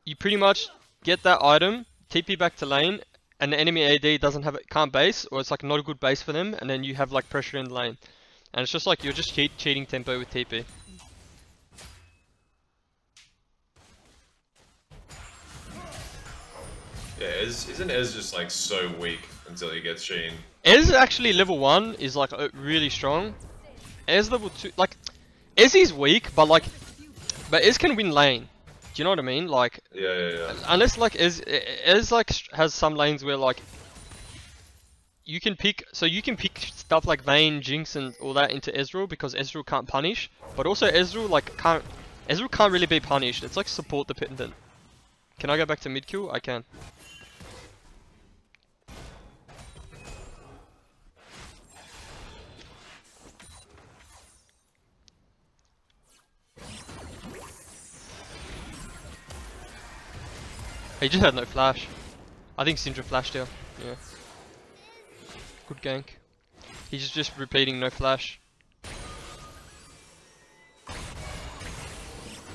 you pretty much get that item, TP back to lane, and the enemy AD can't base, or it's like not a good base for them, and then you have like pressure in the lane, and it's just like you're just cheating tempo with TP. Yeah, isn't Ez just like so weak until he gets Sheen? Ez actually level 1 is like really strong. Ez level 2, like, Ez is weak, but Ez can win lane. Do you know what I mean? Like, Yeah. unless like Ez like has some lanes where like you can pick stuff like Vayne, Jinx, and all that into Ezreal because Ezreal can't punish, but also Ezreal can't really be punished. It's like support dependent. Can I go back to mid kill? I can. He just had no flash. I think Syndra flashed out. Yeah. Good gank. He's just repeating no flash.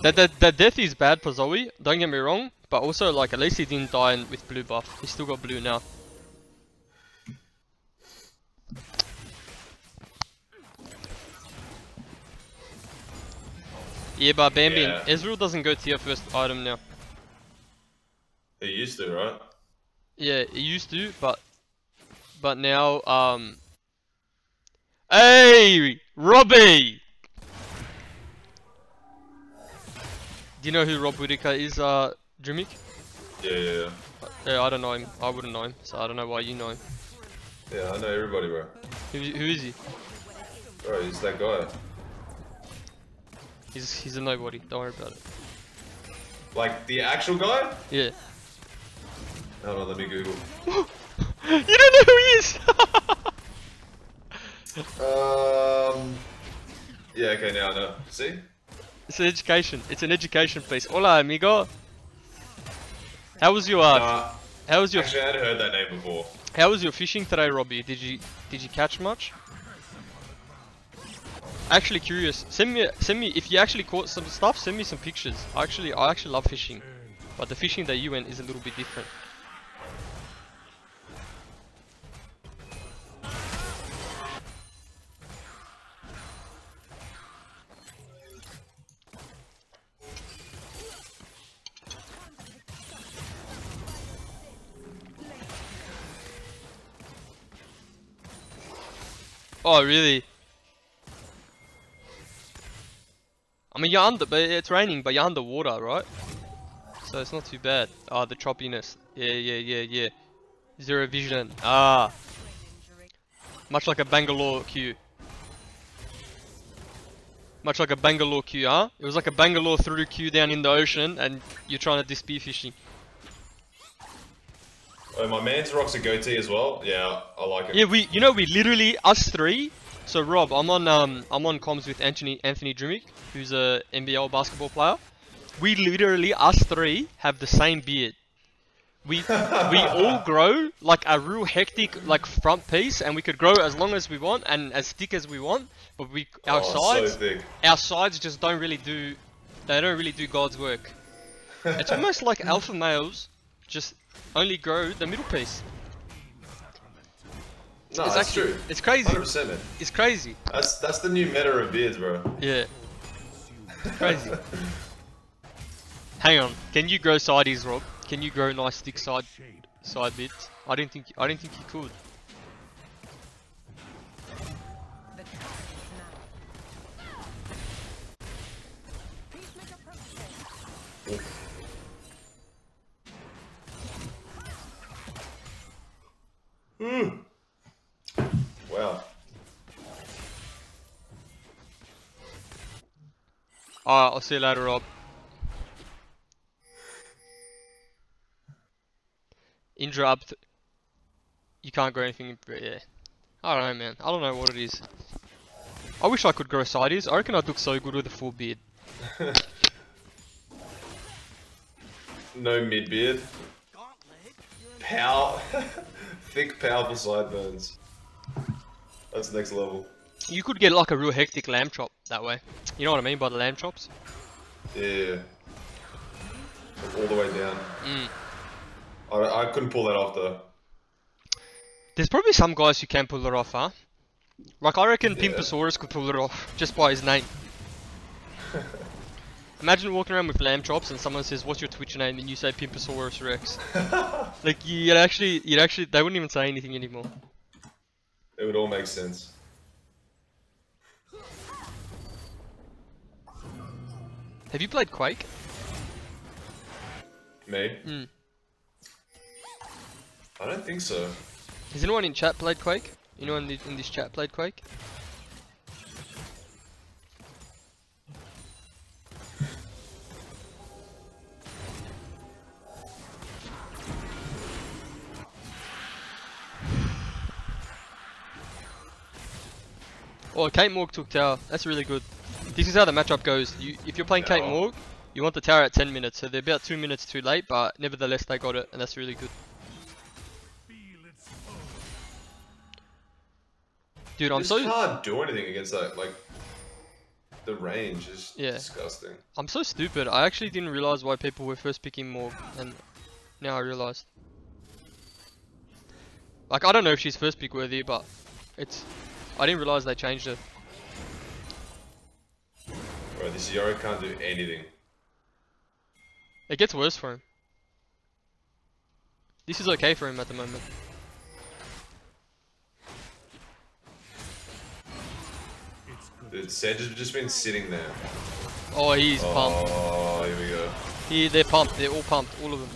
That death is bad for Zoe, don't get me wrong, but also like at least he didn't die with blue buff. He's still got blue now. Yeah, but Bambi and Ezreal doesn't go tier first item now. He used to, right? Yeah, it used to, but now hey, Robbie! Do you know who Rob Whittaker is, Drimmick? Yeah. Yeah, I don't know him. I wouldn't know him, so I don't know why you know him. Yeah, I know everybody, bro. Who is he? Bro, he's that guy. He's a nobody. Don't worry about it. Like the actual guy? Yeah. Hold on, let me Google. You don't know who he is. Yeah, okay, now I know. See? It's an education. It's an education piece. Hola, amigo. How was your how was your Actually, I hadn't heard that name before. how was your fishing today, Robbie? Did you catch much? Actually curious. Send me if you actually caught some stuff. Send me some pictures. I actually love fishing, but the fishing that you went is a little bit different. Oh really? I mean, you're under, but it's raining, but you're underwater, right? So it's not too bad. Ah, the choppiness. Yeah. Zero vision. Ah. Much like a Bangalore queue. Much like a Bangalore queue, huh? It was like a Bangalore through queue down in the ocean, and you're trying to do spear fishing. Oh, my man's rocks a goatee as well. Yeah, I like it. Yeah, we literally, us three. So Rob, I'm on comms with Anthony Drimmick, who's a NBL basketball player. We literally, us three, have the same beard. We all grow like a real hectic like front piece, and we could grow as long as we want and as thick as we want. But our sides just don't really do God's work. It's almost like alpha males just only grow the middle piece. No, that's true. It's crazy. 100%, man. It's crazy. That's the new meta of beards, bro. Yeah. It's crazy. Hang on. Can you grow sideys, Rob? Can you grow nice thick side bits? I didn't think you could. Wow. Alright, I'll see you later, Rob. Indra up. You can't grow anything, but yeah. I don't know, man. I don't know what it is. I wish I could grow sideys. I reckon I'd look so good with a full beard. No mid beard. Thick, powerful sideburns. That's next level. You could get like a real hectic lamb chop that way. You know what I mean by the lamb chops? Yeah. All the way down. I couldn't pull that off though. There's probably some guys who can pull it off, huh? Like I reckon Pimposaurus could pull it off just by his name. Imagine walking around with lamb chops and someone says, "What's your Twitch name?" and you say Pimposaurus Rex. Like you'd actually, they wouldn't even say anything anymore. It would all make sense. Have you played Quake? Me? I don't think so. Has anyone in chat played Quake? Anyone in this chat played Quake? Oh, Kate Morg took tower. That's really good. This is how the matchup goes. If you're playing Kate Morg, You want the tower at 10 minutes, so they're about 2 minutes too late, but nevertheless they got it, and that's really good. Dude, I'm Just so can't do anything against that. Like, the range is Yeah. disgusting. I'm so stupid. I actually didn't realize why people were first picking Morg, and now I realized. Like, I don't know if she's first pick worthy, but I didn't realize they changed it. Bro, this Yorick can't do anything. It gets worse for him. This is okay for him at the moment. Dude, Sandra's just been sitting there. Oh, he's pumped. Oh, here we go. They're pumped. They're all pumped. All of them.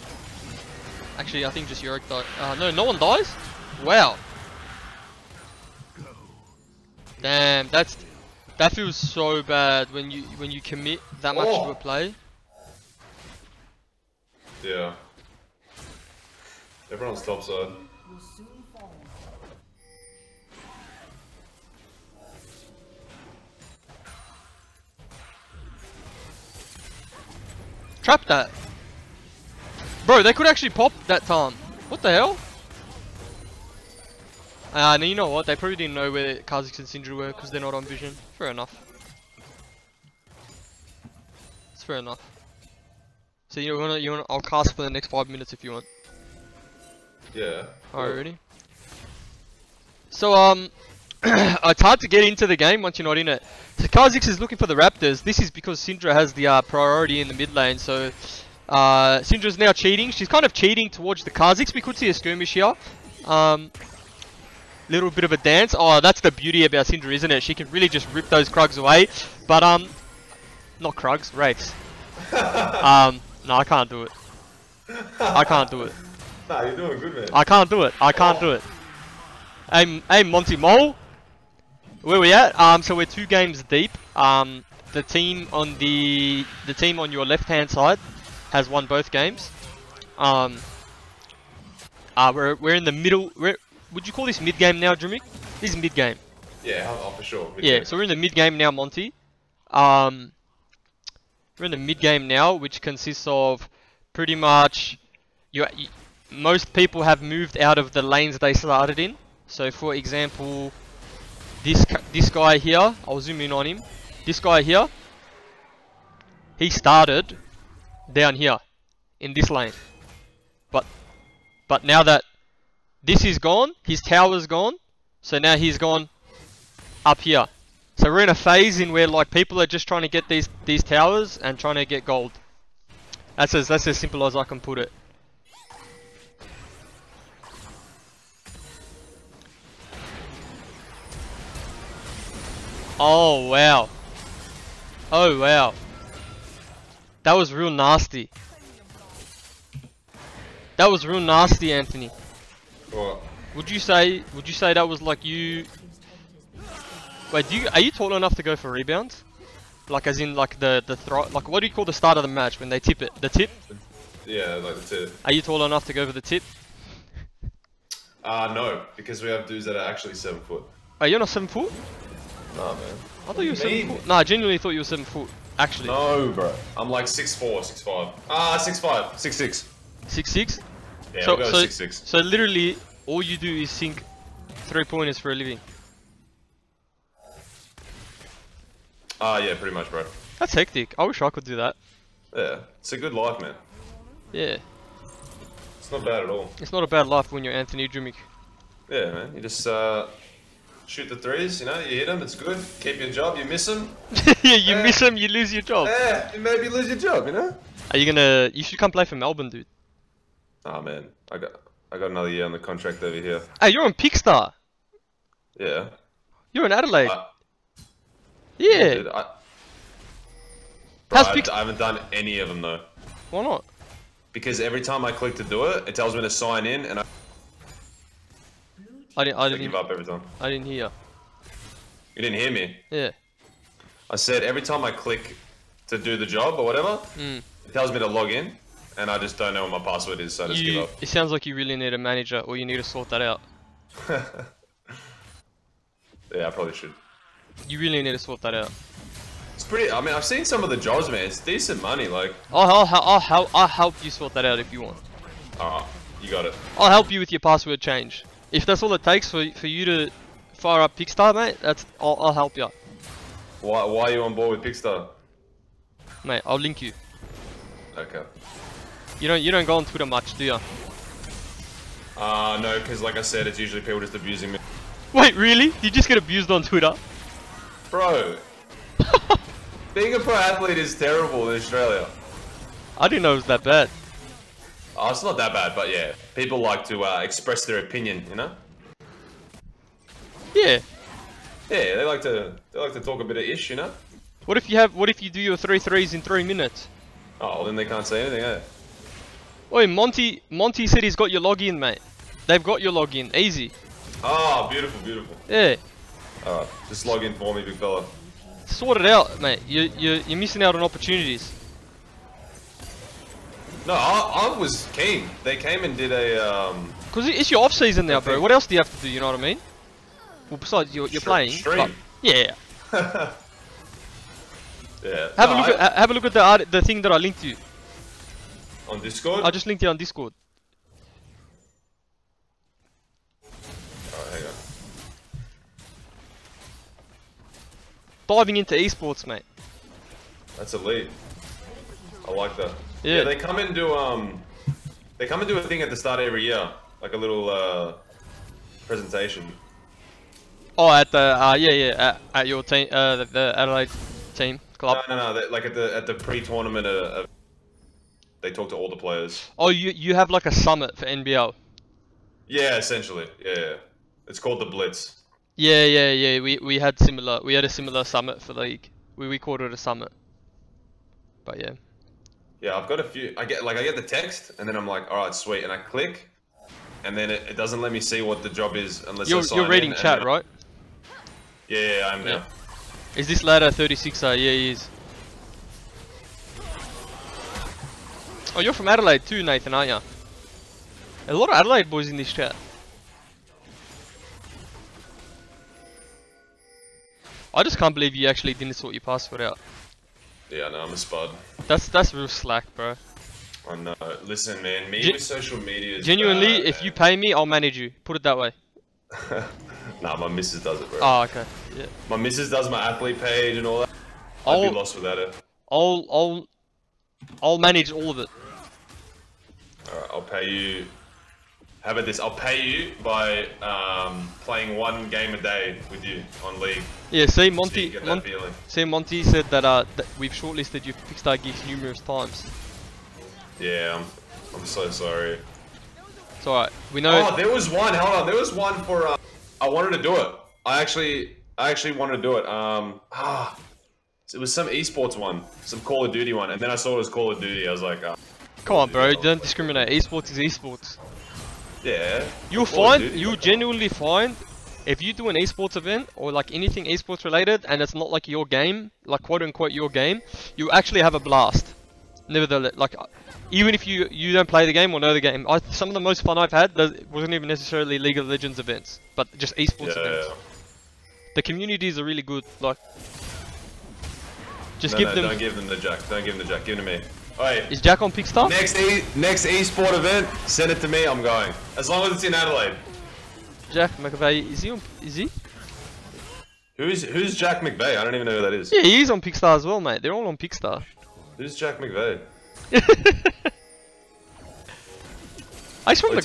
Actually, I think just Yorick died. No one dies? Wow. Damn, that feels so bad when you commit that much to a play. Yeah. Everyone's topside. Trap that. Bro, they could actually pop that time. What the hell? No, you know what? They probably didn't know where Kha'Zix and Syndra were because they're not on vision. Fair enough. It's fair enough. So you wanna? I'll cast for the next 5 minutes if you want. Yeah. Alright, ready? So it's hard to get into the game once you're not in it. So Kha'Zix is looking for the Raptors. This is because Syndra has the priority in the mid lane. So Syndra's now cheating. She's kind of cheating towards the Kha'Zix. We could see a skirmish here. Little bit of a dance. Oh, that's the beauty about Syndra, isn't it? She can really just rip those Krugs away. But not Krugs, Wraiths. No, I can't do it. I can't do it. Nah, you're doing good, man. I can't do it. I can't do it. Hey, Monty Mole. Where we at? So we're 2 games deep. The team on your left-hand side has won both games. We're in the middle. Would you call this mid-game now, Drumik? This is mid-game. Yeah, for sure. Yeah, so we're in the mid-game now, Monty. We're in the mid-game now, which consists of pretty much most people have moved out of the lanes they started in. So, for example, this guy here, I'll zoom in on him. This guy here, he started down here in this lane. But now that this is gone, his tower's gone, so now he's gone up here. So we're in a phase in where like people are just trying to get these towers and trying to get gold. That's as simple as I can put it. Oh wow. Oh wow. That was real nasty. That was real nasty, Anthony. What? Would you say that was like you? Wait, are you tall enough to go for rebounds? Like as in like the throw, like what do you call the start of the match when they tip it? The tip? Yeah, like the tip. Are you tall enough to go for the tip? No, because we have dudes that are actually 7 foot. Oh, you're not 7 foot? Nah, man. I thought you were 7 foot. Nah, I genuinely thought you were 7 foot. Actually. No, bro. I'm like 6'4", 6'5". 6'5", 6'6". 6'6"? Yeah, we'll go 6'6". So literally, all you do is sink 3-pointers for a living. Yeah, pretty much, bro. That's hectic. I wish I could do that. Yeah, it's a good life, man. Yeah. It's not bad at all. It's not a bad life when you're Anthony Drumik. Yeah, man. You just shoot the threes, you know, you hit them, it's good. Keep your job, you miss them. Yeah, you miss them, you lose your job. Yeah, you maybe lose your job, you know? Are you should come play for Melbourne, dude. Oh man, I got another year on the contract over here. Hey, you're on Pickstar. Yeah. You're in Adelaide. Yeah. Yeah. Dude, How's I haven't done any of them though. Why not? Because every time I click to do it, it tells me to sign in, and I I didn't give up every time. I didn't hear. You didn't hear me. Yeah. I said every time I click to do the job or whatever, it tells me to log in, and I just don't know what my password is, so I just give up. It sounds like you really need a manager, or you need to sort that out. Yeah, I probably should. You really need to sort that out. It's pretty. I mean, I've seen some of the jobs, man. It's decent money. Like, I'll help you sort that out if you want. alright, you got it. I'll help you with your password change. If that's all it takes for you to fire up Pickstar, mate, I'll help you. Why are you on board with Pickstar? Mate, I'll link you. Okay. You don't go on Twitter much, do you? No, because like I said, it's usually people just abusing me. Wait, really? You just get abused on Twitter? Bro, being a pro athlete is terrible in Australia. I didn't know it was that bad. Oh, it's not that bad, but yeah, people like to express their opinion, you know? Yeah. Yeah, they like to talk a bit of ish, you know? What if you do your 3 threes in 3 minutes? Oh, well, then they can't say anything, eh? Oi, Monty said he's got your login, mate. They've got your login, easy. Oh, beautiful, beautiful. Yeah. Alright, just log in for me, big fella. Sort it out, mate. You're missing out on opportunities. No, I was keen. They came and did a Cause it's your off season now, bro. What else do you have to do? You know what I mean? Well, besides you're playing. stream. But, yeah. Yeah. Have a look at the thing that I linked you. On Discord? I just linked it on Discord. Alright, hang on. Diving into esports, mate. That's elite. I like that. Yeah. They come and do a thing at the start of every year, like a little presentation. Oh, at the at your team, the Adelaide team club. No, like at the pre-tournament, they talk to all the players. Oh, you have like a summit for NBL. Yeah, essentially. Yeah. It's called the Blitz. Yeah. We had a similar summit for the league. We called it a summit. But yeah. Yeah, I've got a few. I get the text, and then I'm like, all right, sweet, and I click, and then it doesn't let me see what the job is unless I sign you're reading in, chat, right? Yeah, I'm now. Yeah. Is this ladder 36er? Yeah, he is. Oh, you're from Adelaide too, Nathan, aren't you? A lot of Adelaide boys in this chat. I just can't believe you actually didn't sort your password out. Yeah, no, I'm a spud. That's real slack, bro. I know. Listen, man, me with social media is genuinely, bad, if man. you pay me, I'll manage you. Put it that way. Nah, my missus does it, bro. Oh, okay. Yeah. My missus does my athlete page and all that. I'd be lost without it. I'll manage all of it. Alright, I'll pay you. How about this? I'll pay you by playing 1 game a day with you on League. Yeah, see, So you Monty. get that feeling. See, Monty said that we've shortlisted you for Pickstar gigs numerous times. Yeah, I'm so sorry. It's alright. We know. Oh, there was one. Hold on, there was one for. I wanted to do it. I actually wanted to do it. It was some esports one, some Call of Duty one, and then I saw it was Call of Duty. I was like, Come on, bro. Don't discriminate. Esports is esports. yeah. You'll genuinely find if you do an esports event or like anything esports related, and it's not like your game, like quote unquote your game, you actually have a blast. Nevertheless, like even if you don't play the game or know the game, some of the most fun I've had wasn't even necessarily League of Legends events, but just esports events. Yeah. The communities are really good. Like, just No, give them. don't give them the jack. Don't give them the jack. Give it to me. Alright. Is Jack on Pickstar? Next esport event, send it to me. I'm going. As long as it's in Adelaide. Jack McAvey, is he on? Is he? Who's Jack McVeigh? I don't even know who that is. Yeah, he's on Pickstar as well, mate. They're all on Pickstar. Who's Jack McVeigh? He's from the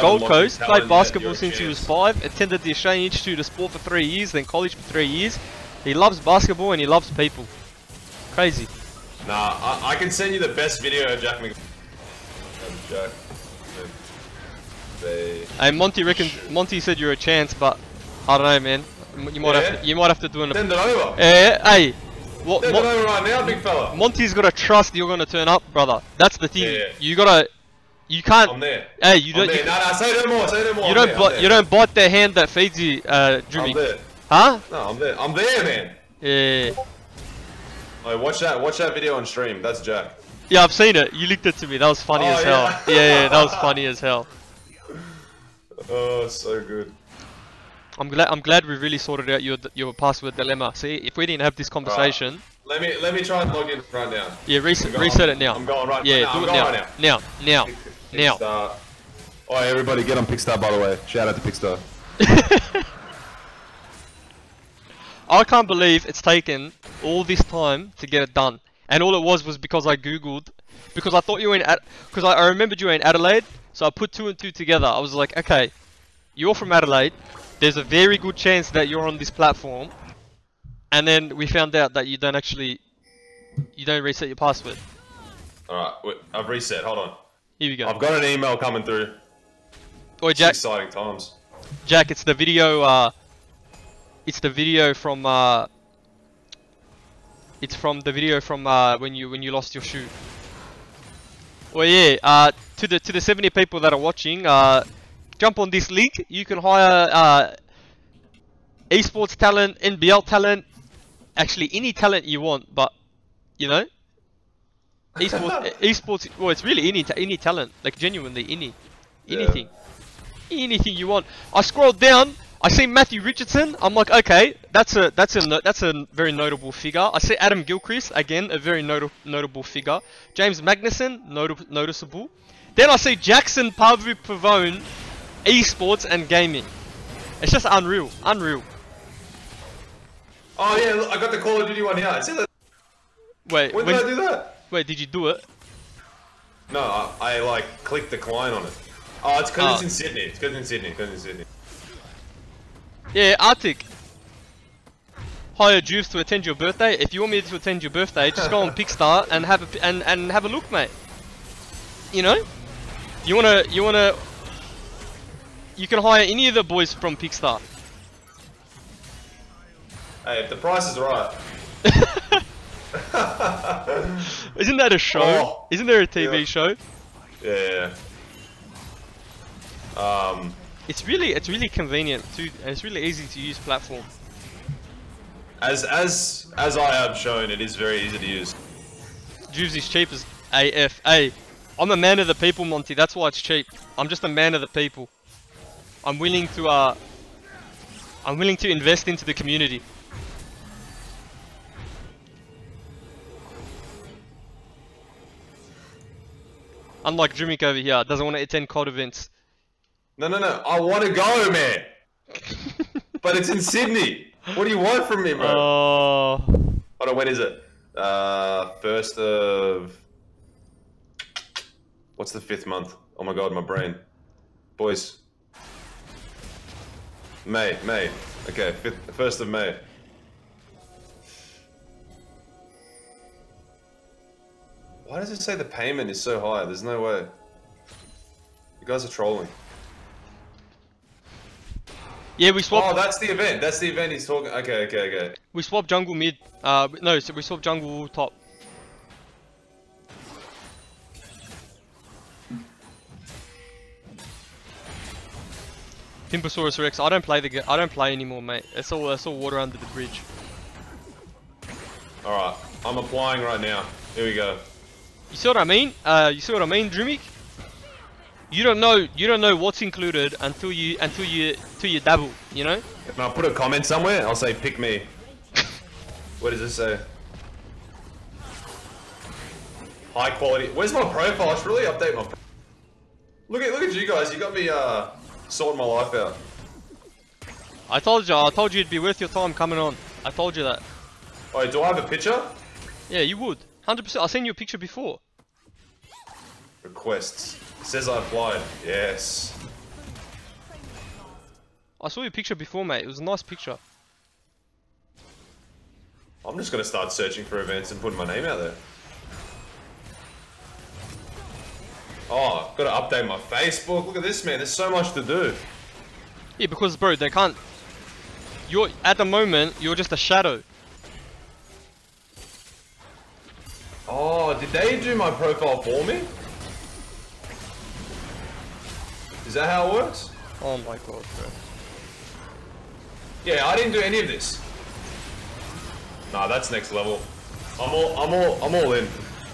Gold Coast. Talent Played yet, basketball you're a since he was chance. 5. Attended the Australian Institute of Sport for 3 years, then college for 3 years. He loves basketball and he loves people. Crazy. Nah, I can send you the best video of Jack McVeigh. Jack McVeigh. Hey, Monty said you're a chance, but I don't know, man. You might have to do an. Send it over. Hey, what? Send it over right now, big fella. Monty's gotta trust you're gonna turn up, brother. That's the thing. Yeah. You can't. I'm there. Hey, you I'm don't. there. No, say no more. Say no more. You don't bite the hand that feeds you, Jimmy. I'm there. Huh? No, I'm there. I'm there, man. Yeah. Alright, watch that video on stream. That's Jack. Yeah, I've seen it. You linked it to me. That was funny as hell. yeah. Yeah, that was funny as hell. Oh, so good. I'm glad we really sorted out your password dilemma. See, if we didn't have this conversation. Right. Let me try and log in right now. Yeah, reset it now. I'm going right. Yeah, no, do I'm it going now. right now. Now. Oh, everybody, get on Pickstar, by the way. Shout out to Pickstar. I can't believe it's taken all this time to get it done, and all it was because I googled, because I thought you were because I remembered you were in Adelaide, so I put 2 and 2 together. I was like, okay, you're from Adelaide. There's a very good chance that you're on this platform, and then we found out that you don't reset your password. All right, I've reset. Hold on. Here we go. I've got an email coming through. Oi, Jack. It's exciting times. Jack, it's the video. It's the video from. It's from the video from when you lost your shoe. Well, yeah. To the 70 people that are watching, jump on this link. You can hire esports talent, NBL talent, actually any talent you want. But you know, esports. Well, it's really any talent, like genuinely anything. Anything you want. I scrolled down. I see Matthew Richardson. I'm like, okay, that's a very notable figure. I see Adam Gilchrist, again, a very notable figure. James Magnuson, noticeable. Then I see Jackson Pavone, esports and gaming. It's just unreal. Oh yeah, look, I got the Call of Duty one here. See that? Wait, when did I do that? Wait, did you do it? No, I like clicked decline on it. Oh, it's because it's in Sydney. It's because it's in Sydney. Yeah, Arctic. Hire Juves to attend your birthday. If you want me to attend your birthday, just go on Pickstar and have a look, mate. You know, you can hire any of the boys from Pickstar. Hey, if the price is right. Isn't that a show? Oh, Isn't there a TV show? Yeah. It's really convenient too, and it's really easy to use platform. As I have shown, it is very easy to use. Juves is cheap as AF. Hey, I'm a man of the people, Monty. That's why it's cheap. I'm just a man of the people. I'm willing to invest into the community. Unlike Jimmick over here, doesn't want to attend COD events. No. I want to go, man. But it's in Sydney. What do you want from me, bro? Hold on, when is it? 1st of... What's the 5th month? Oh my god, my brain. Boys. May. Okay, 1st of May. Why does it say the payment is so high? There's no way. You guys are trolling. Yeah, we swapped. Oh, that's the event. That's the event he's talking. Okay. We swapped jungle mid. No, so we swapped jungle top. Timbosaurus Rex. I don't play anymore, mate. It's all water under the bridge. All right, I'm applying right now. Here we go. You see what I mean? Dreamic? You don't know what's included until you dabble, you know? If I put a comment somewhere, I'll say pick me. What does it say? High quality. Where's my profile? I should really update my. Look at you guys. You got me sorting my life out. I told you it'd be worth your time coming on. I told you that. Wait, do I have a picture? Yeah, you would. 100%. I sent you a picture before. Requests. It says I applied. Yes. I saw your picture before, mate. It was a nice picture. I'm just gonna start searching for events and putting my name out there. Oh, I've got to update my Facebook. Look at this, man. There's so much to do. Yeah, because bro, they can't. At the moment, you're just a shadow. Oh, did they do my profile for me? Is that how it works? Oh my god, bro. Yeah, I didn't do any of this. Nah, that's next level. I'm all in.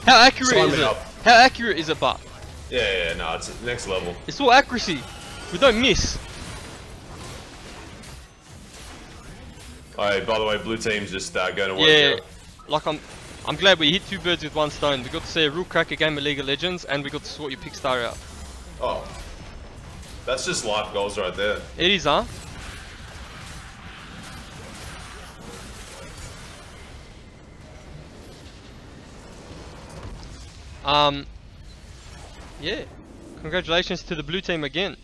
How accurate Sign is me it? up. How accurate is it, but? Yeah, nah, it's next level. It's all accuracy. We don't miss. Alright, by the way, blue team's just going to work Yeah, now. like I'm glad we hit two birds with one stone. We got to see a real cracker game of League of Legends, and we got to sort your pick star out. Oh. That's just life goals right there. It is, huh? Yeah. Congratulations to the blue team again.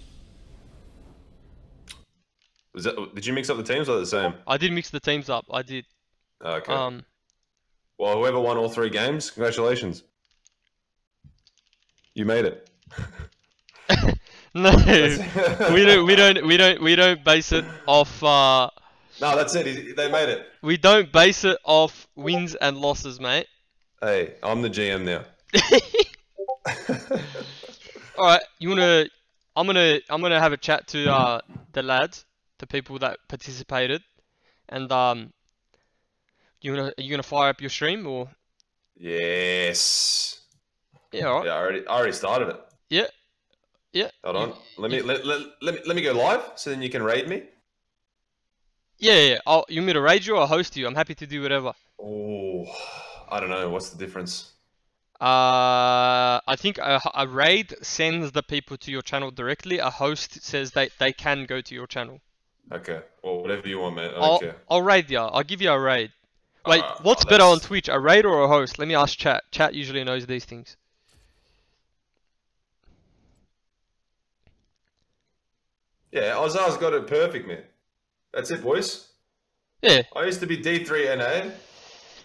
Did you mix up the teams or the same? I did mix the teams up. I did. Okay. Well, whoever won all 3 games, congratulations. You made it. No, we don't base it off. No, that's it. They made it. We don't base it off wins and losses, mate. Hey, I'm the GM now. All right, I'm gonna have a chat to the lads, the people that participated, and you gonna fire up your stream or? Yes. Yeah, all right. Yeah, I already started it. Yeah. Yeah. Hold on. Let me go live so then you can raid me. Yeah. You want me to raid you or host you? I'm happy to do whatever. Oh, I don't know. What's the difference? I think a raid sends the people to your channel directly. A host says they can go to your channel. Okay. Well, whatever you want, mate. I don't care. I'll raid you. I'll give you a raid. Wait, what's oh, better on Twitch, a raid or a host? Let me ask chat. Chat usually knows these things. Yeah, Ozar's got it perfect, man. That's it, boys. Yeah. I used to be D3 NA.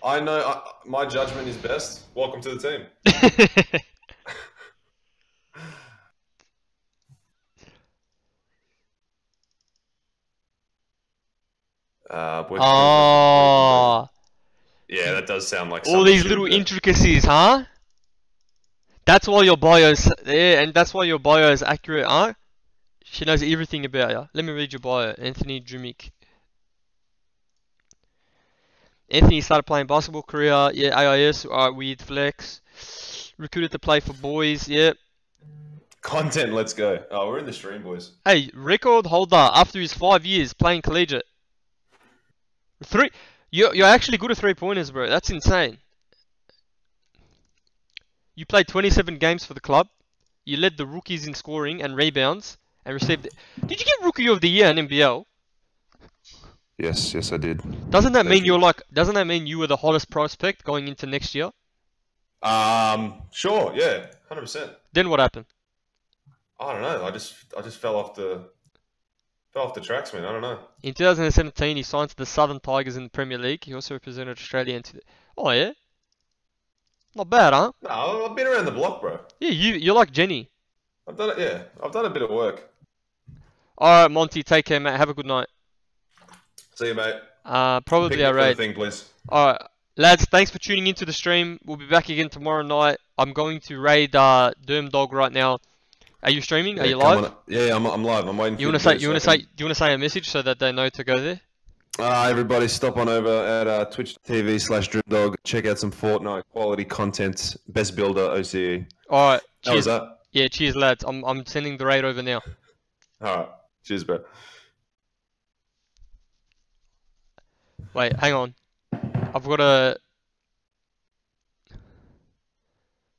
I know my judgment is best. Welcome to the team. Oh. Yeah, that does sound like All these little intricacies, huh? That's why your bio's and that's why your bio is accurate, huh? She knows everything about you. Let me read your bio. Anthony Drumick. Anthony started playing basketball career. Yeah, AIS. Alright, weird flex. Recruited to play for boys. Yep. Content, let's go. Oh, we're in the stream, boys. Hey, record holder after his 5 years playing collegiate. You're actually good at 3-pointers, bro. That's insane. You played 27 games for the club. You led the rookies in scoring and rebounds, and received. Did you get Rookie of the Year in NBL? Yes, I did. Doesn't that mean Doesn't that mean you were the hottest prospect going into next year? Sure, yeah, 100%. Then what happened? I don't know. I just fell off the tracks, man. I don't know. In 2017, he signed to the Southern Tigers in the Premier League. He also represented Australia Oh yeah, not bad, huh? No, I've been around the block, bro. Yeah, you're like Jenny. I've done it. Yeah, I've done a bit of work. All right, Monty, take care, mate. Have a good night. See you, mate. Probably Pick a me for the raid. thing, please. All right, lads. Thanks for tuning into the stream. We'll be back again tomorrow night. I'm going to raid Derm Dog right now. Are you streaming? Are you live? Yeah, I'm live. I'm waiting. Do you want to say a message so that they know to go there? Everybody, stop on over at Twitch.tv/DrimDog. Check out some Fortnite quality content. Best builder OCE. All right. How was that? Yeah, cheers, lads. I'm sending the raid over now. All right. Cheers, bro. Wait, hang on. I've got a.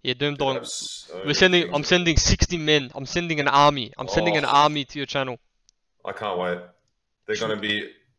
Yeah, Doom Dog. I'm sending 60 men. I'm sending an army. I'm sending an army to your channel. I can't wait. They're gonna be